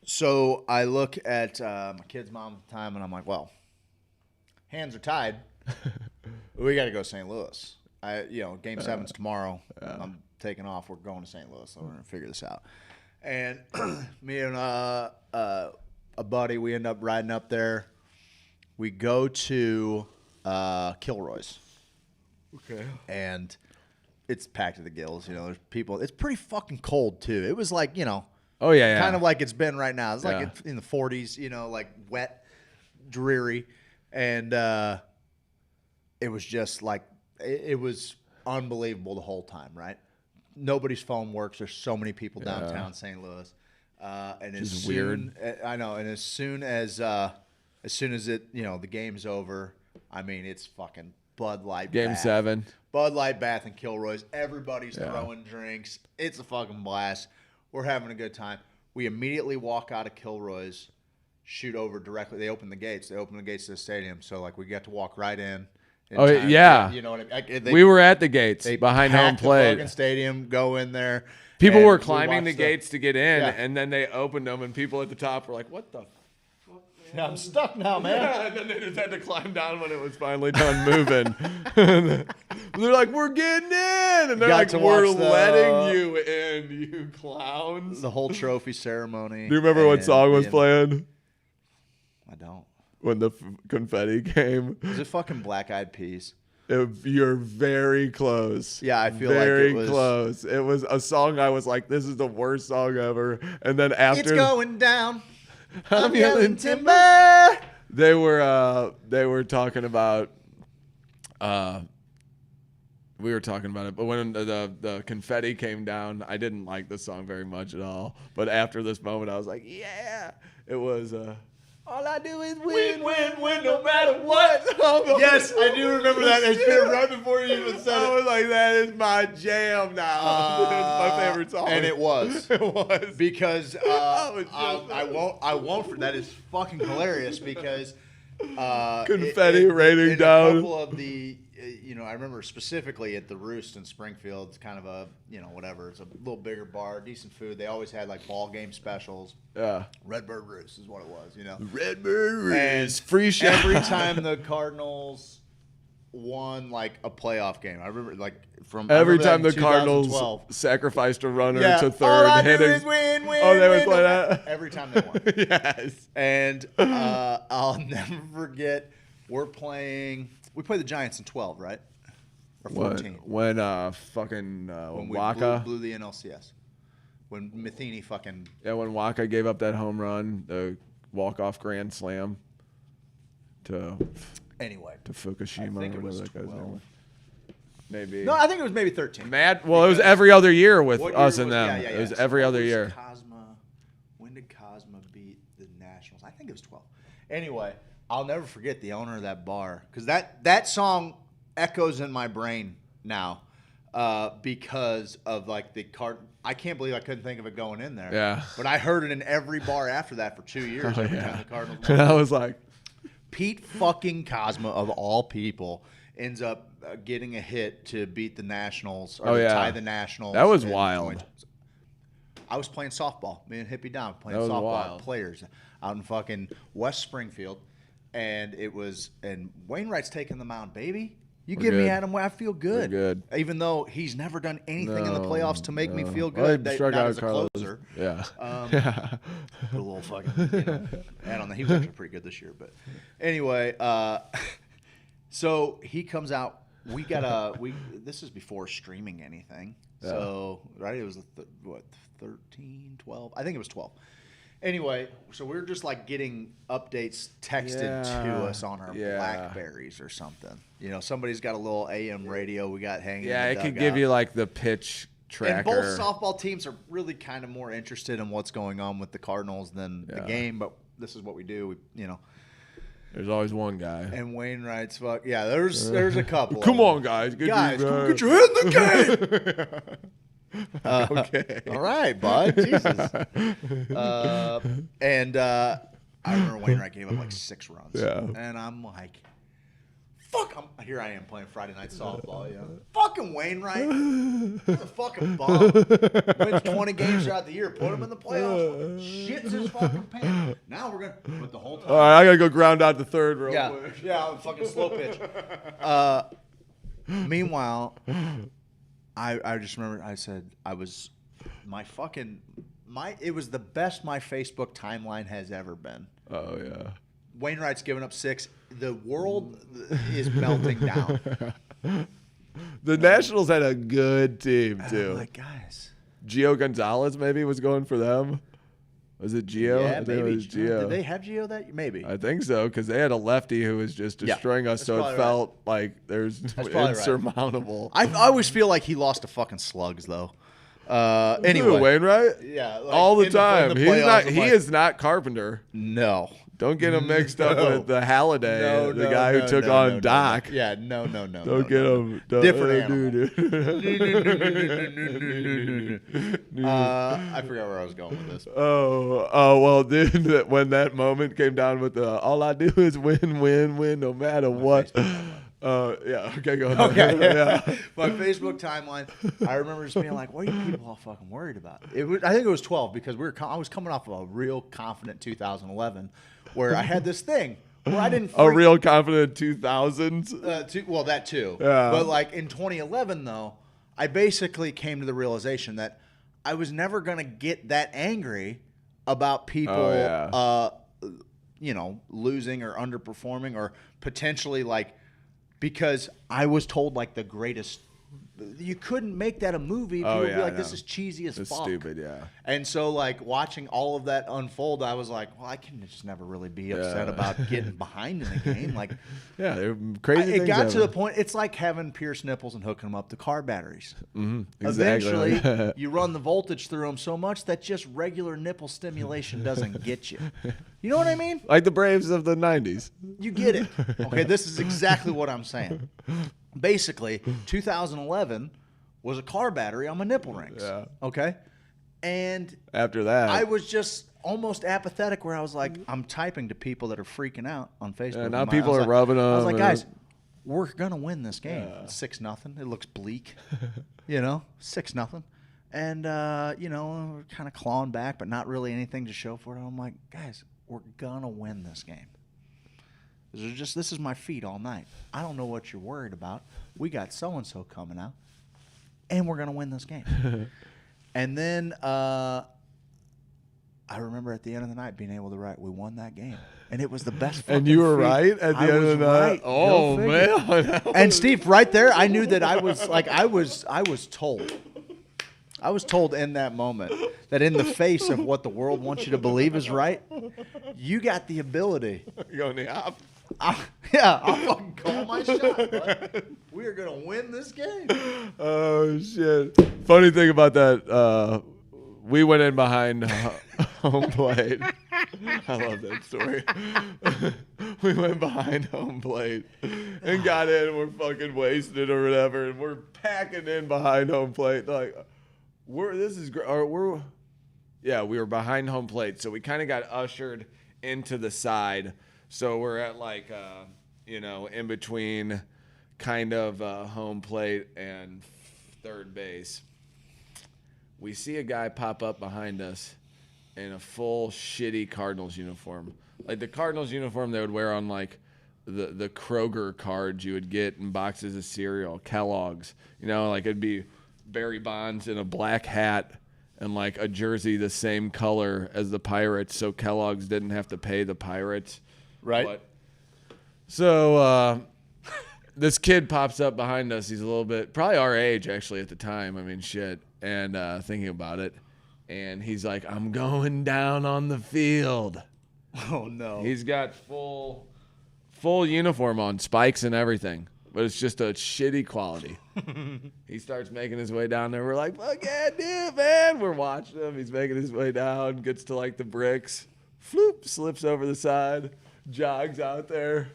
So I look at my kid's mom at the time, and I'm like, well, hands are tied. We got to go to St. Louis. Game 7's tomorrow. I'm taking off. We're going to St. Louis, so we're going to figure this out. And me and a buddy, we end up riding up there. We go to Kilroy's. Okay. And it's packed to the gills. There's people. It's pretty fucking cold, too. It was like, oh, yeah. kind of like it's been right now. It's like it's in the 40s, like wet, dreary. And it was just like, it was unbelievable the whole time, right? Nobody's phone works. There's so many people downtown St. Louis, and it's just weird. I know. And as soon as it, the game's over, I mean, it's fucking Bud Light. Game 7. Bud Light, Bath, and Kilroy's. Everybody's throwing drinks. It's a fucking blast. We're having a good time. We immediately walk out of Kilroy's, shoot over directly. They open the gates. They open the gates to the stadium, so like we get to walk right in. Oh, time. yeah. You know what I mean? We were at the gates behind home plate. The fucking stadium, go in there. People were climbing the gates to get in, Yeah. and then they opened them, and people at the top were like, what the fuck? Yeah, I'm stuck now, man. Yeah, and then they just had to climb down when it was finally done moving. They're like, we're getting in. And they're like, we're letting you in, you clowns. The whole trophy ceremony. Do you remember what song was playing? I don't. When the confetti came. Was it fucking Black Eyed Peas? You're very close. Yeah, I feel very like it was close. It was a song I was like, this is the worst song ever. And then after it's going down, I'm yelling timber. They were talking about we were talking about it, but when the confetti came down, I didn't like the song very much at all. But after this moment, I was like, yeah, it was. All I do is win, no matter what. Yes, I do remember that. It's been right before you even said it. I was like, that is my jam now. That's my favorite song. And it was. It was. Because I won't. That is fucking hilarious because confetti raining down. A couple of the, I remember specifically at the Roost in Springfield. It's kind of a, whatever. It's a little bigger bar, decent food. They always had like ball game specials. Yeah. Redbird Roost is what it was, Redbird Roost. And Free shot. Every time the Cardinals won like a playoff game, I remember every time the Cardinals sacrificed a runner to third. All I hitting. do is win. Oh, they would play that? Every time they won. Yes. And I'll never forget, we played the Giants in 12, right? Or 14. When fucking when we Waka blew the NLCS. When Matheny fucking... Yeah, when Waka gave up that home run, the walk-off grand slam to Fukushima. I think it was that guy's 12. name. Maybe. No, I think it was maybe 13. It was every other year with us and them. Yeah. It was every other year. When did Cosma beat the Nationals? I think it was 12. Anyway, I'll never forget the owner of that bar because that song echoes in my brain now because of like the card. I can't believe I couldn't think of it going in there. Yeah. But I heard it in every bar after that for 2 years. Every time the Cardinals And I was like, Pete fucking Cosma, of all people, ends up getting a hit to beat the Nationals or to tie the Nationals. That was wild. I was playing softball. Me and Hippie Dom playing That was softball wild. players out in fucking West Springfield, and Wainwright's taking the mound, baby. You We're give me good. Adam, I feel good. We're good. Even though he's never done anything in the No, playoffs to make me no. feel Well, good, he struck not out as a Carlos. closer. Yeah. Put a little fucking add on that. He was actually pretty good this year, but anyway, so he comes out. This is before streaming anything. Yeah. So right, it was 13, 12. I think it was 12. Anyway, so we were just like getting updates texted to us on our Blackberries or something. You know, somebody's got a little AM radio we got hanging. Yeah, in it the could dugout. give you like the pitch tracker. And both softball teams are really kind of more interested in what's going on with the Cardinals than the game, but this is what we do. There's always one guy. And Wainwright's there's a couple. Come on, guys. Get come get your head in the game. Okay. All right, bud. Jesus. I remember Wainwright gave up like 6 runs. Yeah. And I'm like, here I am playing Friday night softball. Fucking Wainwright. He's a fucking bum. Wins 20 games throughout the year. Put him in the playoffs. Shits his fucking pants. Now we're going to put the whole time. All right, I got to go ground out the third real quick. Yeah, fucking slow pitch. Meanwhile, I just remember I said it was the best my Facebook timeline has ever been. Oh, yeah. Wainwright's given up 6. The world is melting down. The Nationals had a good team, too. I'm like, guys. Gio Gonzalez maybe was going for them. Was it Gio? Yeah, I think maybe. it was Gio. Did they have Gio that? Maybe. I think so, because they had a lefty who was just destroying us, so it felt like there's insurmountable. Right. I always feel like he lost to fucking slugs, though. Anyway, Wainwright? Yeah, like all the time. He is not Carpenter. No. Don't get him mixed up with the Halliday, the guy who took on Doc. Yeah, no. Don't get him. Different animal. I forgot where I was going with this. Oh, well, dude, when that moment came down with all I do is win, no matter what. Yeah, okay, go ahead. Okay. Yeah. My Facebook timeline, I remember just being like, what are you people all fucking worried about? I think it was 12 because I was coming off of a real confident 2011 where I had this thing where I didn't A real confident 2000s? Well, that too. Yeah. But like in 2011, though, I basically came to the realization that I was never going to get that angry about people, losing or underperforming or potentially like, because I was told like the greatest. You couldn't make that a movie. People would be like, "This is cheesy as fuck." Stupid, yeah. And so, like watching all of that unfold, I was like, "Well, I can just never really be upset about getting behind in the game." Like, they're crazy. It got to the point. It's like having pierced nipples and hooking them up to car batteries. Mm-hmm, Eventually, exactly. you run the voltage through them so much that just regular nipple stimulation doesn't get you. You know what I mean? Like the Braves of the 90s. You get it. Okay, this is exactly what I'm saying. Basically, 2011 was a car battery on my nipple rings. Yeah. Okay? And after that, I was just almost apathetic where I was like, I'm typing to people that are freaking out on Facebook. Yeah, now people are rubbing them. I was like, guys, we're going to win this game. Yeah. 6-0. It looks bleak. 6-0. And, we're kind of clawing back, but not really anything to show for it. I'm like, guys, we're going to win this game. This is my feet all night. I don't know what you're worried about. We got so-and-so coming out, and we're going to win this game. And then I remember at the end of the night being able to write, we won that game. And it was the best fucking And you were feat. right at the end of the night? Right. Oh, man. And Steve, right there, I knew that I was told. I was told in that moment that in the face of what the world wants you to believe is right, you got the ability. You going to the op? I'll fucking call my shot. Bud. We are going to win this game. Oh, shit. Funny thing about that, we went in behind home plate. I love that story. We went behind home plate and got in and we're fucking wasted or whatever, and we're packing in behind home plate. Like, we were behind home plate, so we kind of got ushered into the side So we're at like, in between kind of home plate and third base. We see a guy pop up behind us in a full shitty Cardinals uniform. Like the Cardinals uniform they would wear on like the Kroger cards you would get in boxes of cereal, Kellogg's. Like it'd be Barry Bonds in a black hat and like a jersey the same color as the Pirates, so Kellogg's didn't have to pay the Pirates. Right. So this kid pops up behind us. He's a little bit, probably our age actually at the time. I mean, shit. And thinking about it. And he's like, I'm going down on the field. Oh, no. He's got full uniform on, spikes and everything. But it's just a shitty quality. He starts making his way down there. We're like, fuck yeah, dude, man. We're watching him. He's making his way down, gets to like the bricks. Floop, slips over the side, jogs out there.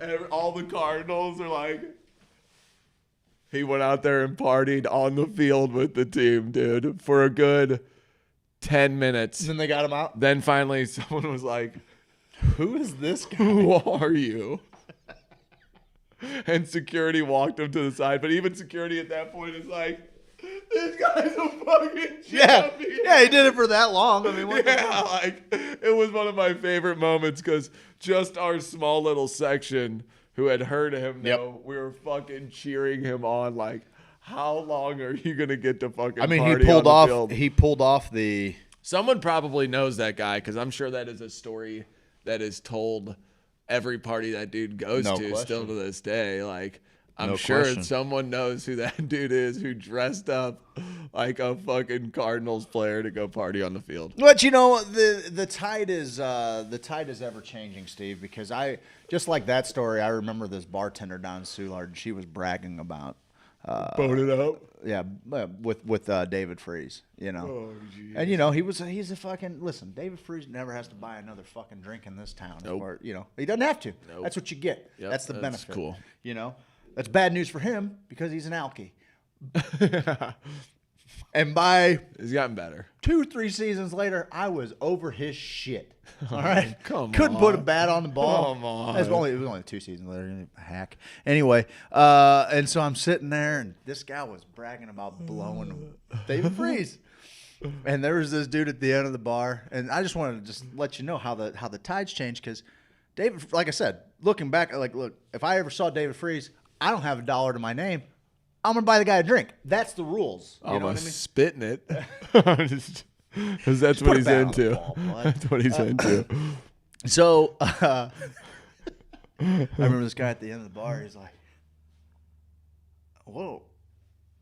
And all the Cardinals are like, he went out there and partied on the field with the team, dude, for a good 10 minutes. Then they got him out? Then finally someone was like, who is this guy? Who are you? And security walked him to the side. But even security at that point is like, this guy's a fucking champion. Yeah, he did it for that long. I mean, what the fuck? like, it was one of my favorite moments because just our small little section who had heard him, though, we were fucking cheering him on. Like, how long are you gonna get to fucking? I mean, party he pulled on off. the field? He pulled off the. Someone probably knows that guy because I'm sure that is a story that is told every party that dude goes to question. still to this day. Like, I'm No sure question. someone knows who that dude is who dressed up like a fucking Cardinals player to go party on the field. But the tide is ever changing, Steve. Because I just like that story. I remember this bartender down in Soulard, and she was bragging about Bone it up. Yeah, with David Freese, Oh, geez. and he's a fucking listen. David Freese never has to buy another fucking drink in this town. Nope. Or, he doesn't have to. Nope. That's what you get. Yep, that's the that's benefit. cool. That's bad news for him because he's an alkie. And by he's gotten better. 2-3 seasons later, I was over his shit. All right, on. couldn't put a bat on the ball. Come on. It was only 2 seasons later. Hack. Anyway, and so I'm sitting there, and this guy was bragging about blowing David Freese. And there was this dude at the end of the bar, and I just wanted to just let you know how the tides changed because David, like I said, looking back, look, if I ever saw David Freese, I don't have $1 to my name. I'm gonna buy the guy a drink. That's the rules. You know what I mean? Spitting it. Because that's what he's into. That's what he's into. So I remember this guy at the end of the bar. He's like, "Whoa."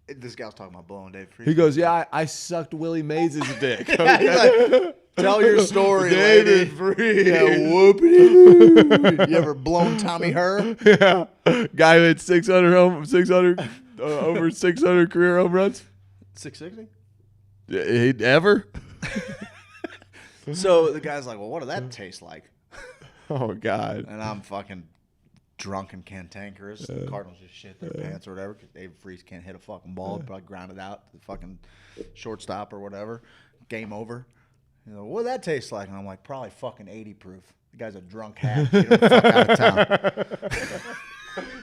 This guy was talking about blowing Dave Freese. He goes, "Yeah, I sucked Willie Mays' dick." Yeah, he's like, tell your story, David lady. Freese. Yeah, whoopity. You ever blown Tommy Herr? Yeah, guy who had 600 over 600 career home runs. 660. He ever? So the guy's like, "Well, what did that taste like?" Oh God. And I'm fucking drunk and cantankerous. The Cardinals just shit their pants or whatever because David Freese can't hit a fucking ball. Probably ground it out to the fucking shortstop or whatever. Game over. What did that taste like? And I'm like, probably fucking 80 proof. The guy's a drunk hack. Get him the fuck out of town.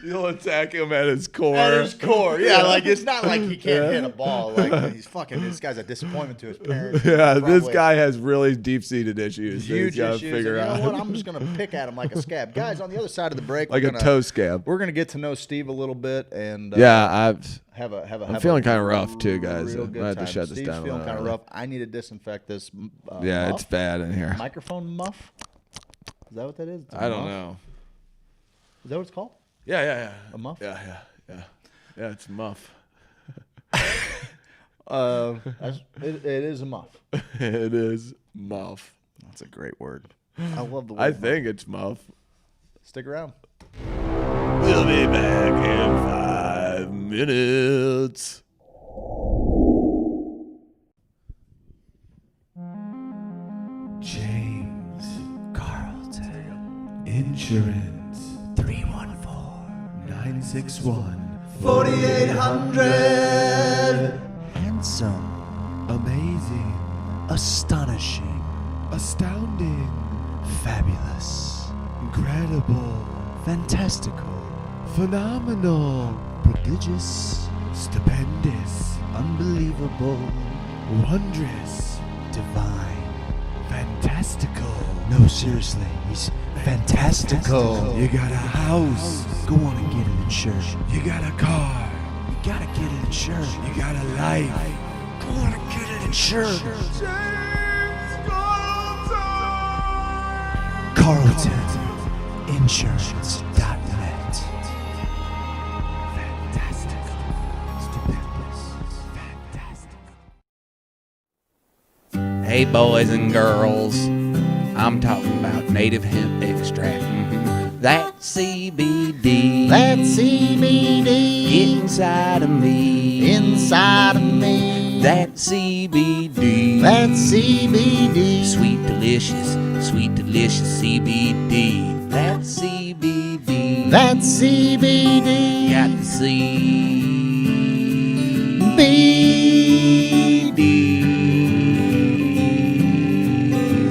You'll attack him at his core. At his core, yeah. Like it's not like he can't hit a ball. Like he's fucking. This guy's a disappointment to his parents. Yeah, this Probably guy has really deep-seated issues. huge He's gotta issues. figure And you know out. what? I'm just gonna pick at him like a scab. Guys, on the other side of the break, Like we're a gonna, toe scab. We're gonna get to know Steve a little bit, and Yeah, I'm feeling kind of rough too, guys. Real I good might have to time. shut this Steve's down. feeling kind of rough. I need to disinfect this. Yeah, muff. it's bad in here. Microphone muff. Is that what that is? It's a I don't muff? know. Is that what it's called? Yeah. A muff? Yeah, it's muff. It is a muff. It is muff. That's a great word. I love the word. I think it's muff. Stick around. We'll be back in 5 minutes. James Carlton Insurance 314-961-4800. Handsome, amazing, astonishing, astounding, fabulous, Incredible. fantastical, Phenomenal. prodigious, Stupendous. unbelievable, Wondrous. divine. Fantastical. No, seriously, he's fantastical. You got a house. Go on and get it insured. You got a car. You gotta get it insured. You got a life. Go on and get it insured. CarltonInsurance.net. Fantastical. Stupendous. Fantastic. Hey, boys and girls, I'm talking about native hemp extract. That CBD. That CBD. Get inside of me. Inside of me. That CBD. That CBD. Sweet delicious CBD. That CBD. That CBD. Got the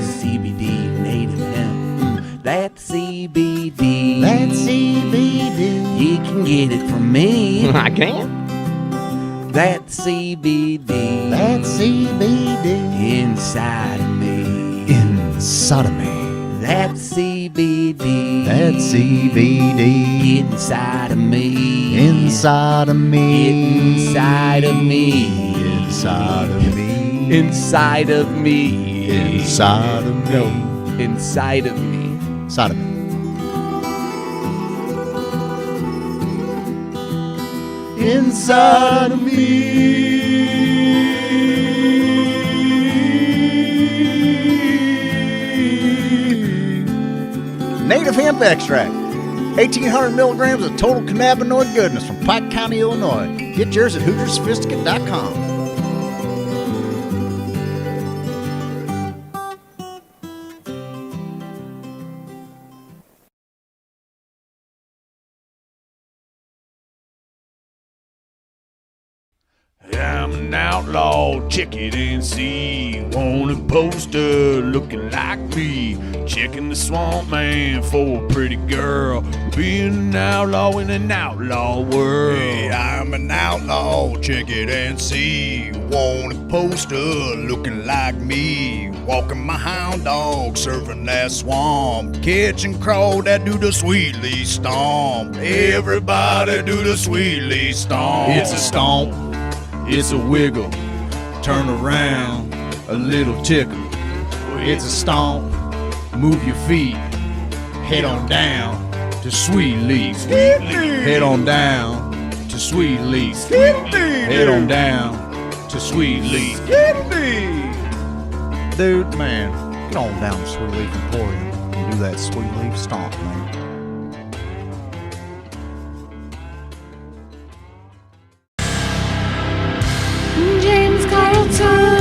CBD native hemp. That CBD. That CBD. You can get it from me. I can. That CBD. That CBD. Inside of me. Inside of me. That CBD. That CBD. Inside of me. Inside of me. Inside of me. Inside of me. Inside of me. Inside of me. No. Inside of me. Inside of me. Inside of me. Native hemp extract. 1,800 milligrams of total cannabinoid goodness from Pike County, Illinois. Get yours at HoosierSophisticate.com. I'm an outlaw, check it and see. Wanted poster looking like me. Checking the swamp man for a pretty girl. Being an outlaw in an outlaw world. Hey, I'm an outlaw, check it and see. Wanted poster looking like me. Walking my hound dog, surfing that swamp. Catching crow that do the sweetly stomp. Everybody do the sweetly stomp. It's a stomp, it's a wiggle, turn around, a little tickle. It's a stomp, move your feet, head on down to Sweet Leaf. Head on down to Sweet Leaf. Head on down to Sweet Leaf. Dude, man, get on down to Sweet Leaf Emporium and do that Sweet Leaf stomp, man. James Carlton.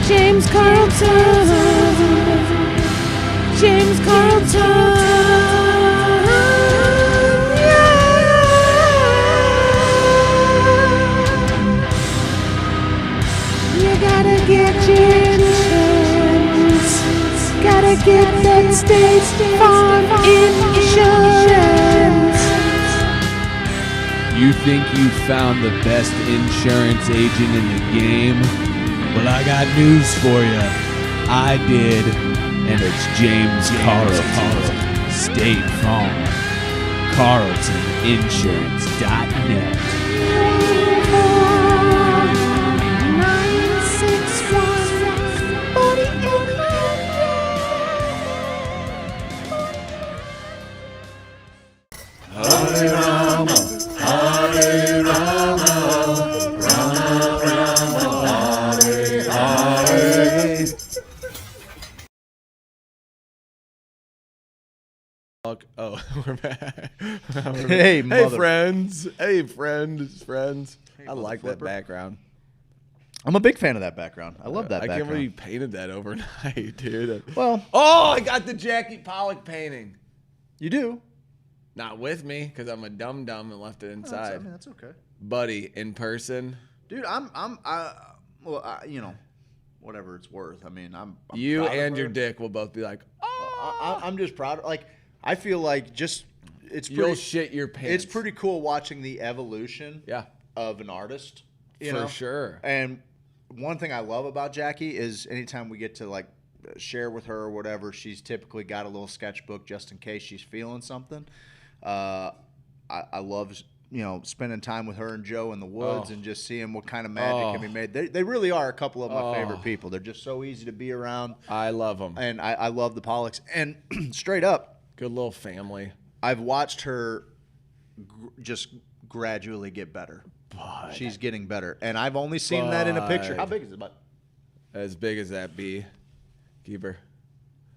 James Carlton. James Carlton. You gotta get your insurance. Gotta get that State Farm insurance. You think you found the best insurance agent in the game? Well, I got news for you. I did, and it's James Carlton. State Farm. CarltonInsurance.net. 961-4800. Hare Rama, Hare Rama, Rama Rama, Hare Hare. Oh, we're back. Hey, hey, friends. Hey, friends. I like that background. I'm a big fan of that background. I love that I background. can't believe you painted that overnight, dude. Well, oh, I got the Jackie Pollock painting. You do? Not with me, because I'm a dum-dum and left it inside. I mean, that's okay. Buddy, in person. Dude, you know, whatever it's worth. I mean, I'm you proud of and her. your dick will both be like, I'm just proud. Like, I feel like it's you'll pretty, shit your pants. It's pretty cool watching the evolution of an artist. You For know? sure. And one thing I love about Jackie is anytime we get to like share with her or whatever, she's typically got a little sketchbook just in case she's feeling something. I love spending time with her and Joe in the woods and just seeing what kind of magic can be made. They really are a couple of my favorite people. They're just so easy to be around. I love them. And I love the Pollocks. And straight up, good little family. I've watched her just gradually get better. She's getting better. And I've only seen that in a picture. How big is it, bud? As big as that bee. Keeper.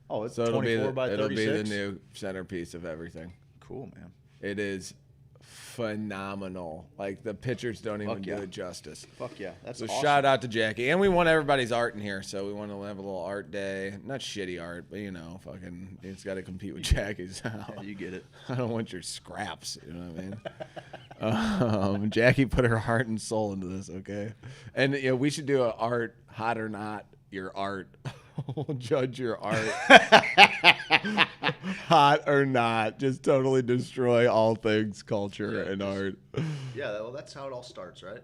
Oh, it's so 24 by 36? It'll be the new centerpiece of everything. Cool, man. It is phenomenal. Like, the pictures don't even do it justice. Fuck yeah. That's so awesome. shout out to Jackie. And we want everybody's art in here, so we want to have a little art day. Not shitty art, but, fucking, it's got to compete with Jackie's. Yeah, you get it. I don't want your scraps, you know what I mean? Jackie put her heart and soul into this, okay? And, we should do an art, hot or not, your art. We'll judge your art. Hot or not. Just totally destroy all things culture and art. Yeah, well, that's how it all starts, right?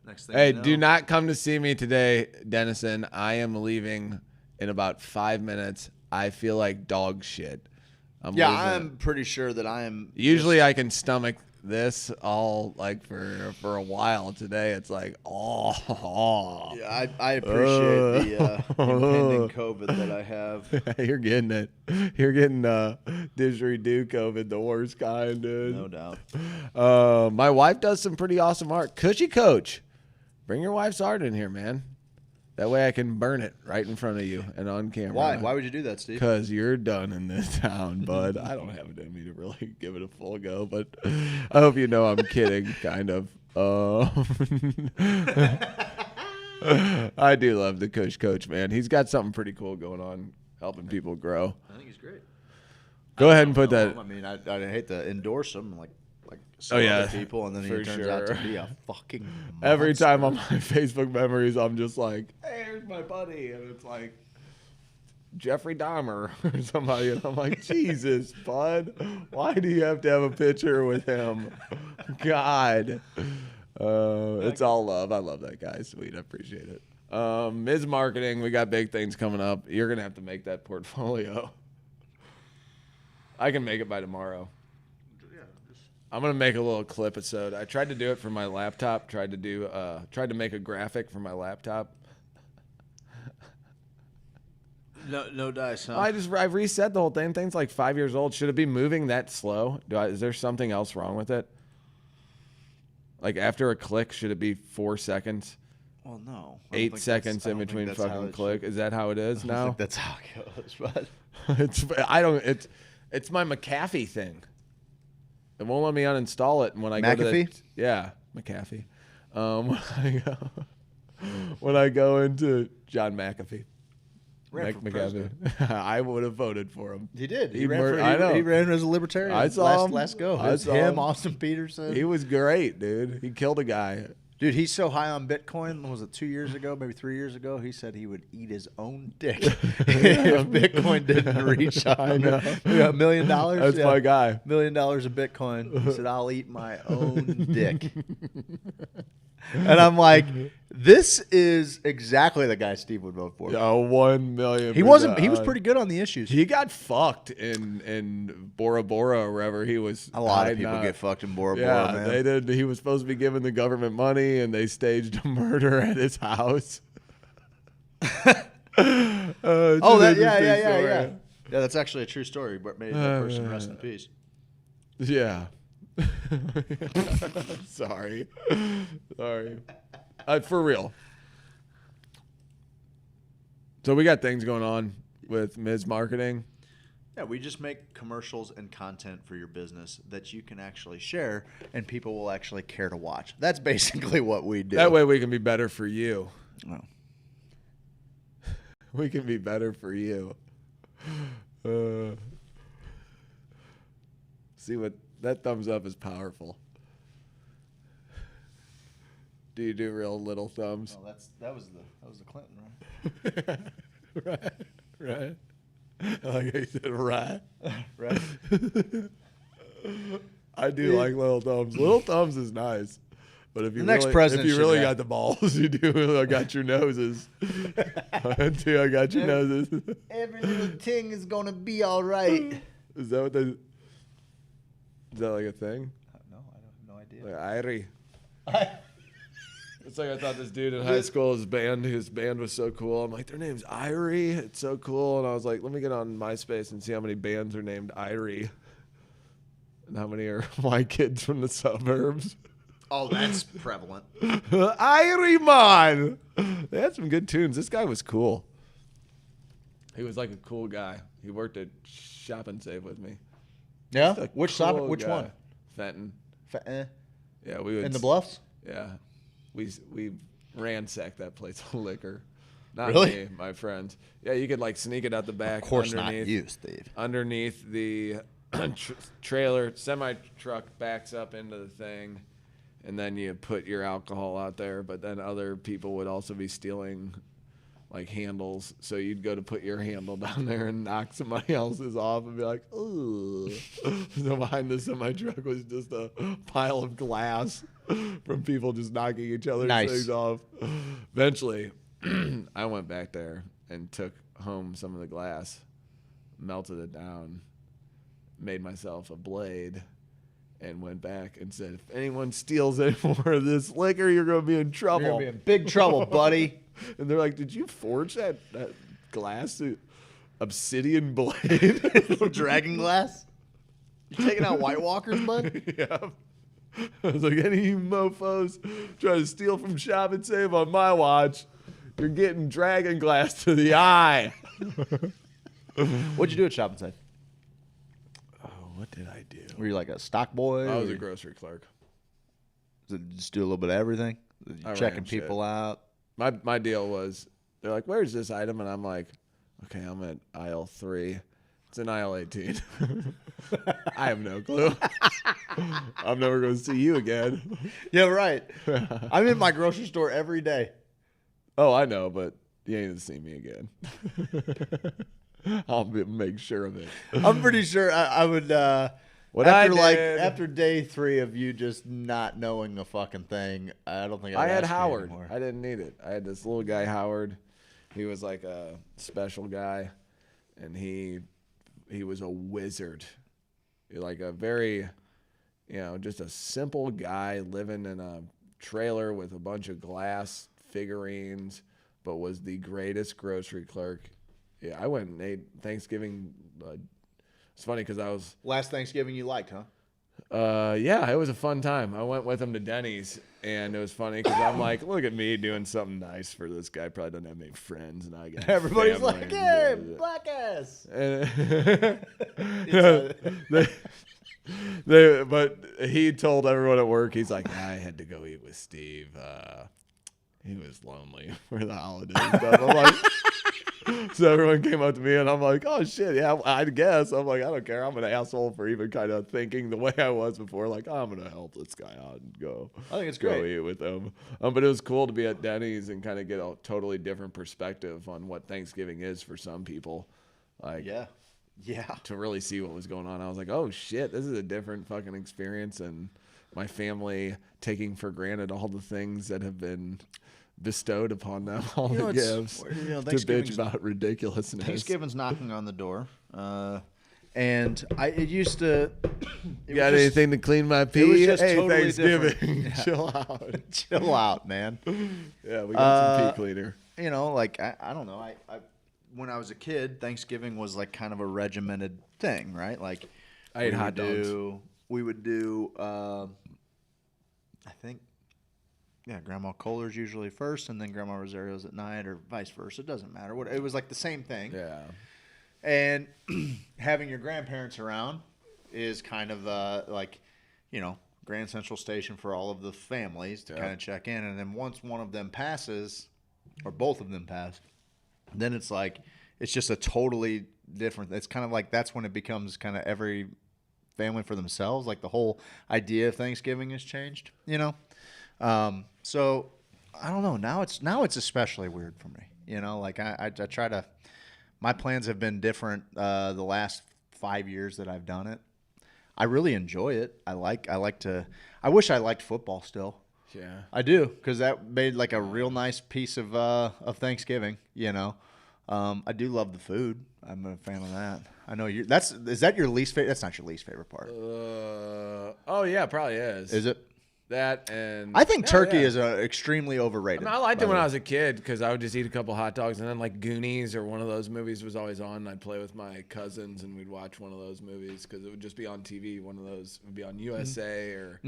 Next thing Hey, you know, do not come to see me today, Dennison. I am leaving in about 5 minutes. I feel like dog shit. I'm pretty sure that I am. Usually I can stomach this all like for a while. Today it's like Yeah, I appreciate the impending COVID that I have. You're getting it. You're getting didgeridoo COVID, the worst kind, dude. No doubt. My wife does some pretty awesome art. Cushy Coach, bring your wife's art in here, man. That way I can burn it right in front of you and on camera. Why? Why would you do that, Steve? Because you're done in this town, bud. I don't have it in me to really give it a full go, but I hope you know I'm kidding, kind of. I do love the Coach, man. He's got something pretty cool going on, helping people grow. I think he's great. Go ahead and put that. I mean, I hate to endorse him like Oh yeah, other people, and then he turns out to be a fucking monster. Every time on my Facebook memories, I'm just like, hey, here's my buddy. And it's like Jeffrey Dahmer or somebody. And I'm like, Jesus, bud. Why do you have to have a picture with him? God. It's all love. I love that guy. Sweet. I appreciate it. Ms. Marketing, we got big things coming up. You're going to have to make that portfolio. I can make it by tomorrow. I'm gonna make a little clip episode. I tried to do it for my laptop. Tried to make a graphic for my laptop. No dice, huh? I've reset the whole thing. Thing's like 5 years old. Should it be moving that slow? Is there something else wrong with it? Like after a click, should it be 4 seconds? Well, no. 8 seconds in between fucking click. Is that how it is now? I think that's how it goes, but it's my McAfee thing. It won't let me uninstall it, and when I go to McAfee. When I go into John McAfee, ran for president. I would have voted for him. He did. He ran as a libertarian. I saw him. Last go. I saw him. Austin Peterson. He was great, dude. He killed a guy. Dude, he's so high on Bitcoin. Was it 2 years ago, maybe 3 years ago? He said he would eat his own dick if Bitcoin didn't reach $1 million. That's my guy. $1 million of Bitcoin. He said, I'll eat my own dick. And I'm like, this is exactly the guy Steve would vote for. Yeah, 1 million. He wasn't. He was pretty good on the issues. He got fucked in Bora Bora or wherever he was. A lot of people get fucked in Bora Bora, man. They did. He was supposed to be giving the government money, and they staged a murder at his house. Yeah. Yeah, that's actually a true story, but may that person rest in peace. Yeah. Sorry. For real. So we got things going on with Ms. Marketing. Yeah, we just make commercials and content for your business that you can actually share and people will actually care to watch. That's basically what we do. That way we can be better for you. Oh. We can be better for you. See what that thumbs up is powerful. Do you do real little thumbs? Oh, that was the Clinton, right? Right. Like I said, right. Right. I do like little thumbs. Little thumbs is nice. But if you The next really, president if you should really have- got the balls, you do. I got your noses. I got your noses. Every little thing is gonna be all right. Is that what they? Is that like a thing? No, I have no idea. Like Irie. It's like I thought this dude in high school, his band was so cool. I'm like, their name's Irie. It's so cool. And I was like, let me get on MySpace and see how many bands are named Irie. And how many are white kids from the suburbs. Oh, that's prevalent. Irie Man. They had some good tunes. This guy was cool. He was like a cool guy. He worked at Shop and Save with me. Yeah? Just a Which cool which guy. one? Fenton. Fenton. Yeah, we would In the Bluffs? Yeah, we ransacked that place of liquor. Not Really? me, my friends. Yeah, you could like sneak it out the back. Of course not underneath, you, Steve. Underneath the trailer, semi truck backs up into the thing, and then you put your alcohol out there. But then other people would also be stealing like handles, so you'd go to put your handle down there and knock somebody else's off and be like, ooh. So behind the semi truck was just a pile of glass from people just knocking each other's things off. Eventually, I went back there and took home some of the glass, melted it down, made myself a blade, and went back and said, if anyone steals any more of this liquor, you're going to be in trouble. You're going to be in big trouble, buddy. And they're like, did you forge that glass obsidian blade? Dragon glass? You taking out White Walkers, bud? Yeah. I was like, any mofos try to steal from Shop and Save on my watch, you're getting dragon glass to the eye. What'd you do at Shop and Save? Oh, what did I do? Were you like a stock boy? I was or a grocery clerk. Just do a little bit of everything? I Checking ran shit. people out? My deal was, they're like, where's this item? And I'm like, okay, I'm at aisle 3. It's in aisle 18. I have no clue. I'm never going to see you again. Yeah, right. I'm in my grocery store every day. Oh, I know, but you ain't going to see me again. I'll make sure of it. I'm pretty sure I would. What after I did, after day 3 of you just not knowing a fucking thing, I don't think I I'd had ask you Howard. anymore. I didn't need it. I had this little guy, Howard. He was like a special guy, and he was a wizard. Like a very, just a simple guy living in a trailer with a bunch of glass figurines, but was the greatest grocery clerk. Yeah, I went and ate Thanksgiving. It's funny because I was Last Thanksgiving you liked, huh? yeah, it was a fun time. I went with him to Denny's, and it was funny because I'm like, look at me doing something nice for this guy. Probably doesn't have any friends, and I got Everybody's family like, and hey, blah, blah, blah. black ass. But he told everyone at work, he's like, I had to go eat with Steve. He was lonely for the holidays. And stuff. I'm like, so everyone came up to me, and I'm like, oh, shit, yeah, I guess. I'm like, I don't care. I'm an asshole for even kind of thinking the way I was before. Like, oh, I'm going to help this guy out and go. I think it's go great. eat with him. But it was cool to be at Denny's and kind of get a totally different perspective on what Thanksgiving is for some people. Like, Yeah. to really see what was going on. I was like, oh, shit, this is a different fucking experience. And my family taking for granted all the things that have been bestowed upon them, all the gifts, to bitch about ridiculousness. Thanksgiving's knocking on the door. And it used to... You got anything to clean my pee? It was just hey, totally Thanksgiving. different. Chill out. Chill out, man. Yeah, we got some pee cleaner. Like, I don't know. I when I was a kid, Thanksgiving was like kind of a regimented thing, right? Like, I ate hot dogs. We would do, I think, Grandma Kohler's usually first, and then Grandma Rosario's at night, or vice versa. It doesn't matter. It was like the same thing. Yeah. And having your grandparents around is kind of Grand Central Station for all of the families to kind of check in. And then once one of them passes, or both of them pass, then it's like, it's just a totally different, it's kind of like, that's when it becomes kind of every family for themselves. Like the whole idea of Thanksgiving has changed, So I don't know. Now it's especially weird for me. You know, like I try to. My plans have been different the last 5 years that I've done it. I really enjoy it. I like to. I wish I liked football still. Yeah, I do, because that made like a real nice piece of Thanksgiving. You know, I do love the food. I'm a fan of that. I know you. Is that your least favorite? That's not your least favorite part. Oh yeah, probably is. Is it? That and I think turkey is extremely overrated. I liked it when I was a kid because I would just eat a couple hot dogs, and then like Goonies or one of those movies was always on. And I'd play with my cousins, and we'd watch one of those movies because it would just be on TV. One of those would be on USA or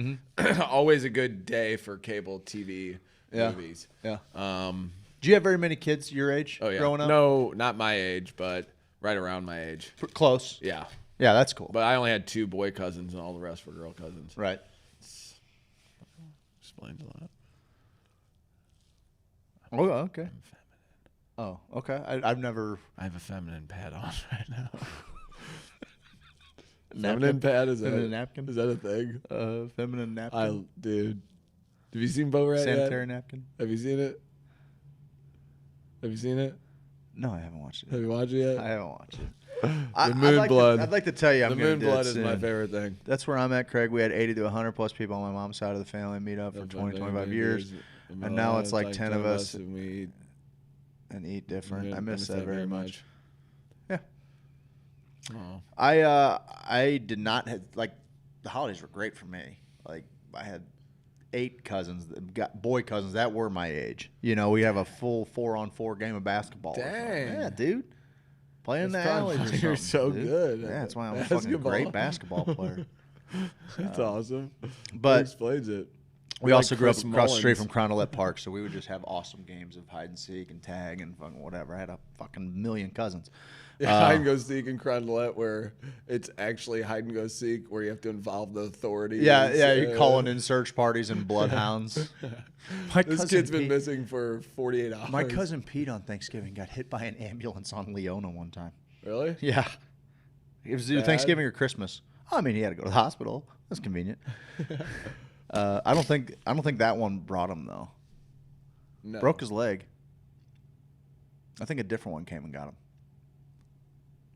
always a good day for cable TV movies. Yeah. Do you have very many kids your age growing up? No, not my age, but right around my age. Close. Yeah. Yeah, that's cool. But I only had 2 boy cousins, and all the rest were girl cousins. Right. Explains a lot. Oh, okay. Oh, okay. I've never. I have a feminine pad on right now. Napkin? Feminine pad Feminine napkin? Is that a thing? Feminine napkin. Dude, have you seen Bo Rat yet? Sanitary napkin. Have you seen it? Have you seen it? No, I haven't watched it. Have you watched it yet? I haven't watched it. The Moon Blood. I'd like to tell you, the Moon Blood is my favorite thing. That's where I'm at, Craig. We had 80 to 100 plus people on my mom's side of the family meet up for 20, 25 years, and now it's like 10 of us and eat different. I miss that very much. Yeah. Oh. I did not have, like, the holidays were great for me. Like, I had 8 cousins, boy cousins that were my age. You know, we have a full 4-on-4 game of basketball. Dang. Yeah, dude. Playing in the alleys or something. You're so dude. good. Yeah, that's why I'm a fucking great basketball player. That's awesome. But that explains it. We also grew up across the street from Crown Outlet Park, so we would just have awesome games of hide and seek and tag and fucking whatever. I had a fucking million cousins. Yeah, hide and go seek in Crown Outlet, where it's actually hide and go seek, where you have to involve the authorities. Yeah, you're calling in search parties and bloodhounds. This kid's been missing for 48 hours. My cousin Pete on Thanksgiving got hit by an ambulance on Leona one time. Really? Yeah. It was either Thanksgiving or Christmas. I mean, he had to go to the hospital. That's convenient. I don't think that one brought him though. No. Broke his leg. I think a different one came and got him.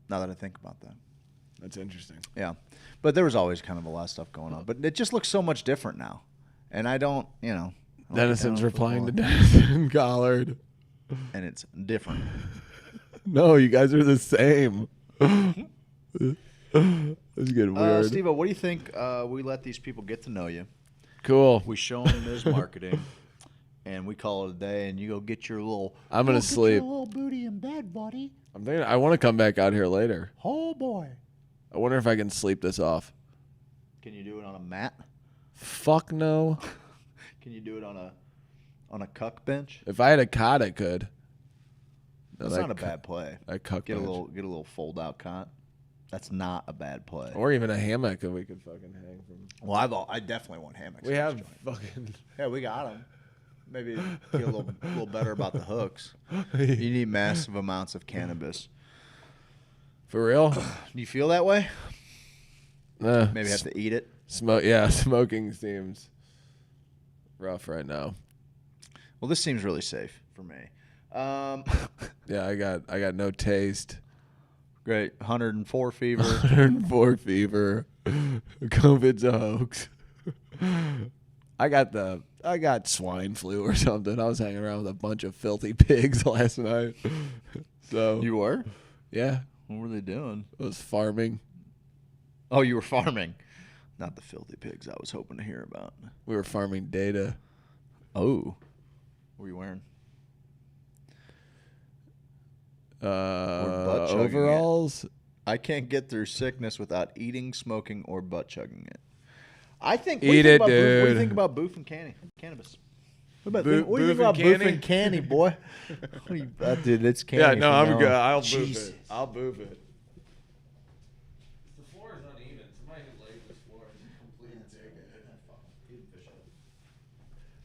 Now that I think about that. That's interesting. Yeah. But there was always kind of a lot of stuff going on. But it just looks so much different now. And I don't, you know. Dennison's replying to Dennison Collard. And it's different. No, you guys are the same. It's getting weird. Steve-O, what do you think we let these people get to know you? Cool. We show them Ms. Marketing. And we call it a day, and you go get your little. I'm gonna sleep. Get your little booty in bed, buddy. I'm thinking I want to come back out here later. Oh boy. I wonder if I can sleep this off. Can you do it on a mat? Fuck no. Can you do it on a cuck bench? If I had a cot, I could. No, That's not a bad play. A cuck get bench. a little fold out cot. That's not a bad play. Or even a hammock that we could fucking hang from. Well, I definitely want hammocks. We have fucking. Yeah, we got them. Maybe get a little better about the hooks. You need massive amounts of cannabis. For real? Do you feel that way? Maybe have to eat it. Smoking seems rough right now. Well, this seems really safe for me. Yeah, I got no taste. Great. 104 fever. 104 fever. COVID's a hoax. I got swine flu or something. I was hanging around with a bunch of filthy pigs last night. So you were? Yeah. What were they doing? I was farming. Oh, you were farming. Not the filthy pigs I was hoping to hear about. We were farming data. Oh. What were you wearing? Overalls. I can't get through sickness without eating, smoking, or butt chugging it. I think. Eat it, dude. What do you think about boof and cannabis? What do you think about boof and canny, boy? Dude, it's canny. Yeah, no, I'm good. I'll boof it. I'll boof it. The floor is uneven. Somebody who laid this floor is completely taking it.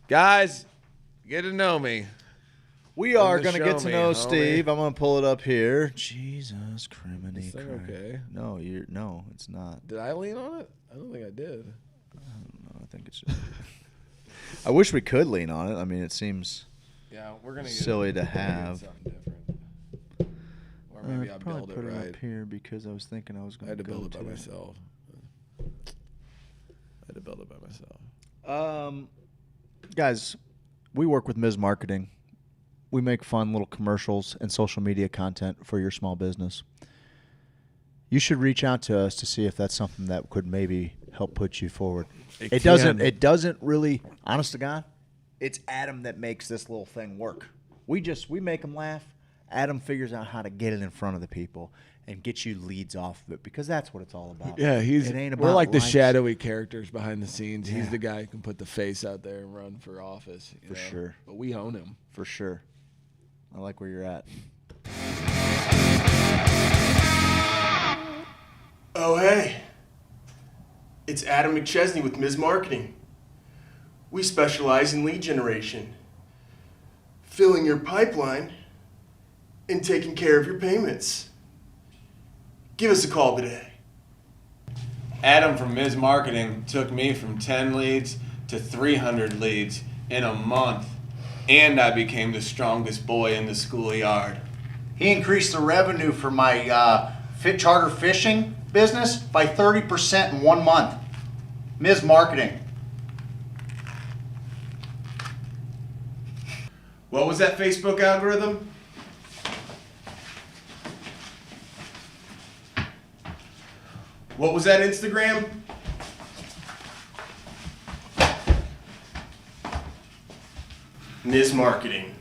Guys, get to know me. We are going to show get to me, know homie. Steve. I'm going to pull it up here. Jesus, criminy. Is this thing okay? No, it's not. Did I lean on it? I don't think I did. I don't know. I think it's just. I wish we could lean on it. I mean, it seems we're gonna silly to have. Something different. Or maybe I'll probably build put it it right. up here because I was thinking I was I going had to build it by to myself. Guys, we work with Ms. Marketing. We make fun little commercials and social media content for your small business. You should reach out to us to see if that's something that could maybe help put you forward. It doesn't really, honest to God, it's Adam that makes this little thing work. We make them laugh. Adam figures out how to get it in front of the people and get you leads off of it because that's what it's all about. Yeah, it ain't about we're like the likes. shadowy characters behind the scenes. Yeah. He's the guy who can put the face out there and run for office. For sure. But we own him. For sure. I like where you're at. Oh, hey. It's Adam McChesney with Ms. Marketing. We specialize in lead generation, filling your pipeline, and taking care of your payments. Give us a call today. Adam from Ms. Marketing took me from 10 leads to 300 leads in a month, and I became the strongest boy in the schoolyard. He increased the revenue for my fit charter fishing business by 30% in 1 month. Ms. Marketing. What was that Facebook algorithm? What was that Instagram? Ms. Marketing.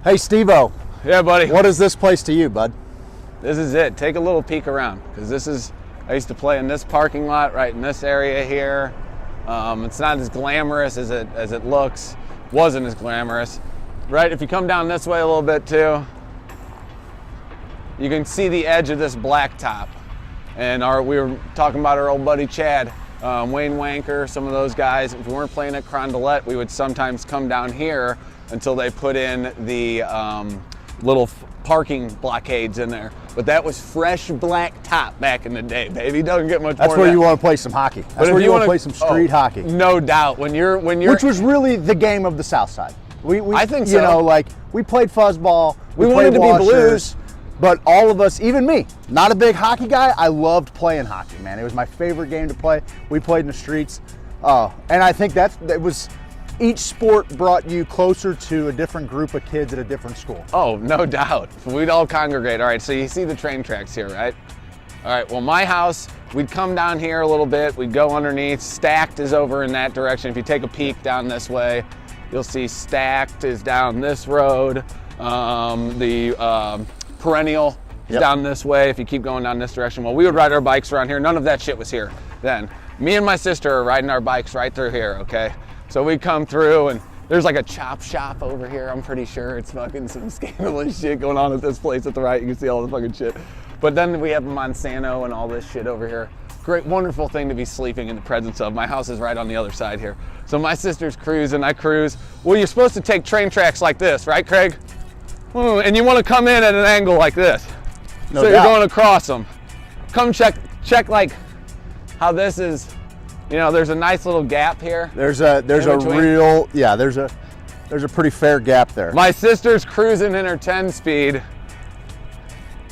Hey, Steve-O. Yeah, buddy. What is this place to you, bud? This is it. Take a little peek around, because I used to play in this parking lot right in this area here. It's not as glamorous as it looks. Wasn't as glamorous. Right, if you come down this way a little bit too, you can see the edge of this blacktop. And we were talking about our old buddy Chad, Wayne Wanker, some of those guys. If we weren't playing at Carondelet, we would sometimes come down here until they put in the little parking blockades in there. But that was fresh black top back in the day, baby. Doesn't get much more. That's where you want to play some hockey. That's where you want to play some street hockey. No doubt. When you're which was really the game of the South Side. I think so. You know, like we played fuzzball. We wanted to be Blues. But all of us, even me, not a big hockey guy, I loved playing hockey, man. It was my favorite game to play. We played in the streets. And I think that was, each sport brought you closer to a different group of kids at a different school. Oh, no doubt. We'd all congregate. All right, so you see the train tracks here, right? All right, well, my house, we'd come down here a little bit. We'd go underneath. Stacked is over in that direction. If you take a peek down this way, you'll see Stacked is down this road. Perennial is down this way if you keep going down this direction. Well, we would ride our bikes around here. None of that shit was here then. Me and my sister are riding our bikes right through here, okay? So we come through and there's like a chop shop over here. I'm pretty sure it's fucking some scandalous shit going on at this place at the right. You can see all the fucking shit. But then we have Monsanto and all this shit over here. Great, wonderful thing to be sleeping in the presence of. My house is right on the other side here. So my sister's cruising, I cruise. Well, you're supposed to take train tracks like this, right, Craig? And you want to come in at an angle like this. No so doubt. you're going across them. Come check like how this is, you know, there's a nice little gap here. There's a pretty fair gap there. My sister's cruising in her 10 speed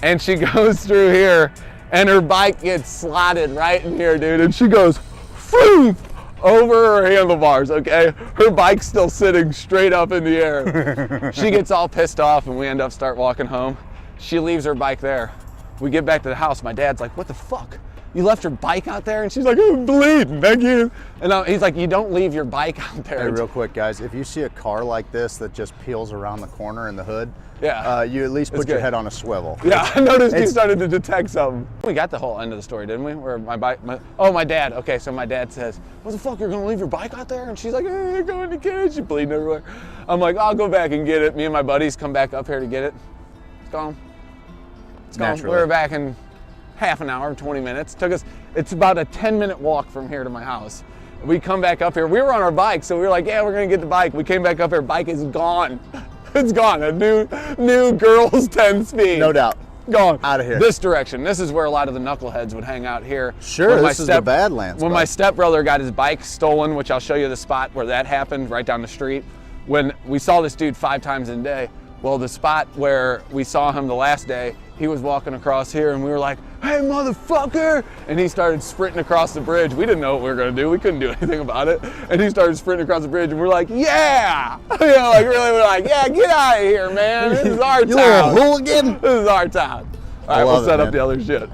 and she goes through here and her bike gets slotted right in here, dude. And she goes, phew, over her handlebars, okay? Her bike's still sitting straight up in the air. She gets all pissed off and we end up start walking home. She leaves her bike there. We get back to the house. My dad's like, what the fuck? You left your bike out there? And she's like, I'm bleeding, thank you. And he's like, you don't leave your bike out there. Hey, real quick, guys, if you see a car like this that just peels around the corner in the hood, yeah, you at least put your head on a swivel. Yeah, I noticed you started to detect something. We got the whole end of the story, didn't we? Where my dad. Okay, so my dad says, what the fuck, you're gonna leave your bike out there? And she's like, you're going to get it. She's bleeding everywhere. I'm like, I'll go back and get it. Me and my buddies come back up here to get it. It's gone. It's gone. We were back in half an hour, 20 minutes. It's about a 10-minute walk from here to my house. We come back up here. We were on our bike, so we were like, yeah, we're gonna get the bike. We came back up here, bike is gone. It's gone. A new girls 10 speed. No doubt. Gone. Out of here. This direction. This is where a lot of the knuckleheads would hang out here. Sure, this is the Badlands. When my stepbrother got his bike stolen, which I'll show you the spot where that happened, right down the street. When we saw this dude 5 times in a day, well, the spot where we saw him the last day, he was walking across here and we were like, hey, motherfucker! And he started sprinting across the bridge. We didn't know what we were gonna do. We couldn't do anything about it. And he started sprinting across the bridge and we're like, yeah! You know, like really, we're like, yeah, get out of here, man. This is our You town. little hooligan. This is our town. All right, love we'll set it, up man. the other shit.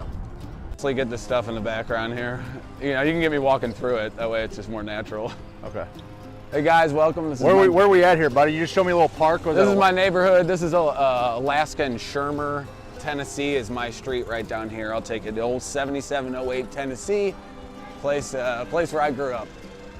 Let's get this stuff in the background here. You know, you can get me walking through it. That way it's just more natural. Okay. Hey guys, welcome. This is Where we at here, buddy? You just show me a little park. This is my neighborhood. This is Alaska and Shermer, Tennessee is my street right down here. I'll take it. The old 7708 Tennessee, place where I grew up.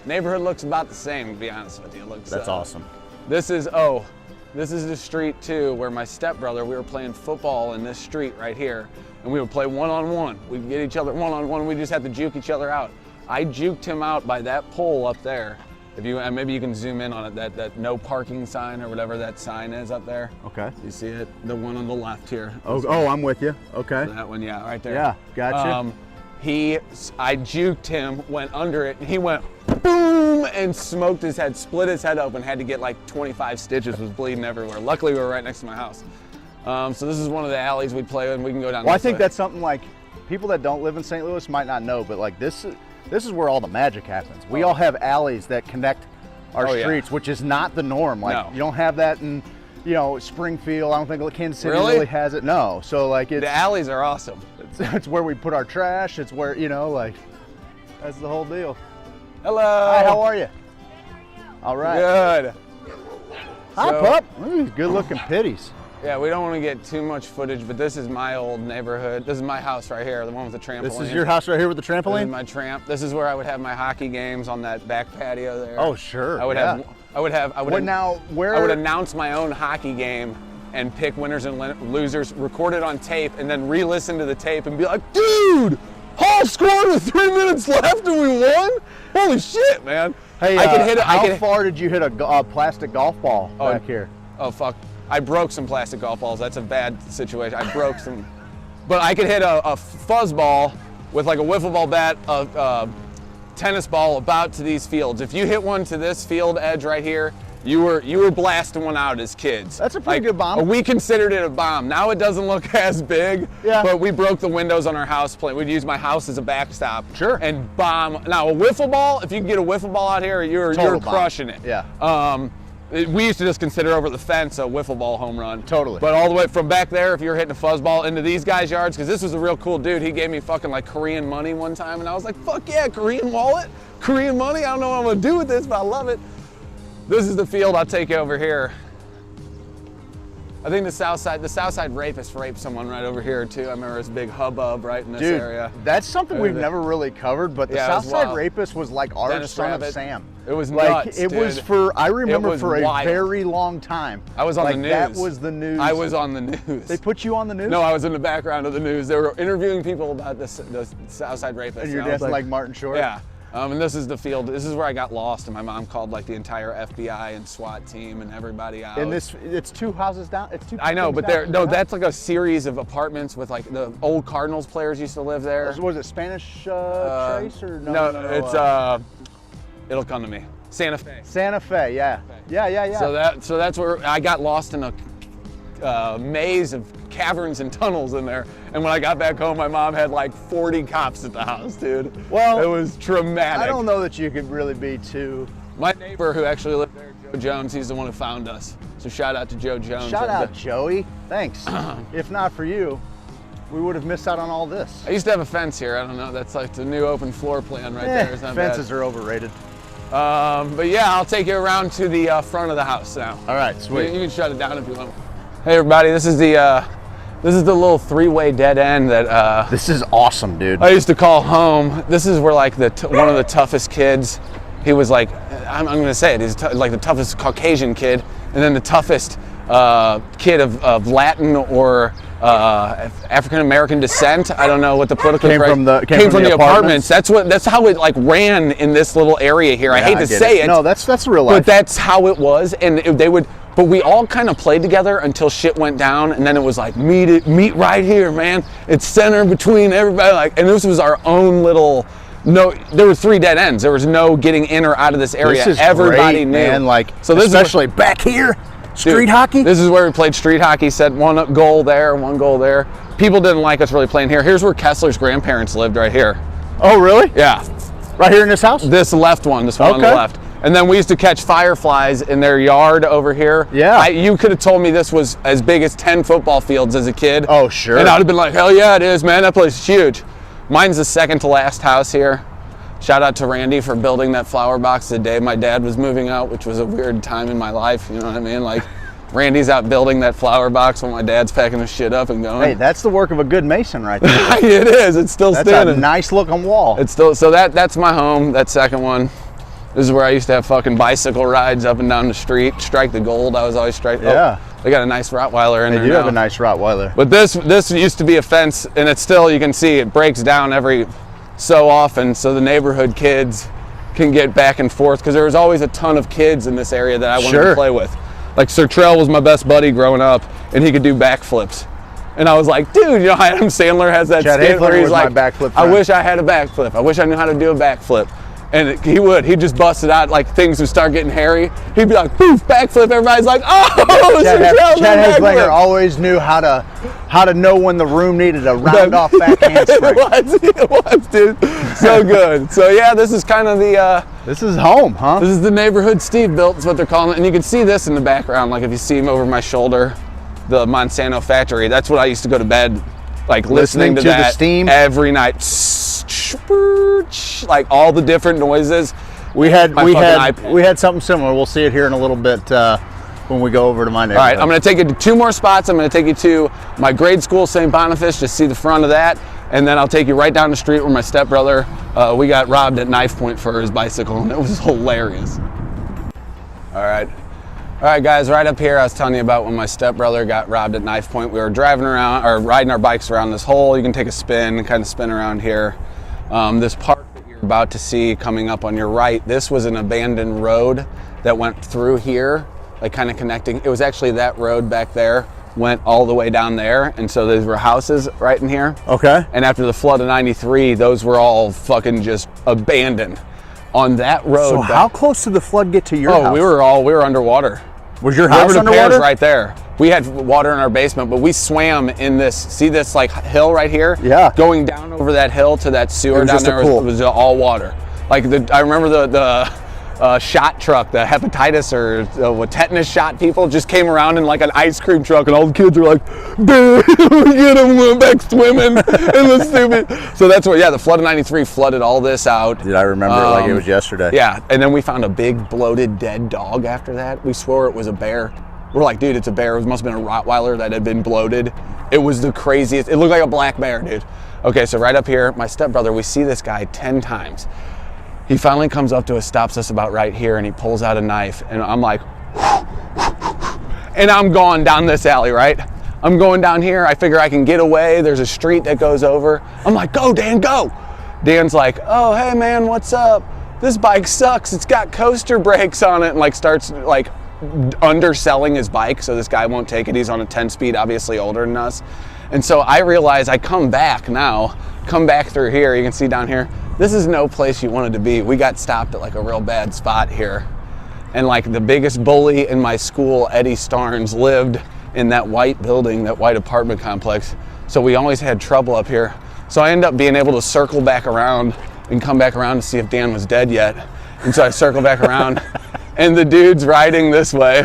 Neighborhood looks about the same, to be honest with you. It looks. That's awesome. This is the street too, where my stepbrother, we were playing football in this street right here, and we would play one-on-one. We'd get each other one-on-one. We just had to juke each other out. I juked him out by that pole up there. If you maybe you can zoom in on it, that no parking sign or whatever that sign is up there. Okay. You see it? The one on the left here. Oh, I'm with you. Okay. That one, yeah, right there. Yeah, gotcha. I juked him, went under it, and he went boom and smoked his head, split his head open, had to get like 25 stitches, was bleeding everywhere. Luckily, we were right next to my house. So this is one of the alleys we'd play in. We can go down. Well, I this think way. that's something like people that don't live in St. Louis might not know, but like this is where all the magic happens. We all have alleys that connect our streets, which is not the norm. Like you don't have that in, you know, Springfield. I don't think Kansas City really has it. No. So like the alleys are awesome. It's where we put our trash. It's where, you know, like that's the whole deal. Hello. Hi, how are you? All right. Good. Hi, pup. Ooh, good looking pitties. Yeah, we don't want to get too much footage, but this is my old neighborhood. This is my house right here, the one with the trampoline. This is your house right here with the trampoline? This is my tramp. This is where I would have my hockey games on that back patio there. Oh, sure. I would announce my own hockey game and pick winners and losers, record it on tape, and then re-listen to the tape and be like, dude, Hall scored with 3 minutes left and we won? Holy shit, man. Hey, how far did you hit a plastic golf ball back here? Oh, fuck. I broke some plastic golf balls. That's a bad situation. I broke some. But I could hit a fuzz ball with like a wiffle ball bat, a tennis ball about to these fields. If you hit one to this field edge right here, you were blasting one out as kids. That's a pretty good bomb. We considered it a bomb. Now it doesn't look as big, but we broke the windows on our house plate. We'd use my house as a backstop. Sure. And bomb. Now a wiffle ball, if you can get a wiffle ball out here, you're crushing it. Yeah. We used to just consider over the fence a wiffle ball home run. Totally. But all the way from back there, if you're hitting a fuzz ball into these guys' yards, because this was a real cool dude. He gave me fucking like Korean money one time, and I was like, fuck yeah, Korean wallet, Korean money. I don't know what I'm gonna do with this, but I love it. This is the field. I'll take you over here. I think the south side rapist raped someone right over here too. I remember this big hubbub right in this area. That's something we've never really covered, but the south side rapist was like our Dennis son Rabbit. of Sam. It was like nuts, it dude. was for I remember for a wild. very long time. I was on the news. That was the news. I was on the news. They put you on the news? No, I was in the background of the news. They were interviewing people about the Southside rapist. And you're dancing like Martin Short? Yeah. And this is the field. This is where I got lost, and my mom called like the entire FBI and SWAT team and everybody out. And it's 2 houses down. It's 2. I know, but that's like a series of apartments with like the old Cardinals players used to live there. Was it Spanish Trace or no? It's it'll come to me. Santa Fe. Santa Fe, yeah. Yeah. So that's where I got lost in a maze of caverns and tunnels in there. And when I got back home, my mom had like 40 cops at the house, dude. Well, it was traumatic. I don't know that you could really be too. My neighbor who actually lived there, Joe Jones, he's the one who found us. So shout out to Joe Jones. Shout out, Joey. Thanks. If not for you, we would have missed out on all this. I used to have a fence here. I don't know. That's like the new open floor plan right there. It's not fences bad. are overrated. But yeah, I'll take you around to the front of the house now. All right, sweet. You can shut it down if you want. Hey everybody, this is the little 3-way dead end that. This is awesome, dude. I used to call home. This is where like one of the toughest kids. He was like, I'm gonna say it. He's like the toughest Caucasian kid, and then the toughest kid of Latin or African American descent. I don't know what the political came from the apartments. That's how it like ran in this little area here. I hate to say it. No, that's real life. But that's how it was, and they would. But we all kind of played together until shit went down, and then it was like, meet right here, man. It's center between everybody, like, and this was our own little. No, there were 3 dead ends. There was no getting in or out of this area. This is Everybody great, knew. man. Like, so this especially back here, street Dude, hockey. This is where we played street hockey. Set 1 goal there, 1 goal there. People didn't like us really playing here. Here's where Kessler's grandparents lived, right here. Oh, really? Yeah. Right here in this house? This left one. This one on the left. And then we used to catch fireflies in their yard over here. Yeah. You could have told me this was as big as 10 football fields as a kid. Oh, sure. And I'd have been like, hell yeah, it is, man. That place is huge. Mine's the second to last house here. Shout out to Randy for building that flower box the day my dad was moving out, which was a weird time in my life. You know what I mean? Like, Randy's out building that flower box while my dad's packing his shit up and going. Hey, that's the work of a good mason right there. It is. It's still standing. That's a nice looking wall. It's still, so that's my home, that second one. This is where I used to have fucking bicycle rides up and down the street. Strike the gold, I was always striking. Yeah. Oh, they got a nice Rottweiler in there. They do now. have a nice Rottweiler. But this used to be a fence, and it's still, you can see it breaks down every so often, so the neighborhood kids can get back and forth, because there was always a ton of kids in this area that I wanted to play with. Like Sir Trell was my best buddy growing up, and he could do backflips. And I was like, dude, you know, Adam Sandler has that skit where he's like, I wish I had a backflip. I wish I knew how to do a backflip. And he'd just bust it out, like things would start getting hairy. He'd be like, poof, backflip. Everybody's like, oh, Chad Heslinger always knew how to know when the room needed a round off back handspring. It was, dude. So good. So yeah, this is kind of the this is home, huh? This is the neighborhood Steve built, is what they're calling it. And you can see this in the background, like if you see him over my shoulder, the Monsanto factory. That's what I used to go to bed, like listening to that the steam every night. Like all the different noises. We had something similar. We'll see it here in a little bit when we go over to my neighborhood. All right, I'm going to take you to 2 more spots. I'm going to take you to my grade school, St. Boniface, just see the front of that, and then I'll take you right down the street where my stepbrother, we got robbed at knife point for his bicycle, and it was hilarious. All right, guys, right up here, I was telling you about when my stepbrother got robbed at knife point. We were driving around, or riding our bikes around this hole. You can take a spin, kind of spin around here. This park that you're about to see coming up on your right, this was an abandoned road that went through here, like kind of connecting. It was actually that road back there, went all the way down there, and so there were houses right in here. Okay. And after the flood of '93, those were all fucking just abandoned. On that road. So how close did the flood get to your house? Oh, we were underwater. Was your house River underwater? Pear's right there. We had water in our basement, but we swam in this. See this like hill right here? Yeah. Going down over that hill to that sewer down there was all water. Like I remember the shot truck, the hepatitis or tetanus shot people just came around in like an ice cream truck, and all the kids were like, "Dude, we get them, we went back swimming." It was stupid. So that's what. Yeah, the flood of '93 flooded all this out. Dude, I remember it like it was yesterday. Yeah, and then we found a big bloated dead dog after that. We swore it was a bear. We're like, dude, it's a bear. It must have been a Rottweiler that had been bloated. It was the craziest. It looked like a black bear, dude. Okay, so right up here, my stepbrother, we see this guy 10 times. He finally comes up to us, stops us about right here, and he pulls out a knife, and I'm like, and I'm going down this alley, right? I'm going down here. I figure I can get away. There's a street that goes over. I'm like, go, Dan, go. Dan's like, oh, hey, man, what's up? This bike sucks. It's got coaster brakes on it, and like starts like underselling his bike, so this guy won't take it. He's on a 10-speed, obviously older than us. And so I realize I come back through here. You can see down here, this is no place you wanted to be. We got stopped at like a real bad spot here. And like the biggest bully in my school, Eddie Starnes, lived in that white building, that white apartment complex. So we always had trouble up here. So I ended up being able to circle back around and come back around to see if Dan was dead yet. And so I circle back around, and the dude's riding this way.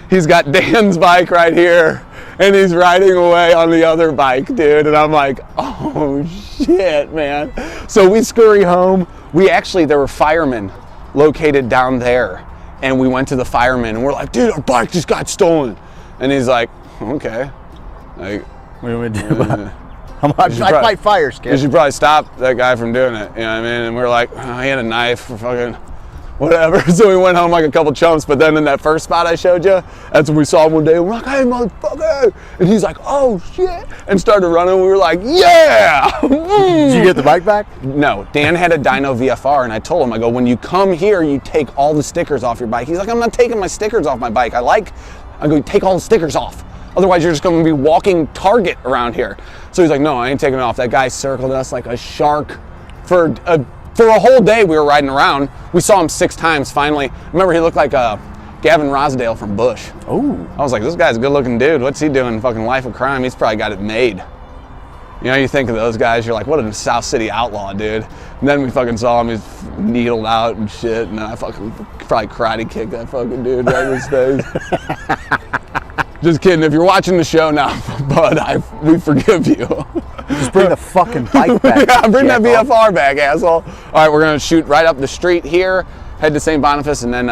He's got Dan's bike right here, and he's riding away on the other bike, dude. And I'm like, oh shit, man. So we scurry home. There were firemen located down there, and we went to the firemen, and we're like, dude, our bike just got stolen. And he's like, okay. Like, what do we do about it? I fight fires, kid. You should probably stop that guy from doing it. You know what I mean? And we're like, oh, he had a knife for fucking whatever. So we went home like a couple chumps. But then in that first spot I showed you, that's when we saw him one day. We're like, hey, motherfucker. And he's like, oh, shit. And started running. We were like, yeah. Did you get the bike back? No. Dan had a dyno VFR. And I told him, I go, when you come here, you take all the stickers off your bike. He's like, I'm not taking my stickers off my bike. I go, take all the stickers off. Otherwise, you're just going to be walking Target around here. So he's like, no, I ain't taking it off. That guy circled us like a shark for a whole day. We were riding around. We saw him 6 times finally. Remember, he looked like Gavin Rosdale from Bush. Oh. I was like, this guy's a good-looking dude. What's he doing? Fucking life of crime. He's probably got it made. You know, you think of those guys, you're like, what a South City outlaw, dude. And then we fucking saw him, he's needled out and shit, and I fucking probably karate kicked that fucking dude right in his face. Just kidding. If you're watching the show now, bud, we forgive you. Just bring the fucking bike back. Yeah, bring that VFR back, asshole. All right, we're going to shoot right up the street here, head to St. Boniface, and then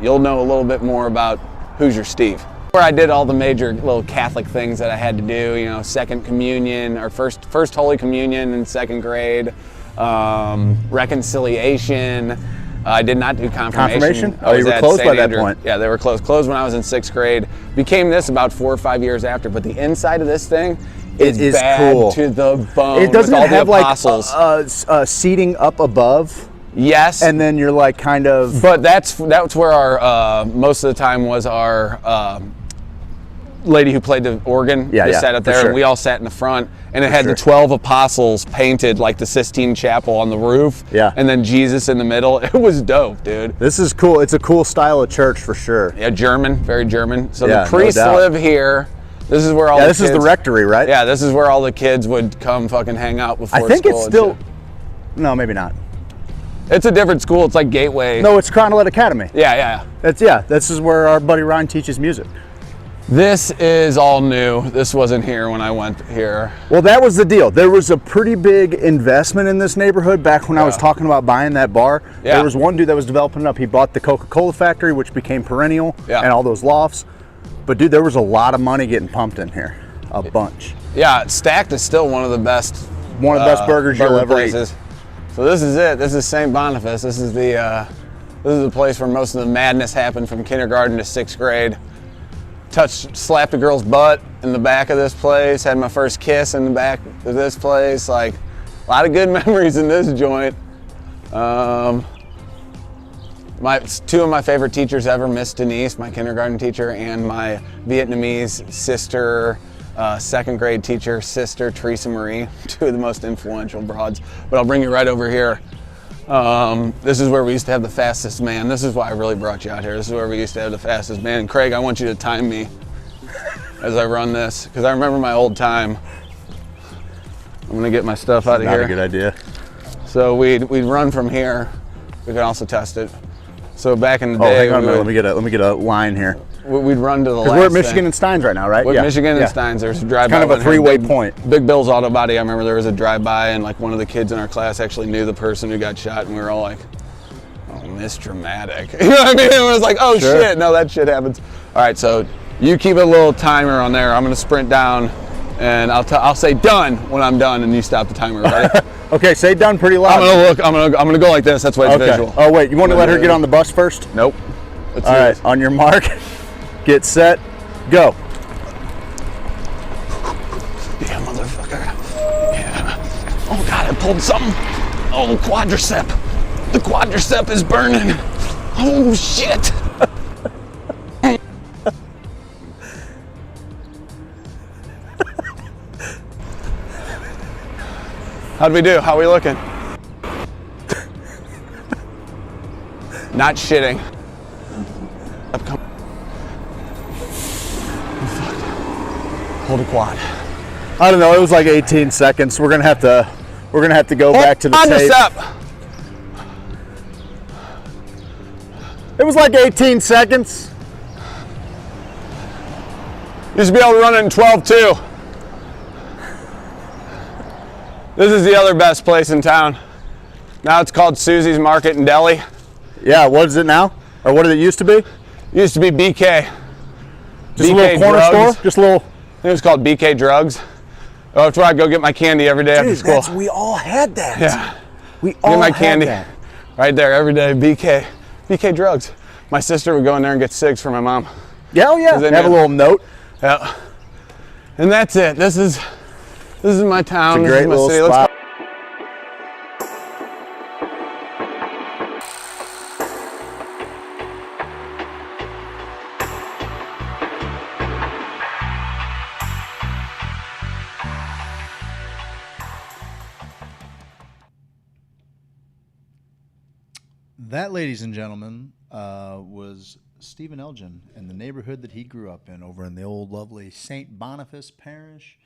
you'll know a little bit more about Hoosier Steve. Where I did all the major little Catholic things that I had to do, you know, second communion, or first Holy Communion in 2nd grade, reconciliation. I did not do confirmation. Oh, you were closed by that point. Yeah, they were closed. Closed when I was in 6th grade. Became this about 4 or 5 years after. But the inside of this thing is bad cool. to the bone. It doesn't with all have the apostles. like seating up above. Yes. And then you're like kind of. But that's where our most of the time was our lady who played the organ. Yeah, they yeah, sat up for there, sure. and we all sat in the front. And it had sure. the 12 apostles painted like the Sistine Chapel on the roof. Yeah. And then Jesus in the middle. It was dope, dude. This is cool. It's a cool style of church for sure. Yeah, German, very German. So Yeah, the priests no doubt. live here. This is where all the this kids, is the rectory, right? Yeah, this is where all the kids would come fucking hang out before I think school it's and still. shit. No, maybe not. It's a different school. It's like Gateway. No, it's Cronolette Academy. Yeah. This is where our buddy Ryan teaches music. This is all new. This wasn't here when I went here. Well, that was the deal. There was a pretty big investment in this neighborhood back when I was talking about buying that bar. Yeah. There was one dude that was developing it up. He bought the Coca-Cola factory, which became Perennial, Yeah. and all those lofts. But dude, there was a lot of money getting pumped in here. A bunch. Yeah, Stacked is still one of the best. One of the best burgers you'll ever eat. places. So this is it. This is St. Boniface. This is the place where most of the madness happened from kindergarten to 6th grade. Slapped a girl's butt in the back of this place. Had my first kiss in the back of this place. Like, a lot of good memories in this joint. Two of my favorite teachers ever, Miss Denise, my kindergarten teacher, and my Vietnamese sister, 2nd grade teacher, sister Teresa Marie, 2 of the most influential broads. But I'll bring you right over here. This is where we used to have the fastest man. This is why I really brought you out here. This is where we used to have the fastest man. And Craig, I want you to time me as I run this, because I remember my old time. I'm gonna get my stuff out of here. Not a good idea. So we'd run from here. We can also test it. So back in the Oh, day, hang on a minute. Let me get a line here. We'd run to the last. Because we're at Michigan and Steins right now, right? We're Yeah. at Michigan Yeah. and Steins. There's a drive-by. Kind of a one here. three-way point. Big Bill's Auto Body. I remember there was a drive-by, and like one of the kids in our class actually knew the person who got shot, and we were all like, "Oh, Miss Dramatic." You know what I mean? It was like, "Oh Sure. shit, no, that shit happens." All right, so you keep a little timer on there. I'm gonna sprint down, and I'll say done when I'm done, and you stop the timer. Ready? Okay, say done pretty loud. I'm gonna go like this. That's why it's visual. Oh wait, you want to let her get on the bus first? Nope. All right, on your mark, get set, go. Yeah, motherfucker. Yeah. Oh God, I pulled something. Oh, the quadricep. The quadricep is burning. Oh shit. How'd we do? How we looking? Not shitting. Hold a quad. I don't know. It was like 18 seconds. We're gonna have to go back to the tape. It was like 18 seconds. Used to be able to run it in 12-2. This is the other best place in town. Now it's called Susie's Market and Deli. Yeah, what is it now? Or what did it used to be? It used to be BK. Just BK a little corner Drugs. store? Just a little. I think it was called BK Drugs. Oh, that's where I go get my candy every day after school. We all had that. Yeah. We Get all my had candy that. right there every day. BK Drugs. My sister would go in there and get cigs for my mom. Yeah, oh yeah. Have a little note. Yeah. And that's it. This is my town. It's a This is great my little city. Let's spot. That, ladies and gentlemen, was Stephen Elgin and the neighborhood that he grew up in over in the old lovely St. Boniface Parish.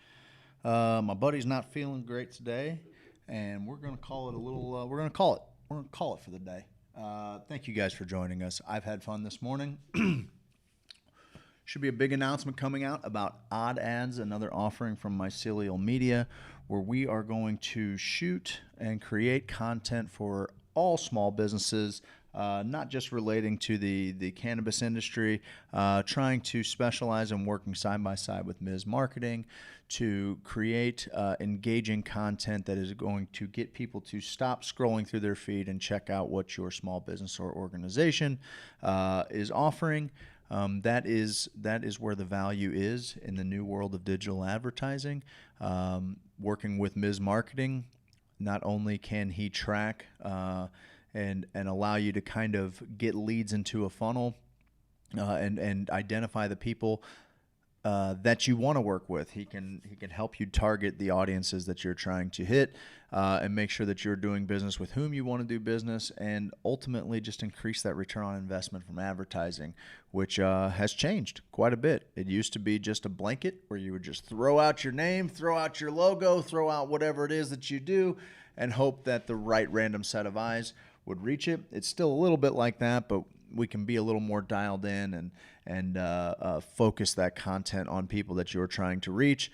My buddy's not feeling great today, and we're going to call it a little, we're going to call it for the day. Thank you guys for joining us. I've had fun this morning. Should be a big announcement coming out about Odd Ads, another offering from Mycelial Media, where we are going to shoot and create content for all small businesses, not just relating to the cannabis industry, trying to specialize in working side by side with Ms. Marketing to create engaging content that is going to get people to stop scrolling through their feed and check out what your small business or organization is offering. That is where the value is in the new world of digital advertising. Working with Ms. Marketing, not only can he track and allow you to kind of get leads into a funnel and identify the people that you want to work with. He can help you target the audiences that you're trying to hit and make sure that you're doing business with whom you want to do business, and ultimately just increase that return on investment from advertising, which has changed quite a bit. It used to be just a blanket where you would just throw out your name, throw out your logo, throw out whatever it is that you do, and hope that the right random set of eyes would reach it. It's still a little bit like that, but we can be a little more dialed in and focus that content on people that you're trying to reach,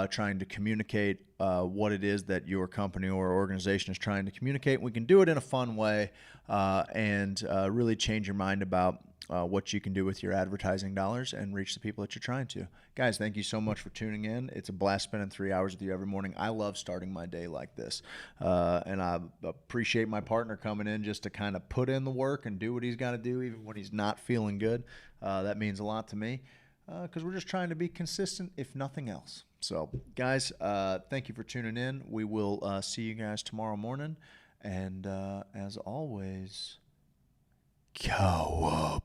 trying to communicate what it is that your company or organization is trying to communicate. We can do it in a fun way and really change your mind about what you can do with your advertising dollars and reach the people that you're trying to. Guys, thank you so much for tuning in. It's a blast spending 3 hours with you every morning. I love starting my day like this. And I appreciate my partner coming in just to kind of put in the work and do what he's got to do even when he's not feeling good. That means a lot to me because we're just trying to be consistent, if nothing else. So, guys, thank you for tuning in. We will see you guys tomorrow morning. And as always, cowabunga.